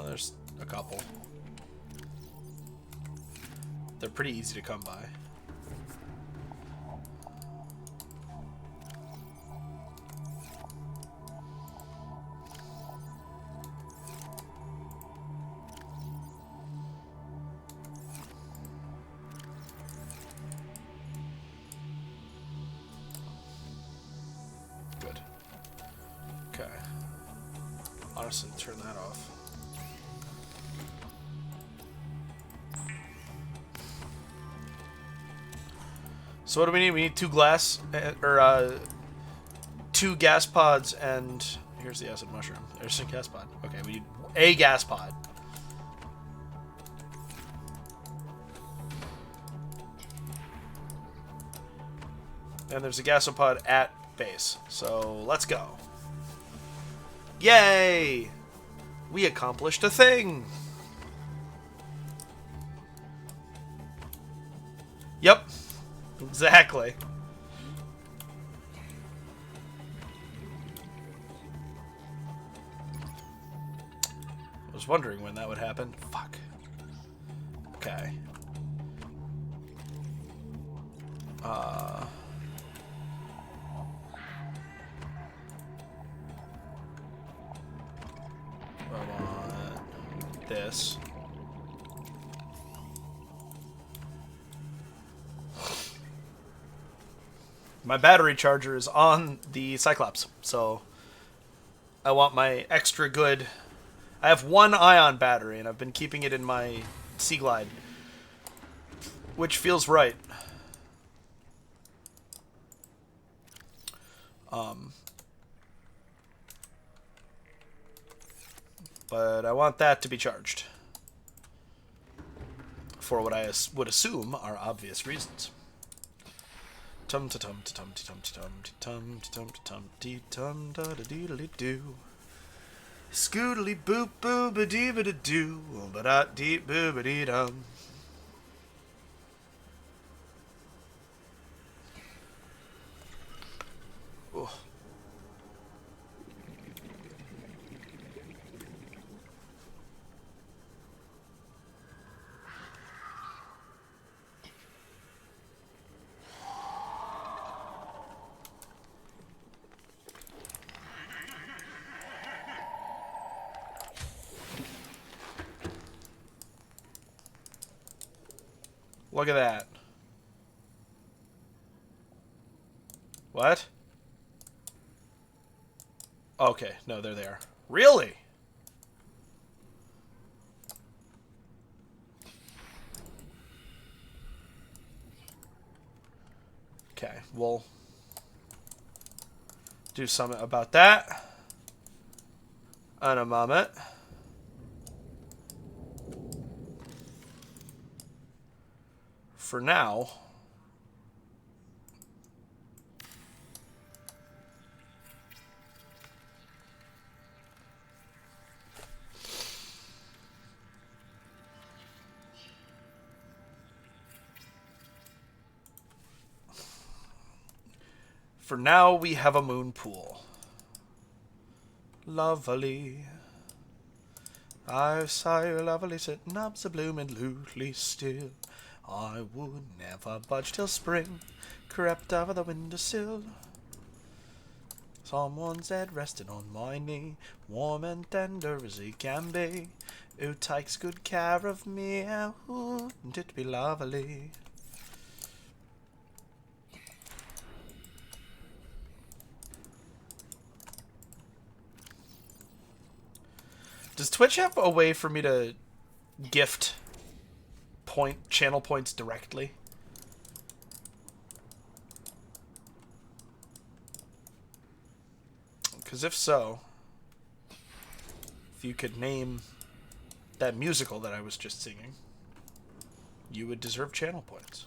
there's a couple. They're pretty easy to come by. Good. Okay. Honestly, turn that off. So what do we need? We need 2 glass, or 2 gas pods, and here's the acid mushroom. There's a gas pod. Okay, we need a gas pod. And there's a gasopod at base. So let's go. Yay! We accomplished a thing! Yep. Exactly. I was wondering when that would happen. Fuck. Okay. I want this. My battery charger is on the Cyclops, so I want my extra good... I have 1 ion battery, and I've been keeping it in my Sea Glide, which feels right. But I want that to be charged. For what I would assume are obvious reasons. Tum ta tum ta tum ta tum ta tum ta tum ta tum dee tum da da dee da doo. Scoodly boop boo ba dee ba da doo ba da dee boo ba dee dum. Oh. Look at that. What? Okay, no, they're there. Really? Okay, we'll do something about that in a moment. For now, we have a moon pool. Lovely. I saw you lovely sitting up so blooming loosely still I would never budge till spring crept over the windowsill. Someone's head resting on my knee, warm and tender as he can be. Who takes good care of me? Wouldn't it be lovely? Does Twitch have a way for me to gift channel points directly? Because if so, if you could name that musical that I was just singing, you would deserve channel points.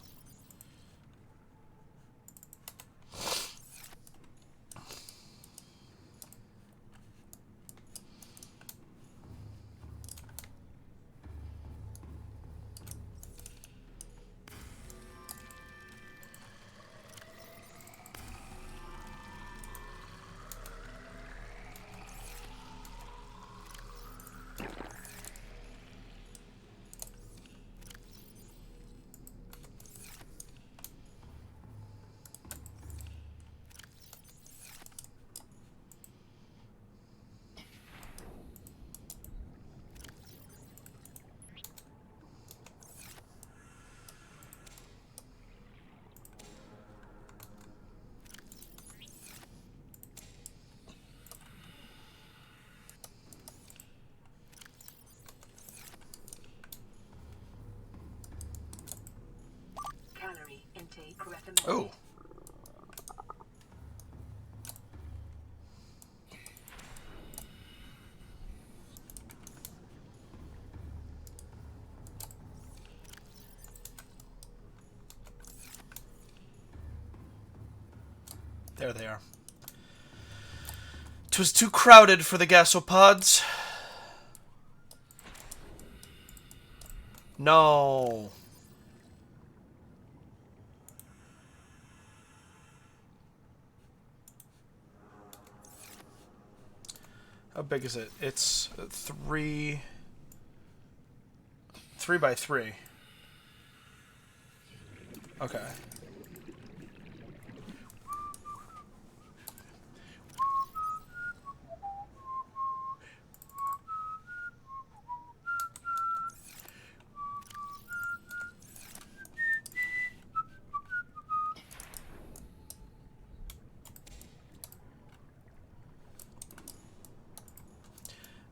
Calorie intake recommended. Oh. There they are. 'Twas too crowded for the gasopods. No. How big is it? It's 3 by 3. Okay.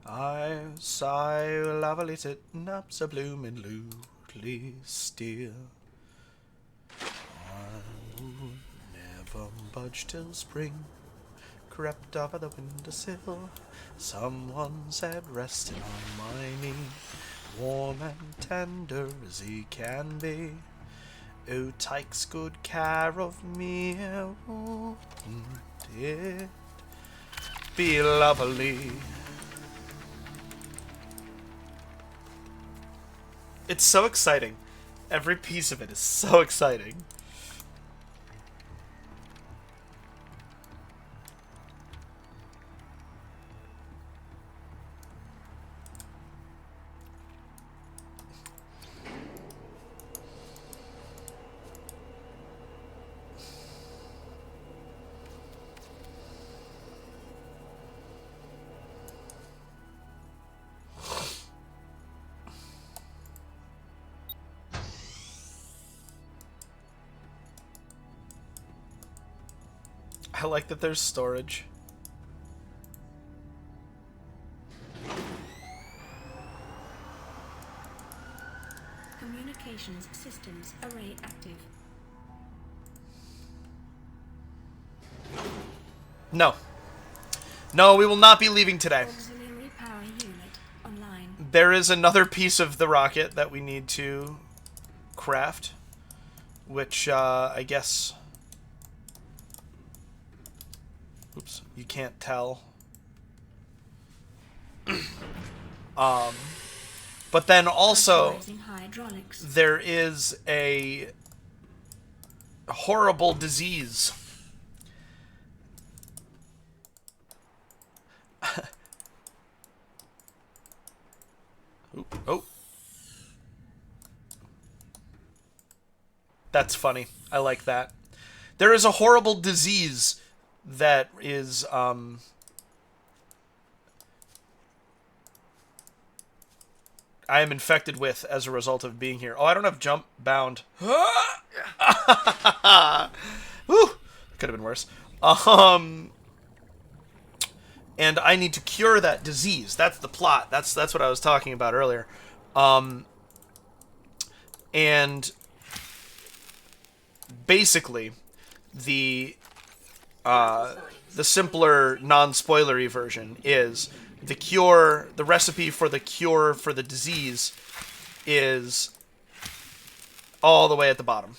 I sigh lovely sitting up so bloomin' lootly still. I would never budge till spring crept over the windowsill. Someone's head resting on my knee, warm and tender as he can be. Who takes good care of me? Wouldn't it be lovely? It's so exciting. Every piece of it is so exciting. I like that there's storage. Communications systems array active. No. No, we will not be leaving today. Auxiliary power unit online. There is another piece of the rocket that we need to craft, which I guess... Oops, you can't tell. But then also, Optimizing hydraulics. there is a horrible disease. Oop, oh. That's funny. I like that. There is a horrible disease that is I am infected with as a result of being here. Oh, I don't have jump bound. Woo! Could have been worse. And I need to cure that disease. That's the plot. That's what I was talking about earlier. And basically, the simpler, non-spoilery version is the cure. The recipe for the cure for the disease is all the way at the bottom.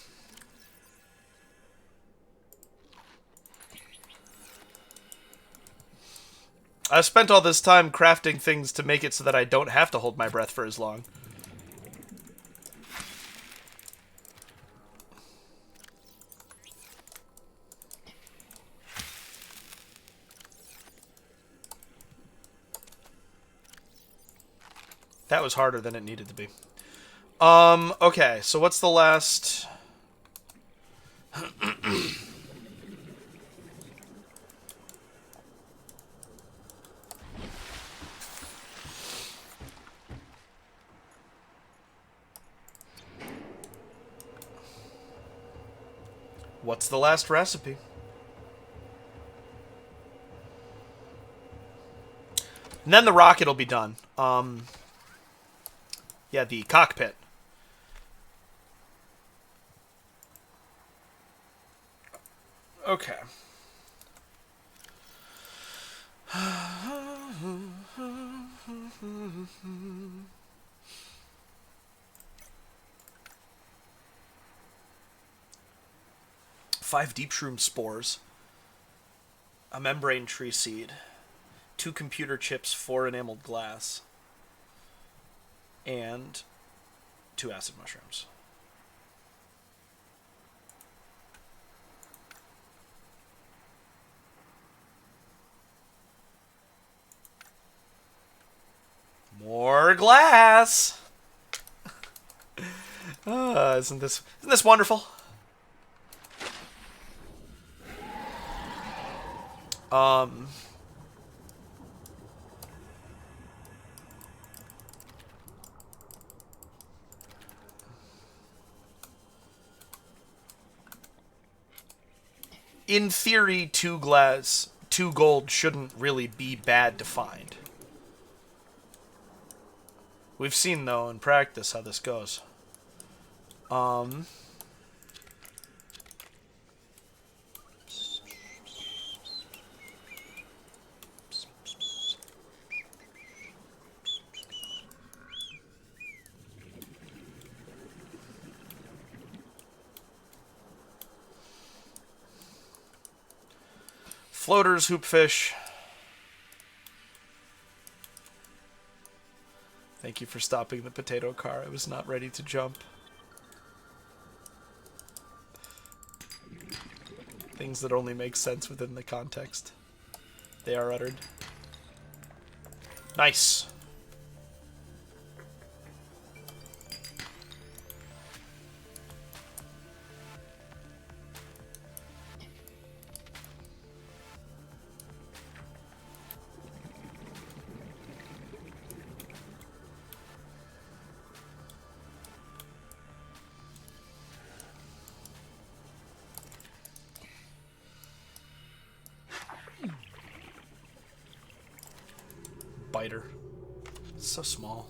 I've spent all this time crafting things to make it so that I don't have to hold my breath for as long. That was harder than it needed to be. Okay, so what's the last... 'What's the last recipe? And then the rocket will be done. Yeah, the cockpit. Okay. Five deep shroom spores, a membrane tree seed, 2 computer chips, 4 enameled glass, and 2 acid mushrooms. More glass. Isn't this wonderful? In theory, 2 gold shouldn't really be bad to find. We've seen, though, in practice how this goes. Floaters, hoopfish. Thank you for stopping the potato car. I was not ready to jump. Things that only make sense within the context they are uttered. Nice. Biter. So small.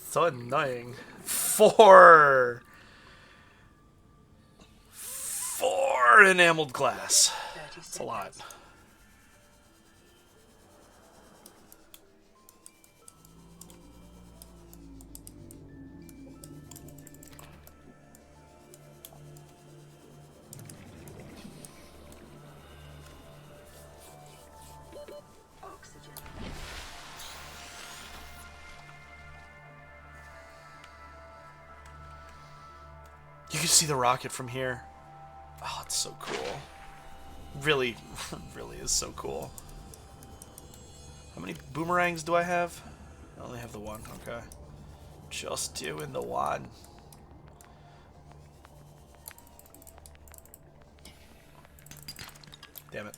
So annoying. 4 enameled glass. That's a lot. You can see the rocket from here. Oh, it's so cool. Really, really is so cool. How many boomerangs do I have? I only have the one, okay. Just doing the one. Damn it.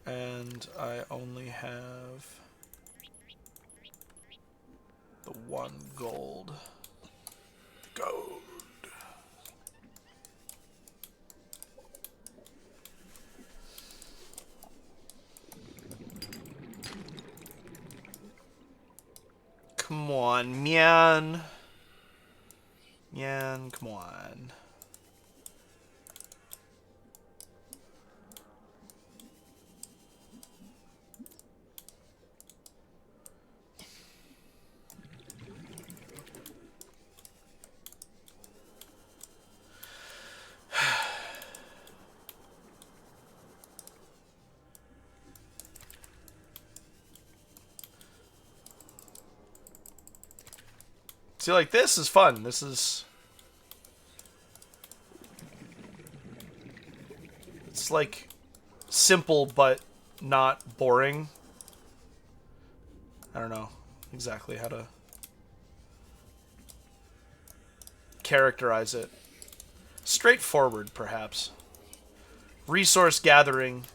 And I only have the 1 gold. Gold. Come on, man. Man, come on. See, like, this is fun. This is... It's, like, simple, but not boring. I don't know exactly how to characterize it. Straightforward, perhaps. Resource gathering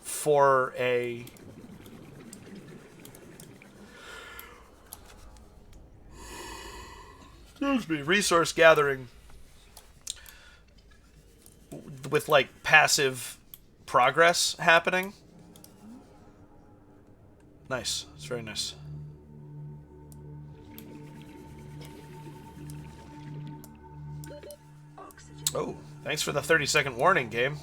for a... Excuse me. Resource gathering with, like, passive progress happening. Nice. It's very nice. Oh, thanks for the 30-second warning, game.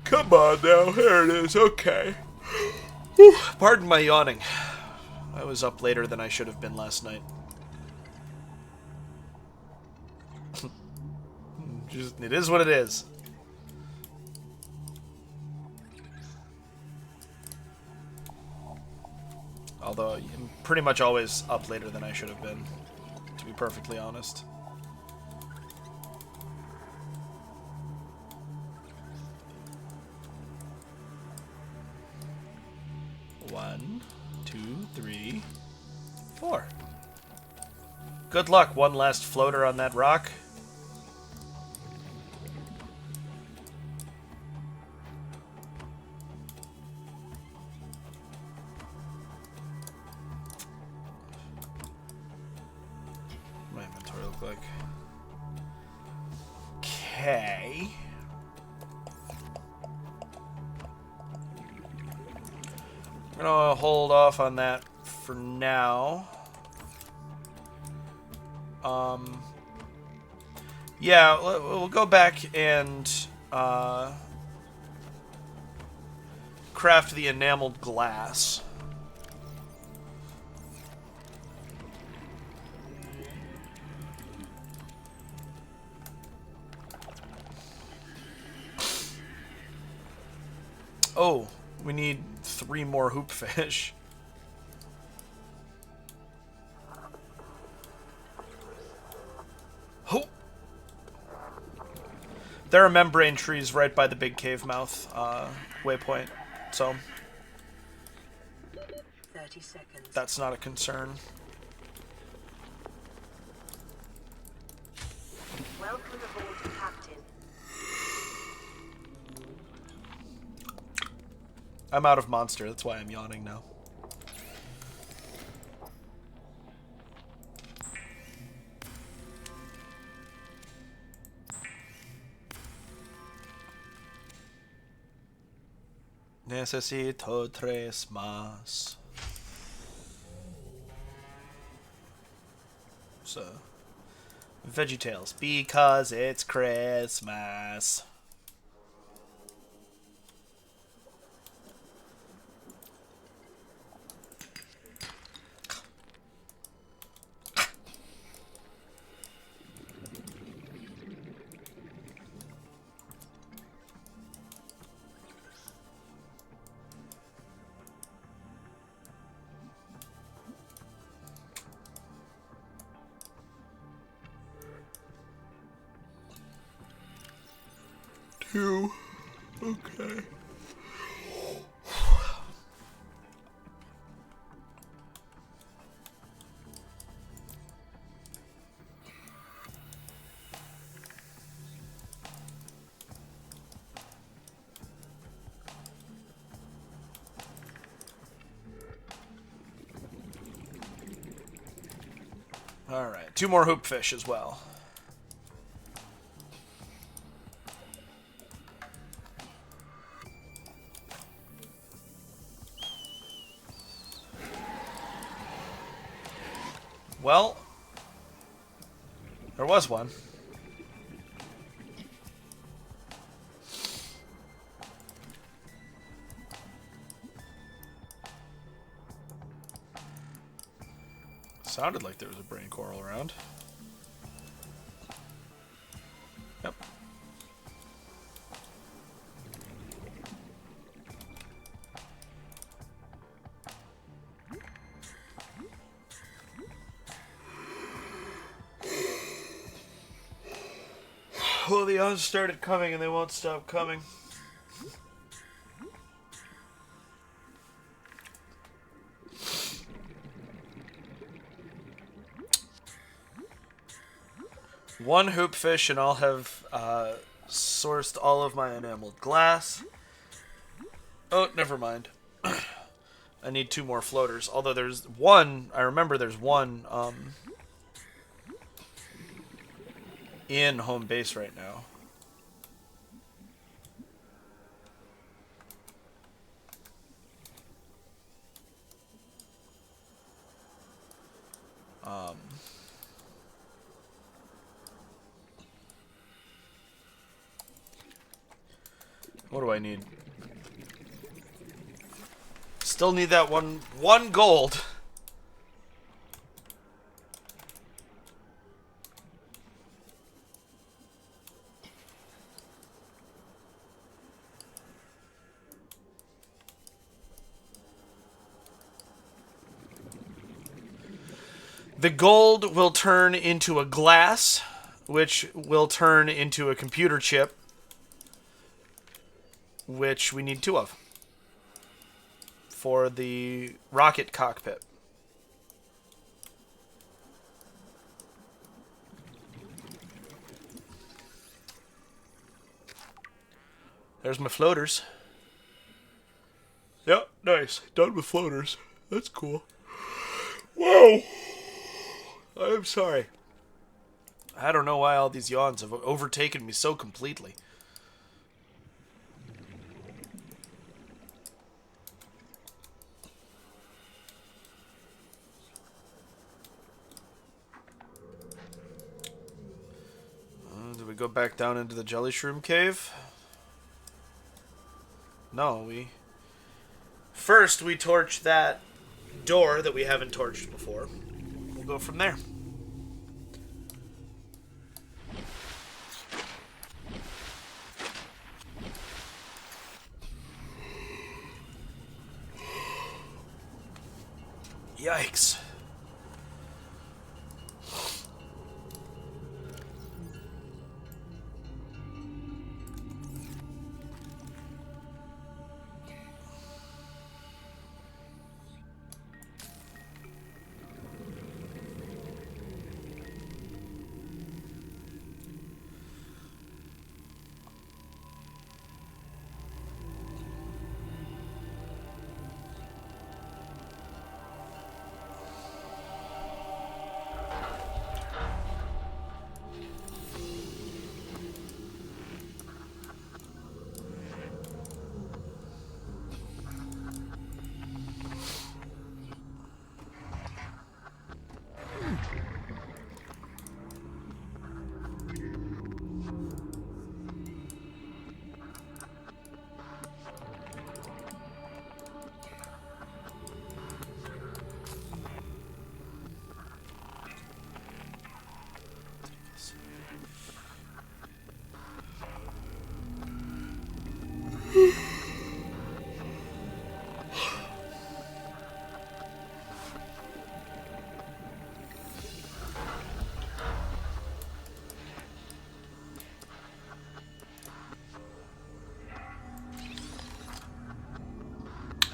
Come on now, here it is, okay. Whew, pardon my yawning. I was up later than I should have been last night. It is what it is. Although I'm pretty much always up later than I should have been, to be perfectly honest. One, two, three, four. Good luck. One last floater on that rock. My inventory look like. Okay. I'm gonna hold off on that for now. Yeah, we'll go back and craft the enameled glass. Oh, we need 3 more hoopfish. Hoop! There are membrane trees right by the big cave mouth waypoint, so 30 seconds. that's not a concern. Welcome aboard, Captain. I'm out of monster, that's why I'm yawning now. Necesito 3 más. So, VeggieTales, because it's Christmas. Two. Okay. Alright, 2 more hoopfish as well. Well, there was one. Sounded like there was a brain coral around. Yep. Well, the odds started coming and they won't stop coming. One hoopfish and I'll have sourced all of my enameled glass. Oh, never mind. I need 2 more floaters. Although there's one, I remember there's one in home base right now. What do I need? Still need that one gold. The gold will turn into a glass, which will turn into a computer chip, which we need 2 of for the rocket cockpit. There's my floaters. Yep, nice. Done with floaters. That's cool. Whoa! I'm sorry. I don't know why all these yawns have overtaken me so completely. Do we go back down into the jelly shroom cave? No, First, we torch that door that we haven't torched before. We'll go from there. Yikes.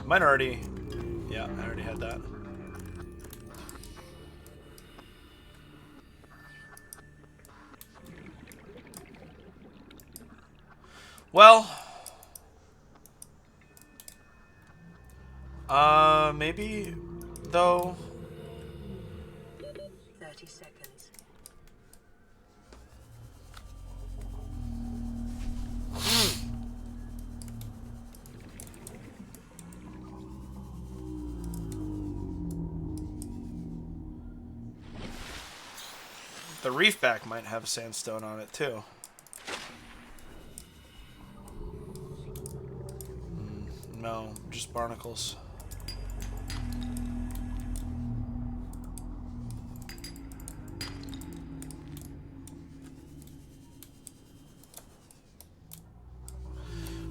Mine already... Yeah, I already had that. Well... maybe, though... 30 seconds. The reefback might have sandstone on it too. No, just barnacles.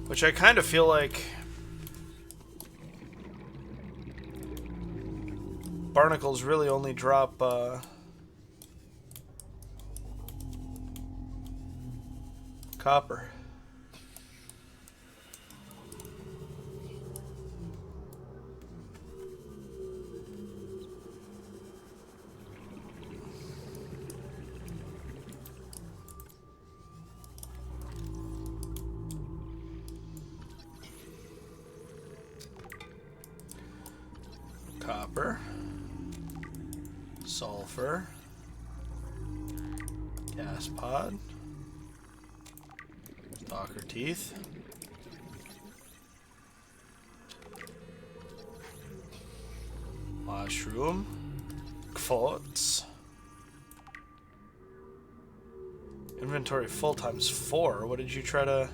Which I kind of feel like barnacles really only drop copper. Copper, sulfur, gas pod, stalker teeth, mushroom, quartz, inventory full times 4. What did you try to...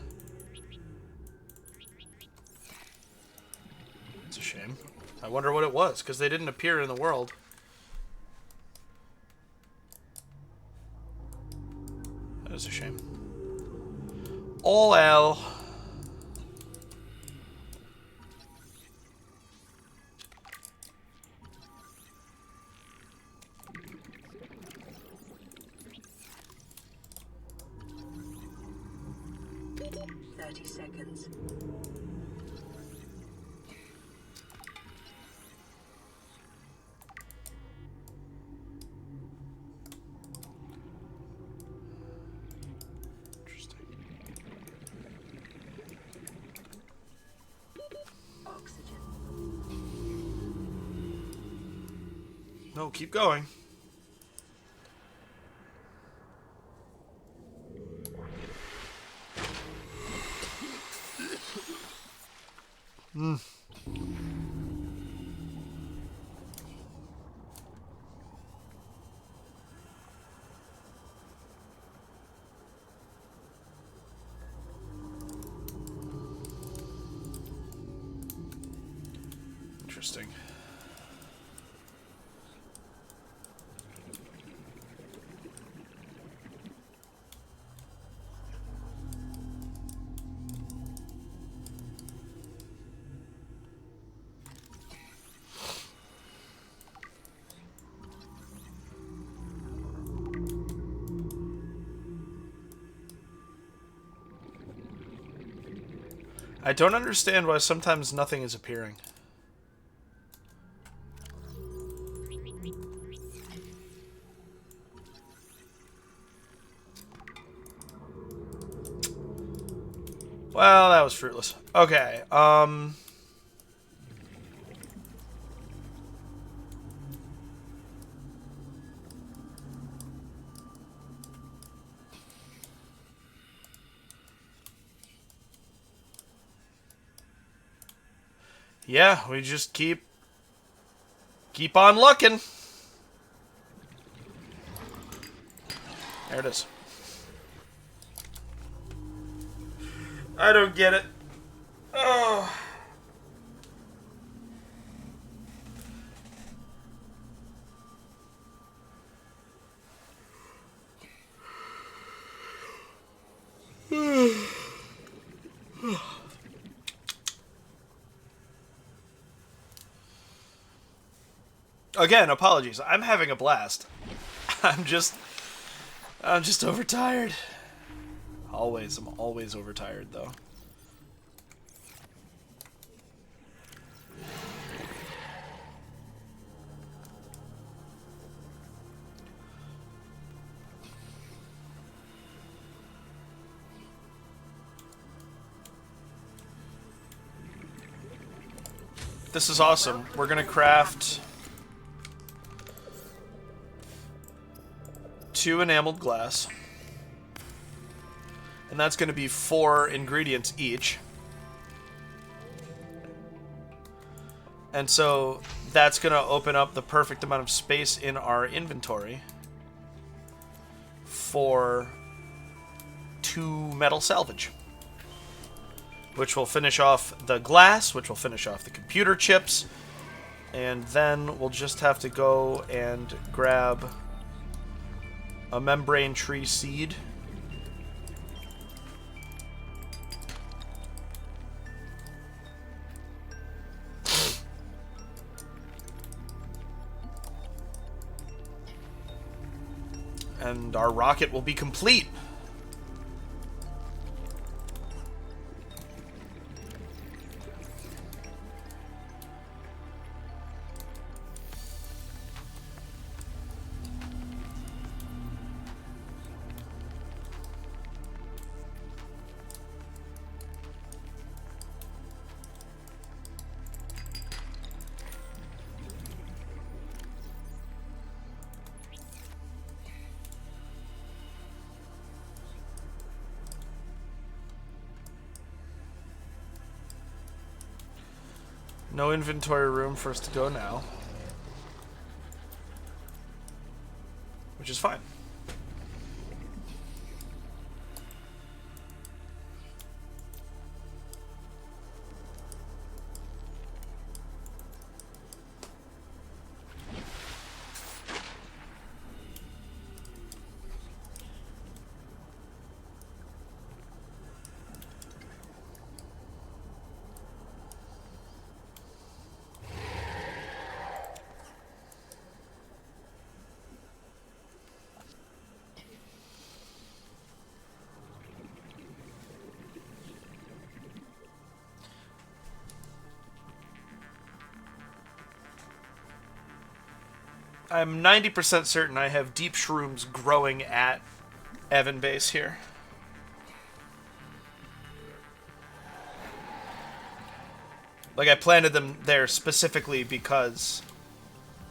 It's a shame. I wonder what it was, because they didn't appear in the world. That is a shame. All L. Seconds. No, keep going. Interesting. I don't understand why sometimes nothing is appearing. Well, that was fruitless. Okay, yeah, we just keep on looking. There it is. I don't get it. Oh. Again, apologies. I'm having a blast. I'm just overtired. I'm always overtired though. This is awesome. We're gonna craft 2 enameled glass. And that's going to be 4 ingredients each. And so that's going to open up the perfect amount of space in our inventory. for 2 metal salvage, which will finish off the glass, which will finish off the computer chips, and then we'll just have to go and grab a membrane tree seed. And our rocket will be complete. No inventory room for us to go now, which is fine. I'm 90% certain I have deep shrooms growing at Evan Base here. Like, I planted them there specifically because,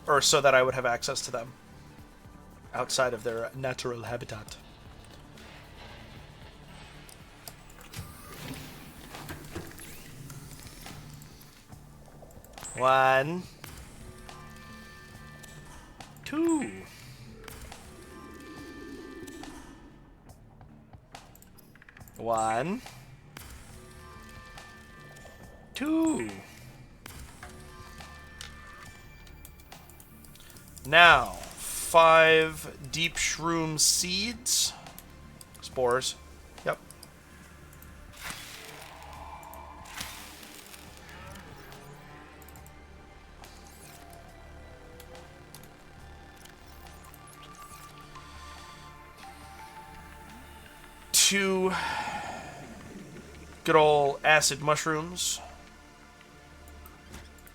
or so that I would have access to them outside of their natural habitat. One. 2. 1. 2. Now, 5 deep shroom seeds. Spores. Yep. Two good old acid mushrooms.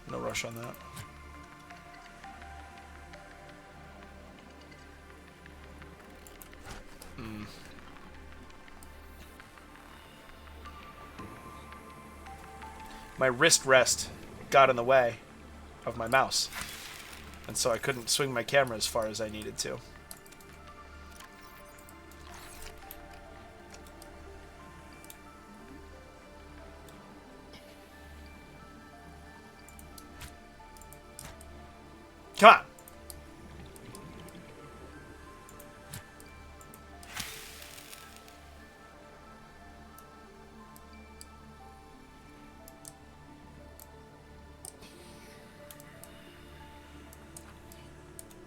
No rush on that. My wrist rest got in the way of my mouse, and so I couldn't swing my camera as far as I needed to. Come on.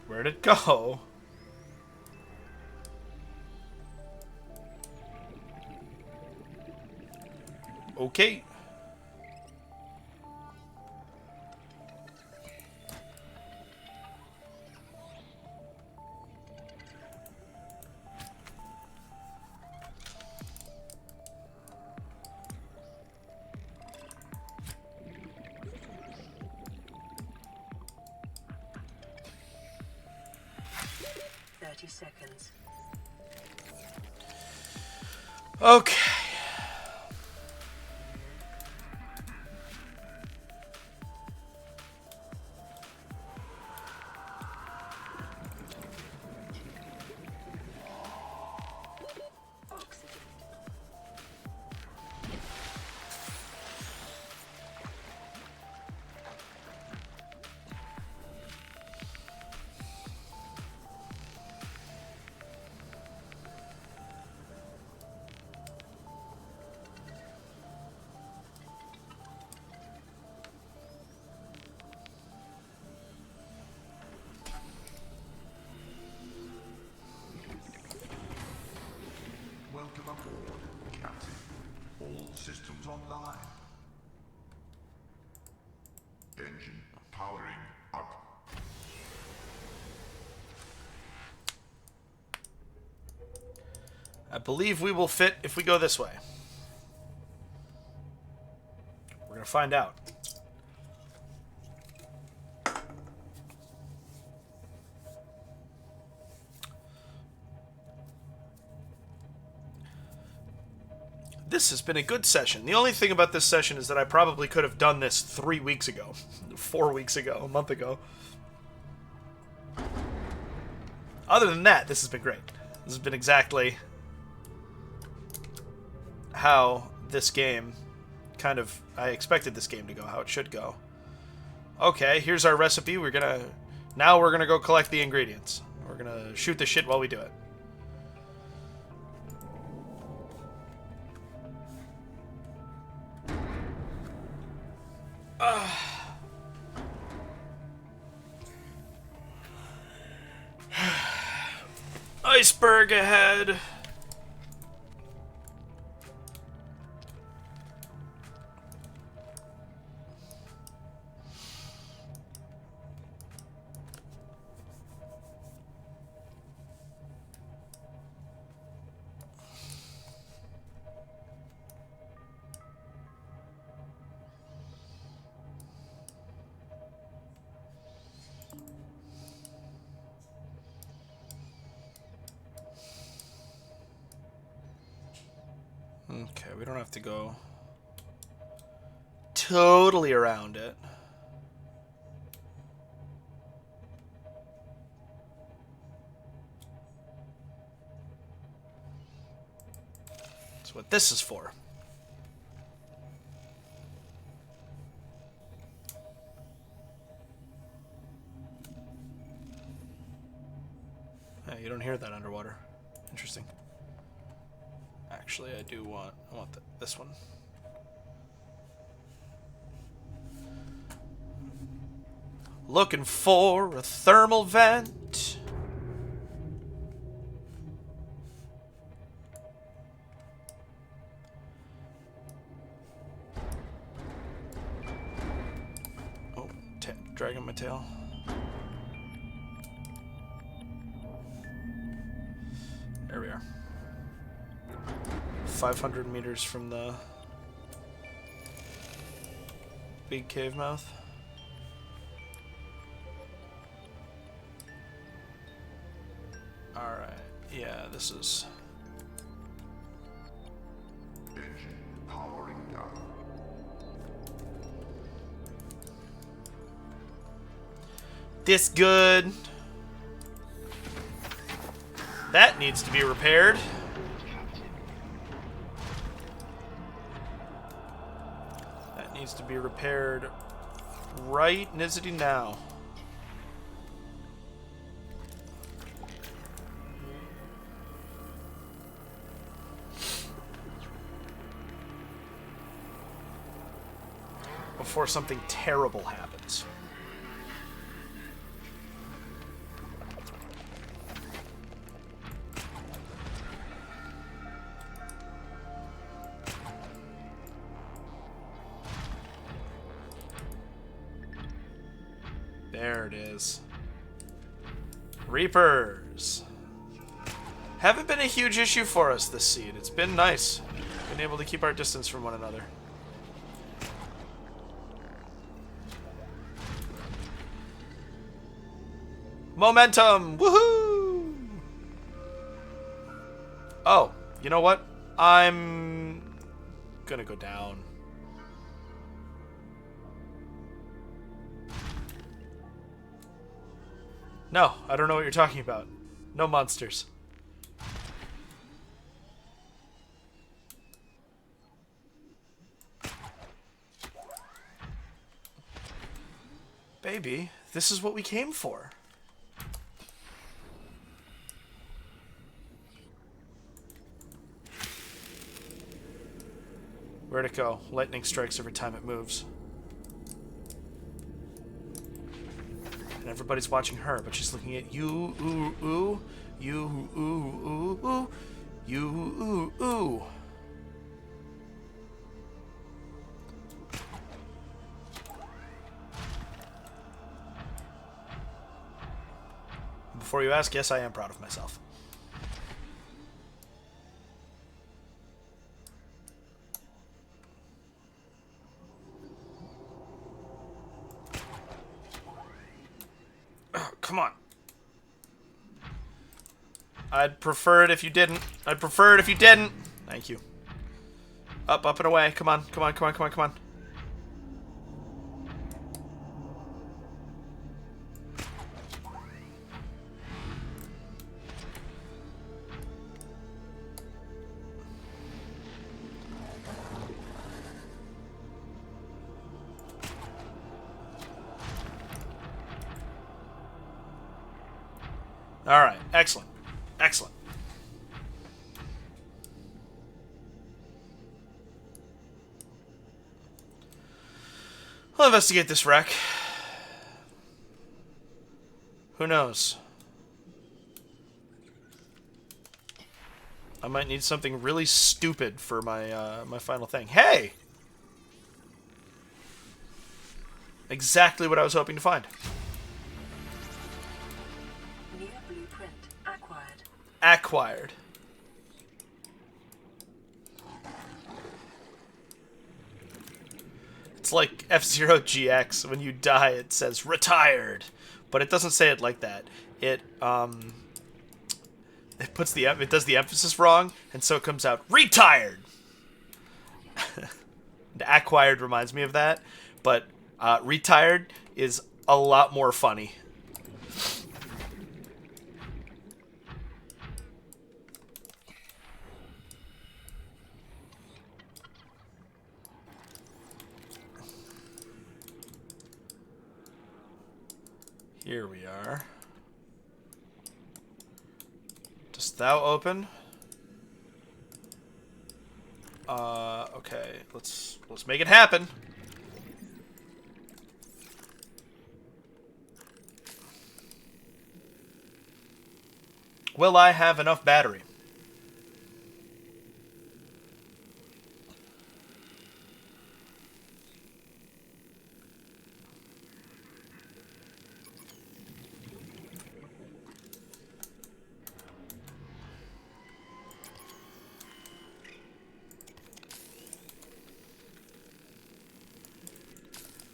Where'd it go? Okay. Seconds. Okay. Oxygen. Engine powering up. I believe we will fit if we go this way. We're going to find out. This has been a good session. The only thing about this session is that I probably could have done this 3 weeks ago, 4 weeks ago, a month ago. Other than that, this has been great. This has been exactly how this game I expected this game to go, how it should go. Okay, here's our recipe. Now we're gonna go collect the ingredients. We're gonna shoot the shit while we do it. Iceberg ahead. Okay, we don't have to go totally around it. That's what this is for. Hey, you don't hear that underwater. Interesting. Actually, I want this one. Looking for a thermal vent. Oh, dragging my tail. There we are. 500 meters from the big cave mouth. Alright, yeah, this is... Engine powering down. This good. That needs to be repaired. Needs to be repaired right nizzity now. Before something terrible happens. There it is. Reapers. Haven't been a huge issue for us this seed. It's been nice. Been able to keep our distance from one another. Momentum! Woohoo! Oh, you know what? I'm gonna go down. No, I don't know what you're talking about. No monsters. Baby, this is what we came for. Where'd it go? Lightning strikes every time it moves. And everybody's watching her, but she's looking at you, ooh, ooh, you, ooh, ooh, ooh, you, ooh, ooh. before you ask, yes, I am proud of myself. Oh, come on. I'd prefer it if you didn't. I'd prefer it if you didn't. Thank you. Up, up, and away. Come on, come on, come on, come on, come on. All right, excellent. Excellent. I'll investigate this wreck. Who knows? I might need something really stupid for my my final thing. Hey! Exactly what I was hoping to find. New blueprint acquired. Acquired. It's like F-Zero GX. When you die, it says retired, but it doesn't say it like that. It puts it does the emphasis wrong, and so it comes out retired. Acquired reminds me of that, but retired is a lot more funny. Here we are. Dost thou open? Okay, let's make it happen. Will I have enough battery?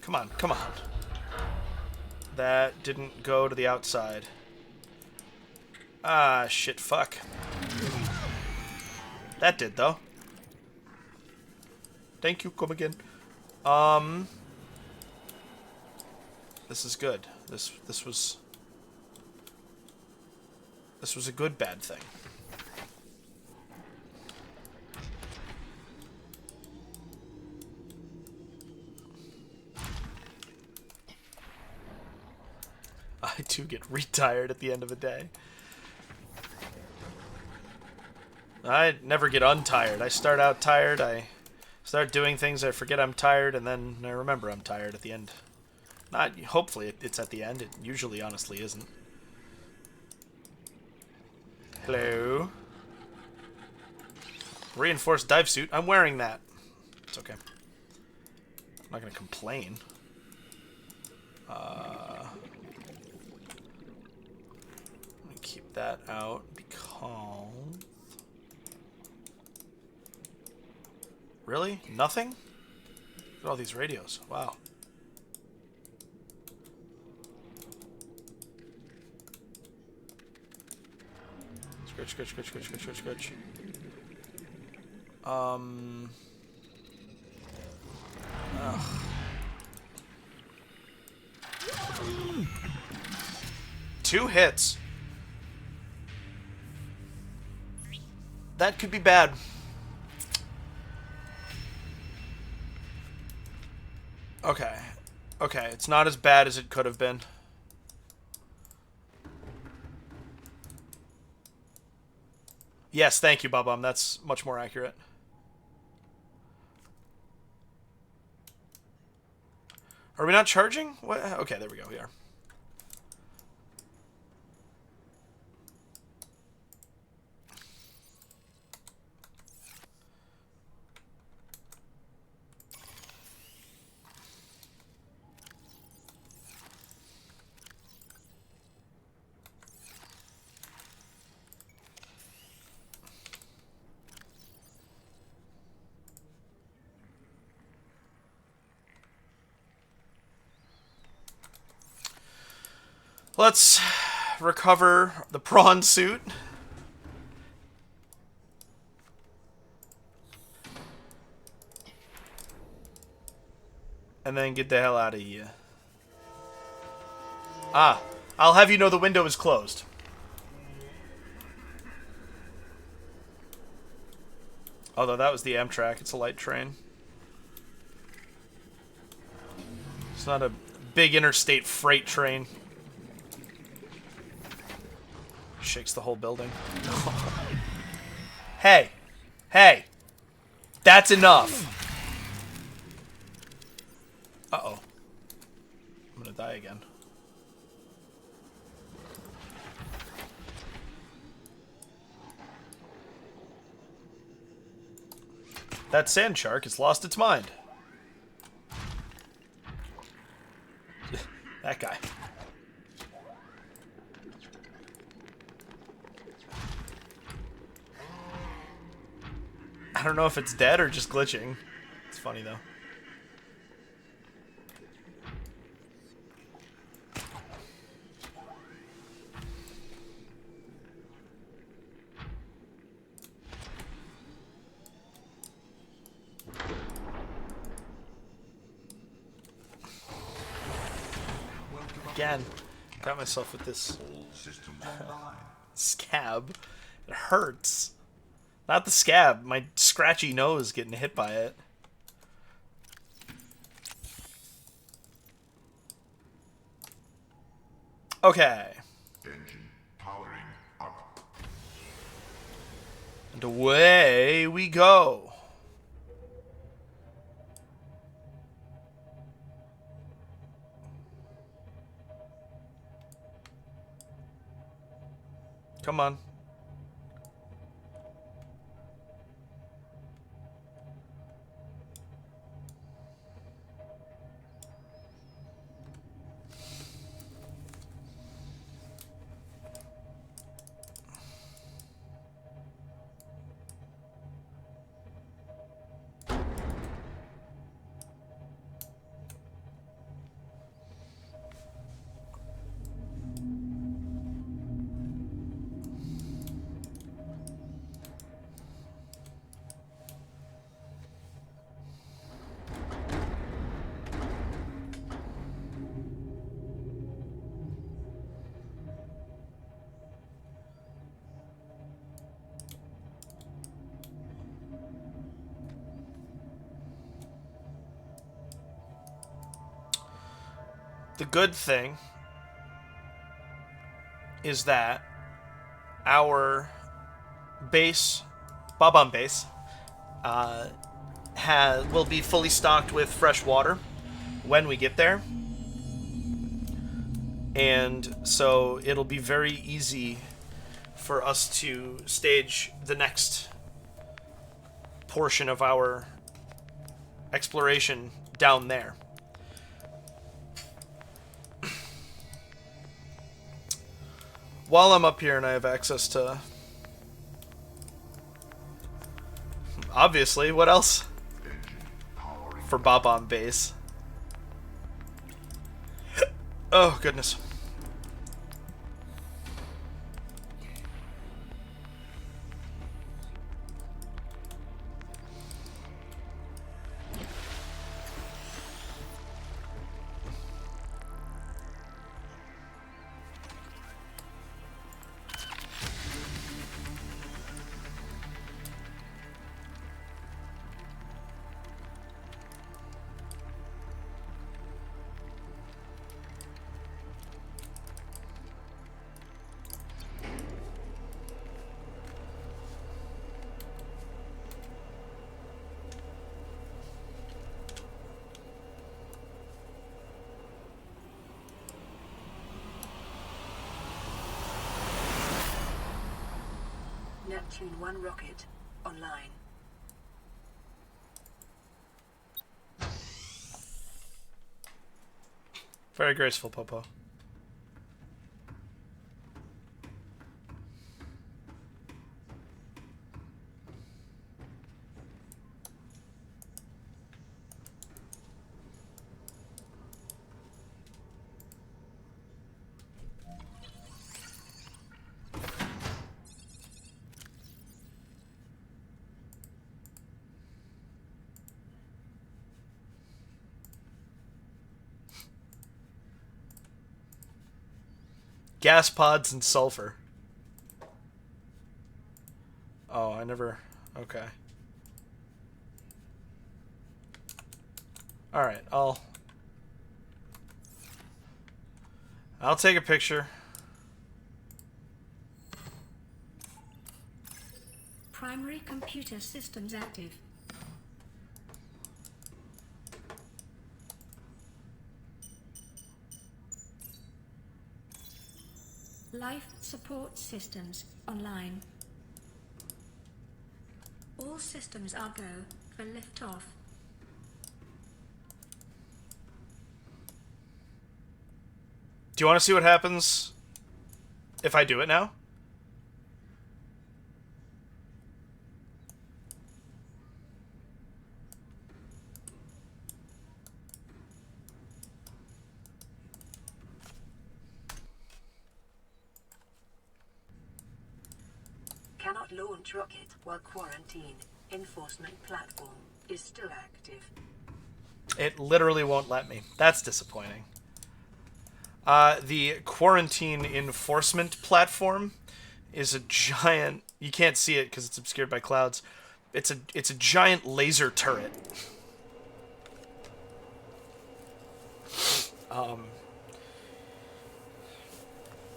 Come on, come on. That didn't go to the outside. Ah, shit, fuck. That did, though. Thank you, come again. This is good. This was a good bad thing. I do get retired at the end of the day. I never get untired. I start out tired, I start doing things, I forget I'm tired, and then I remember I'm tired at the end. Not, hopefully it's at the end. It usually honestly isn't. Hello. Reinforced dive suit. I'm wearing that. It's okay. I'm not gonna complain. Let me keep that out because... Really? Nothing? Look at all these radios. Wow. Scratch, scratch, scratch, scratch, scratch, scratch, scratch. Ugh. 2 hits. That could be bad. Okay. Okay, it's not as bad as it could have been. Yes, thank you, Bob-Omb. That's much more accurate. Are we not charging? What? Okay, there we go. We are. Let's recover the prawn suit. And then get the hell out of here. Ah, I'll have you know the window is closed. Although that was the Amtrak, it's a light train. It's not a big interstate freight train. Shakes the whole building. Hey! Hey! That's enough! Uh-oh. I'm gonna die again. That sand shark has lost its mind. That guy. I don't know if it's dead or just glitching. It's funny though. Again, got myself with this All systems online. scab. It hurts. Not the scab, my scratchy nose getting hit by it. Okay. Engine powering up. And away we go. Come on. The good thing is that our base, Bob-omb base, will be fully stocked with fresh water when we get there. And so it'll be very easy for us to stage the next portion of our exploration down there. While I'm up here and I have access to... Obviously, what else? For Bob-omb base. Oh, goodness. Neptune 1 rocket online. Very graceful, Popo. Gas pods and sulfur. Oh, I never... Okay. Alright, I'll take a picture. Primary computer systems active. Life support systems online. All systems are go for liftoff. Do you want to see what happens if I do it now? Cannot launch rocket while quarantine. Enforcement platform is still active. It literally won't let me. That's disappointing. The quarantine enforcement platform is a giant... You can't see it because it's obscured by clouds. It's a giant laser turret.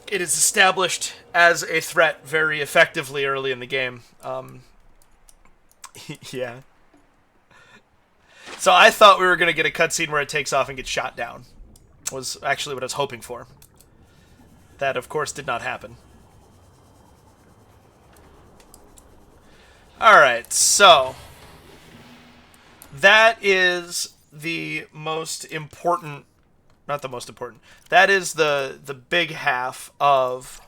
It is established as a threat very effectively early in the game. Yeah. So I thought we were going to get a cutscene where it takes off and gets shot down. Was actually what I was hoping for. That, of course, did not happen. Alright, so... That is the most important... Not the most important. That is the big half of...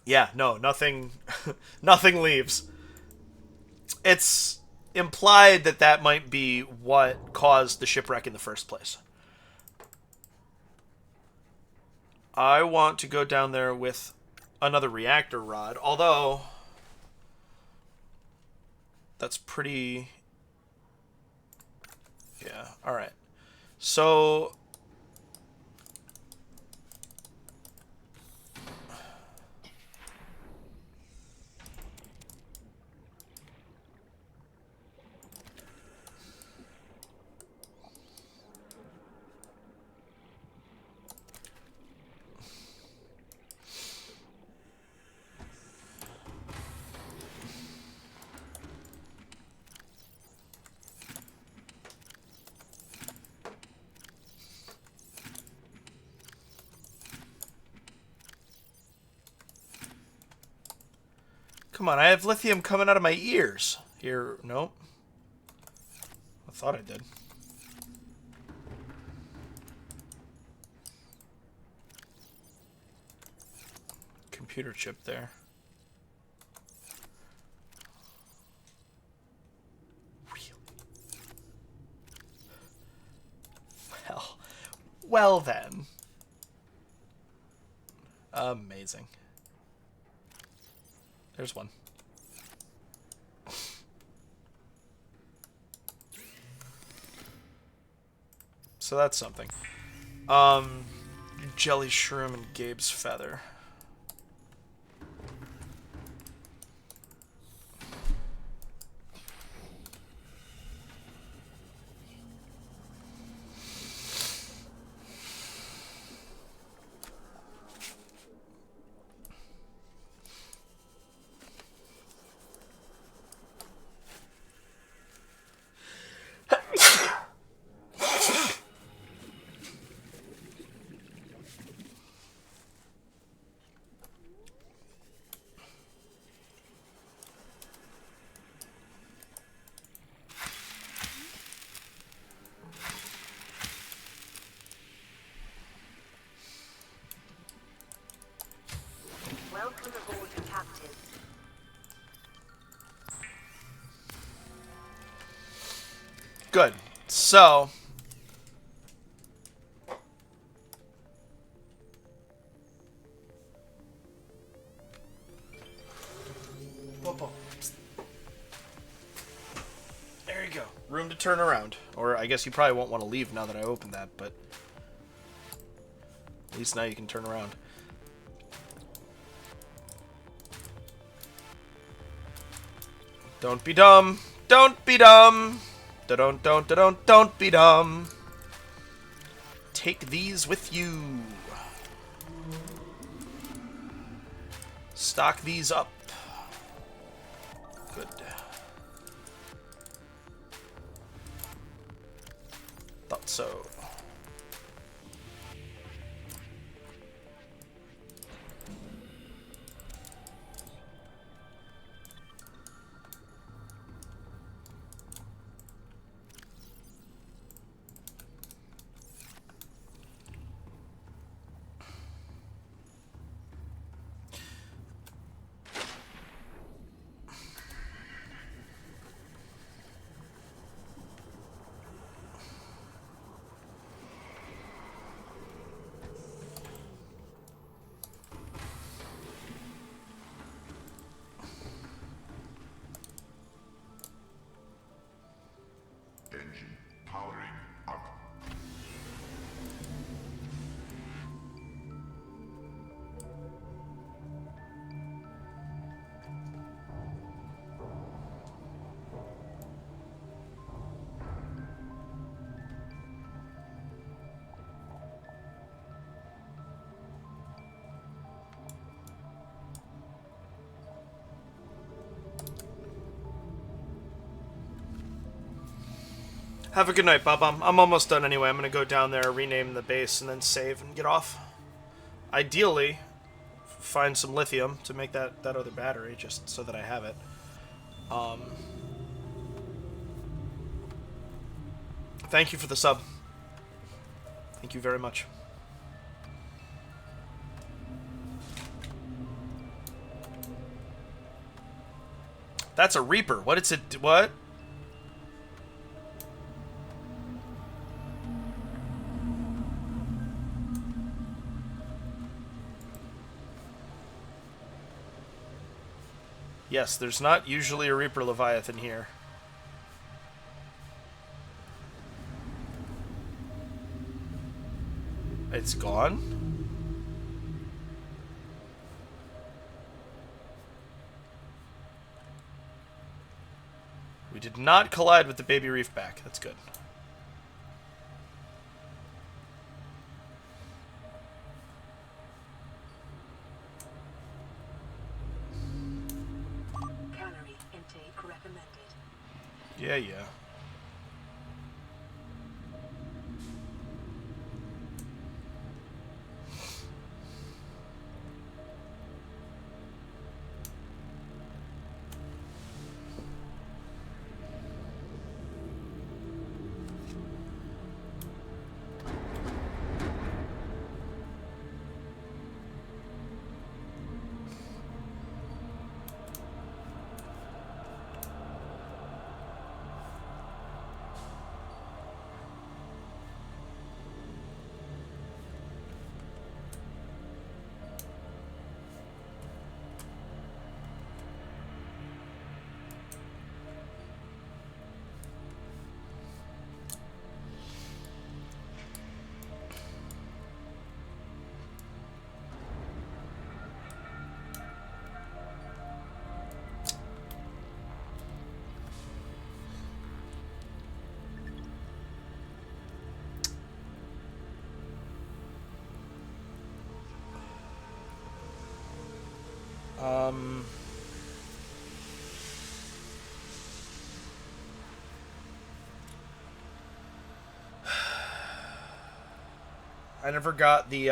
Yeah, no, nothing... nothing leaves. It's implied that that might be what caused the shipwreck in the first place. I want to go down there with another reactor rod, although that's pretty... Yeah, alright. So... Come on, I have lithium coming out of my ears. Here, nope. I thought I did. Computer chip there. Really? Well then. Amazing. There's one. So that's something. Jelly shroom and Gabe's feather. Welcome aboard, Captain. Good. So... There you go. Room to turn around. Or I guess you probably won't want to leave now that I opened that, but... At least now you can turn around. Don't be dumb. Don't be dumb. Don't be dumb. Take these with you. Stock these up. Good. Thought so. Engine powering up. Have a good night, Bob. I'm almost done anyway. I'm gonna go down there, rename the base, and then save and get off. Ideally, find some lithium to make that other battery, just so that I have it. Thank you for the sub. Thank you very much. That's a Reaper. What is it? What? Yes, there's not usually a Reaper Leviathan here. It's gone? We did not collide with the baby reefback. That's good. Calorie intake recommended. Yeah, yeah. I never got the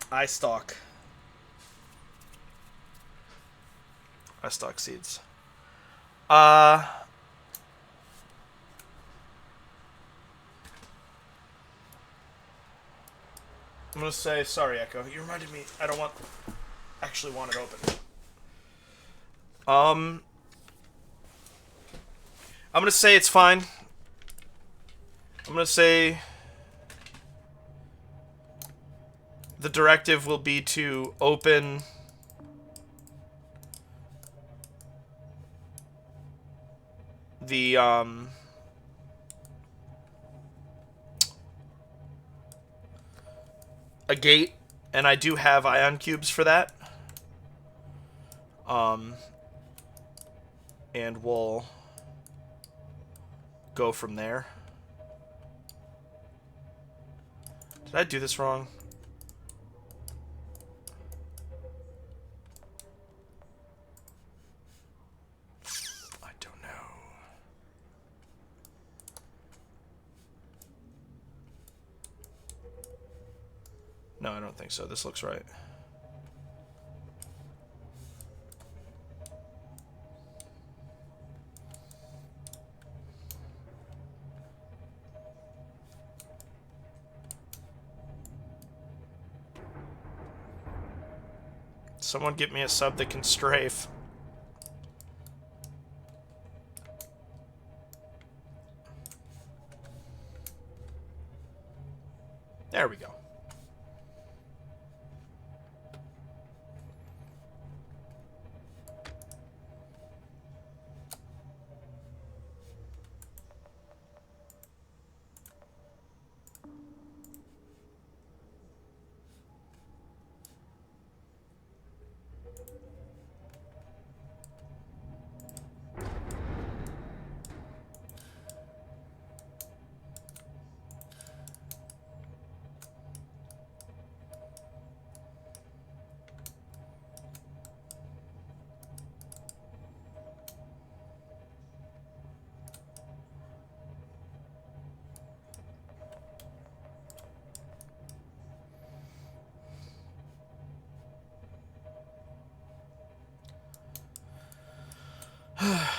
eye stalk seeds. I'm gonna say sorry, Echo. You reminded me. I don't actually want it open. I'm gonna say it's fine. I'm gonna say the directive will be to open the a gate, and I do have ion cubes for that. And we'll go from there. Did I do this wrong? I don't know. No, I don't think so. This looks right. Someone get me a sub that can strafe. There we go.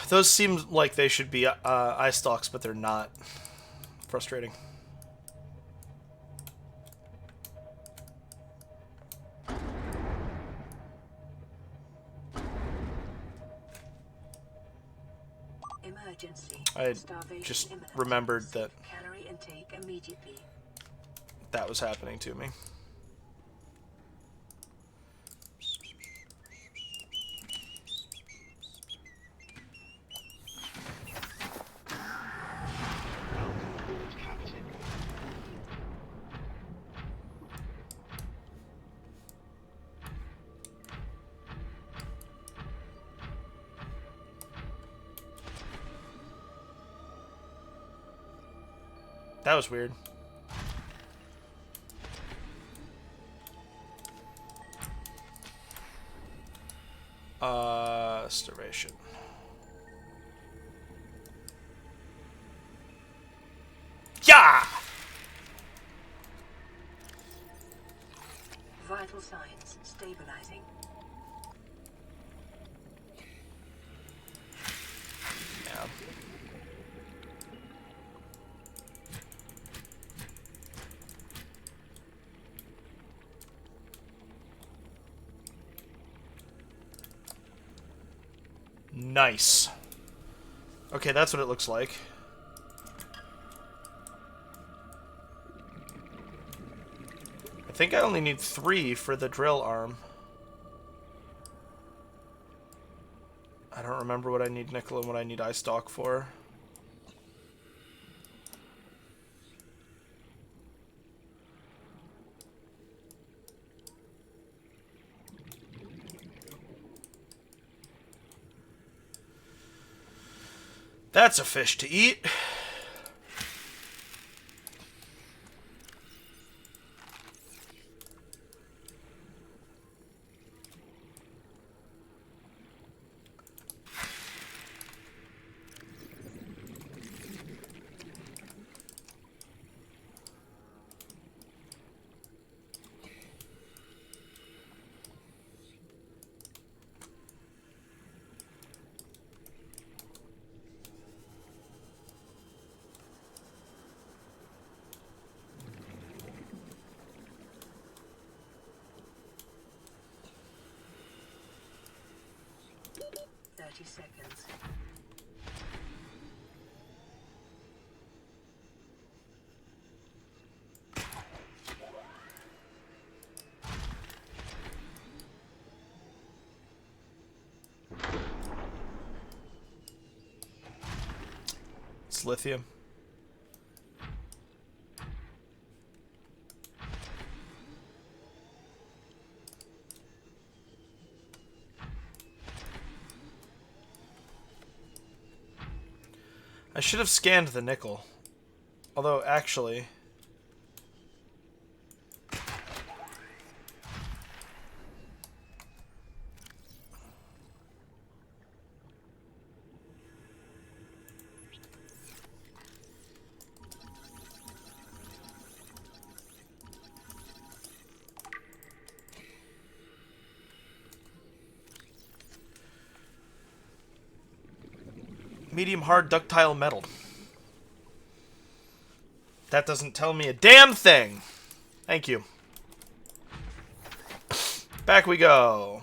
Those seem like they should be eye stalks, but they're not. Frustrating. Emergency. I Starvation just imminent. remembered that Calorie intake immediately. that was happening to me. That was weird. Starvation. Yeah! Vital signs stabilizing. Yeah. Nice. Okay, that's what it looks like. I think I only need 3 for the drill arm. I don't remember what I need nickel and what I need eye stalk for. That's a fish to eat. Seconds. It's lithium. I should have scanned the nickel. Although, actually... Medium hard ductile metal. That doesn't tell me a damn thing. Thank you. Back we go.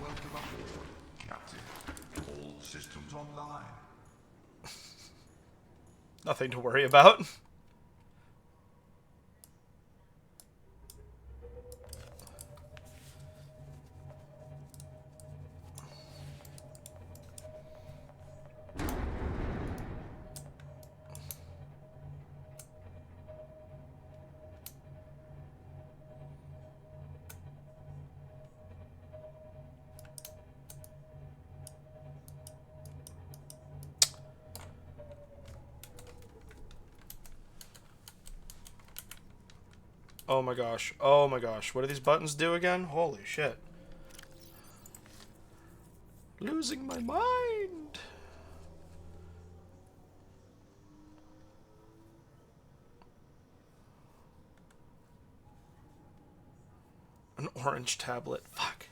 Welcome aboard, Captain. All systems online. Nothing to worry about. Oh my gosh. Oh my gosh. What do these buttons do again? Holy shit. Losing my mind. An orange tablet. Fuck.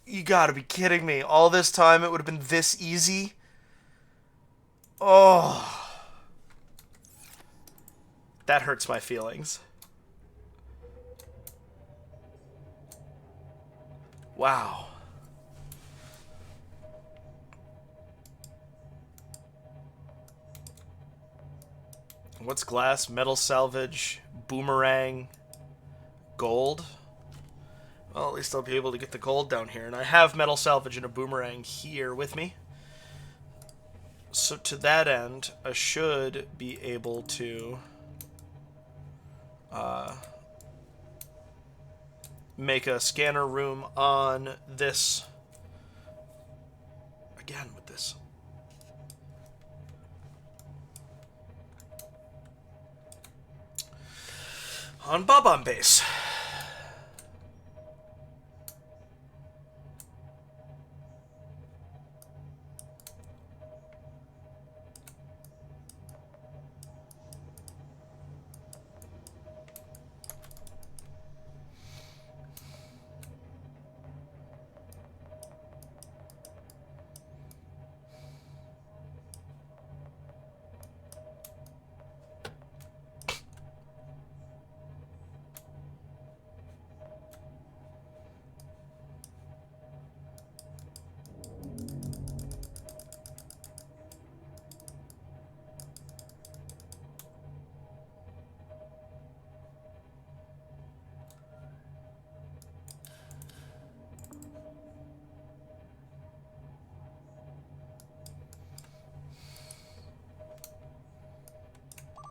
You gotta be kidding me. All this time it would have been this easy? Oh. That hurts my feelings. Wow. What's glass? Metal salvage, boomerang, gold? Well, at least I'll be able to get the gold down here. And I have metal salvage and a boomerang here with me. So to that end, I should be able to make a scanner room on this. Again with this. On Bob-omb base.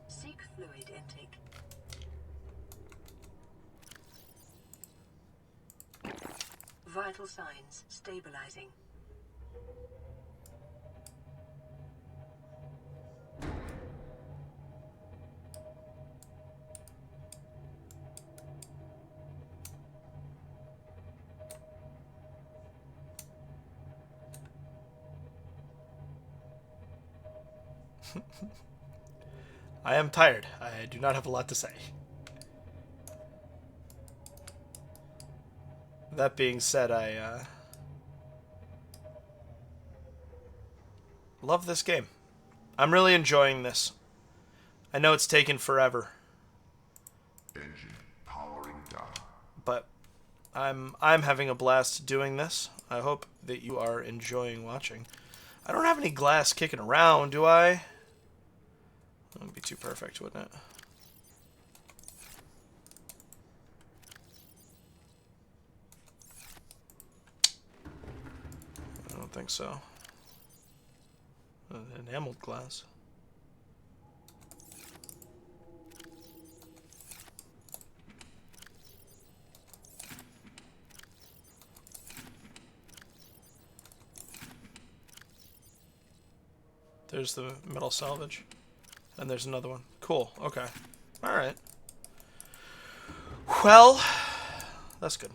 Seek fluid intake. Vital signs stabilizing. I am tired. I do not have a lot to say. That being said, I love this game. I'm really enjoying this. I know it's taken forever, Engine powering down. but I'm having a blast doing this. I hope that you are enjoying watching. I don't have any glass kicking around, do I? That would be too perfect, wouldn't it? I don't think so. Enameled glass. There's the metal salvage. And there's another one. Cool. Okay. Alright. Well, that's good.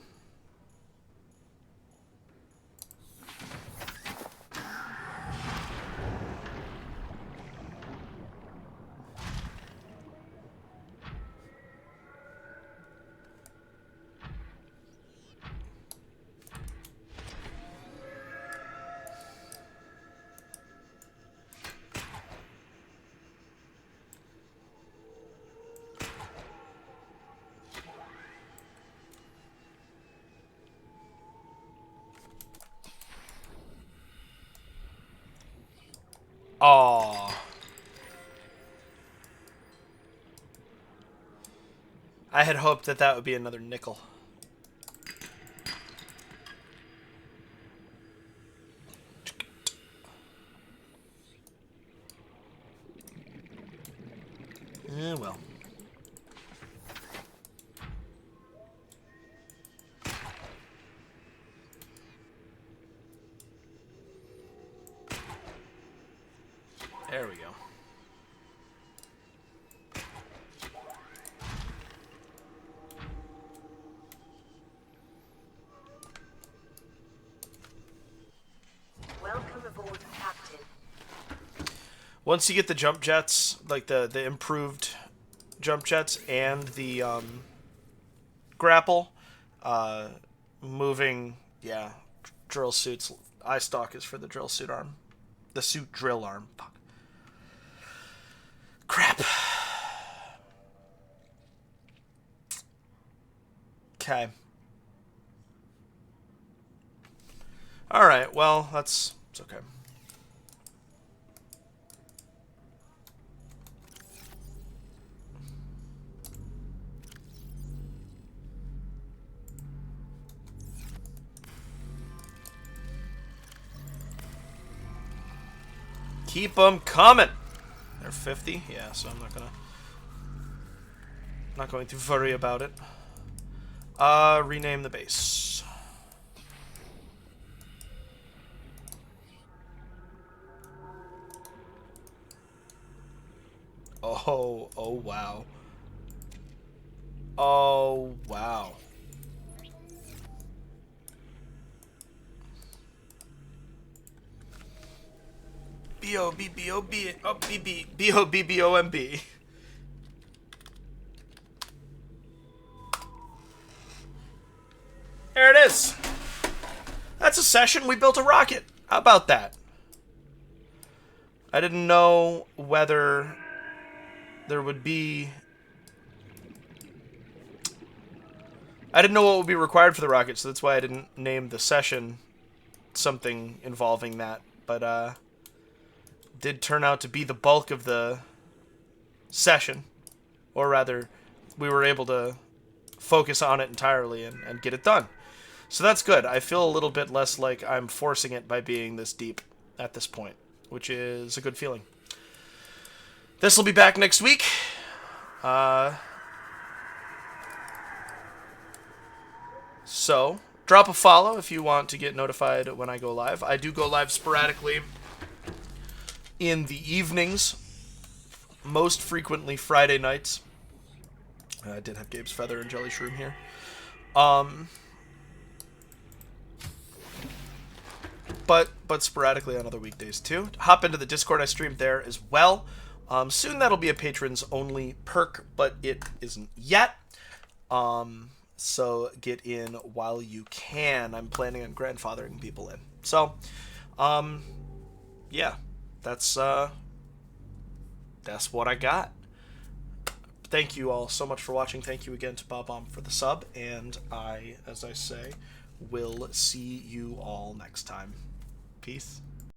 Aww. I had hoped that that would be another nickel. Well. There we go. Welcome aboard, Captain. Once you get the jump jets, like the improved jump jets and the grapple, moving, yeah, drill suits. Eye stock is for the drill suit arm. The suit drill arm. Fuck. Crap. Okay. Alright, well, it's okay. Keep them coming. They're 50, yeah. So I'm not going to worry about it. Rename the base. Oh wow. Oh wow. B-O-B-B-O-B-O-B-B-B-O-B-B-O-M-B. There it is. That's a session. We built a rocket. How about that? I didn't know whether there would be... I didn't know what would be required for the rocket, so that's why I didn't name the session something involving that. But, did turn out to be the bulk of the session. Or rather, we were able to focus on it entirely and get it done. So that's good. I feel a little bit less like I'm forcing it by being this deep at this point, which is a good feeling. This will be back next week. So, drop a follow if you want to get notified when I go live. I do go live sporadically in the evenings, most frequently Friday nights. I did have Gabe's Feather and Jelly Shroom here. But sporadically on other weekdays too. Hop into the Discord. I stream there as well. Soon that'll be a patrons only perk, but it isn't yet. So get in while you can. I'm planning on grandfathering people in. So, yeah, that's what I got. Thank you all so much for watching. Thank you again to Bob-omb for the sub, and I, as I say, will see you all next time. Peace.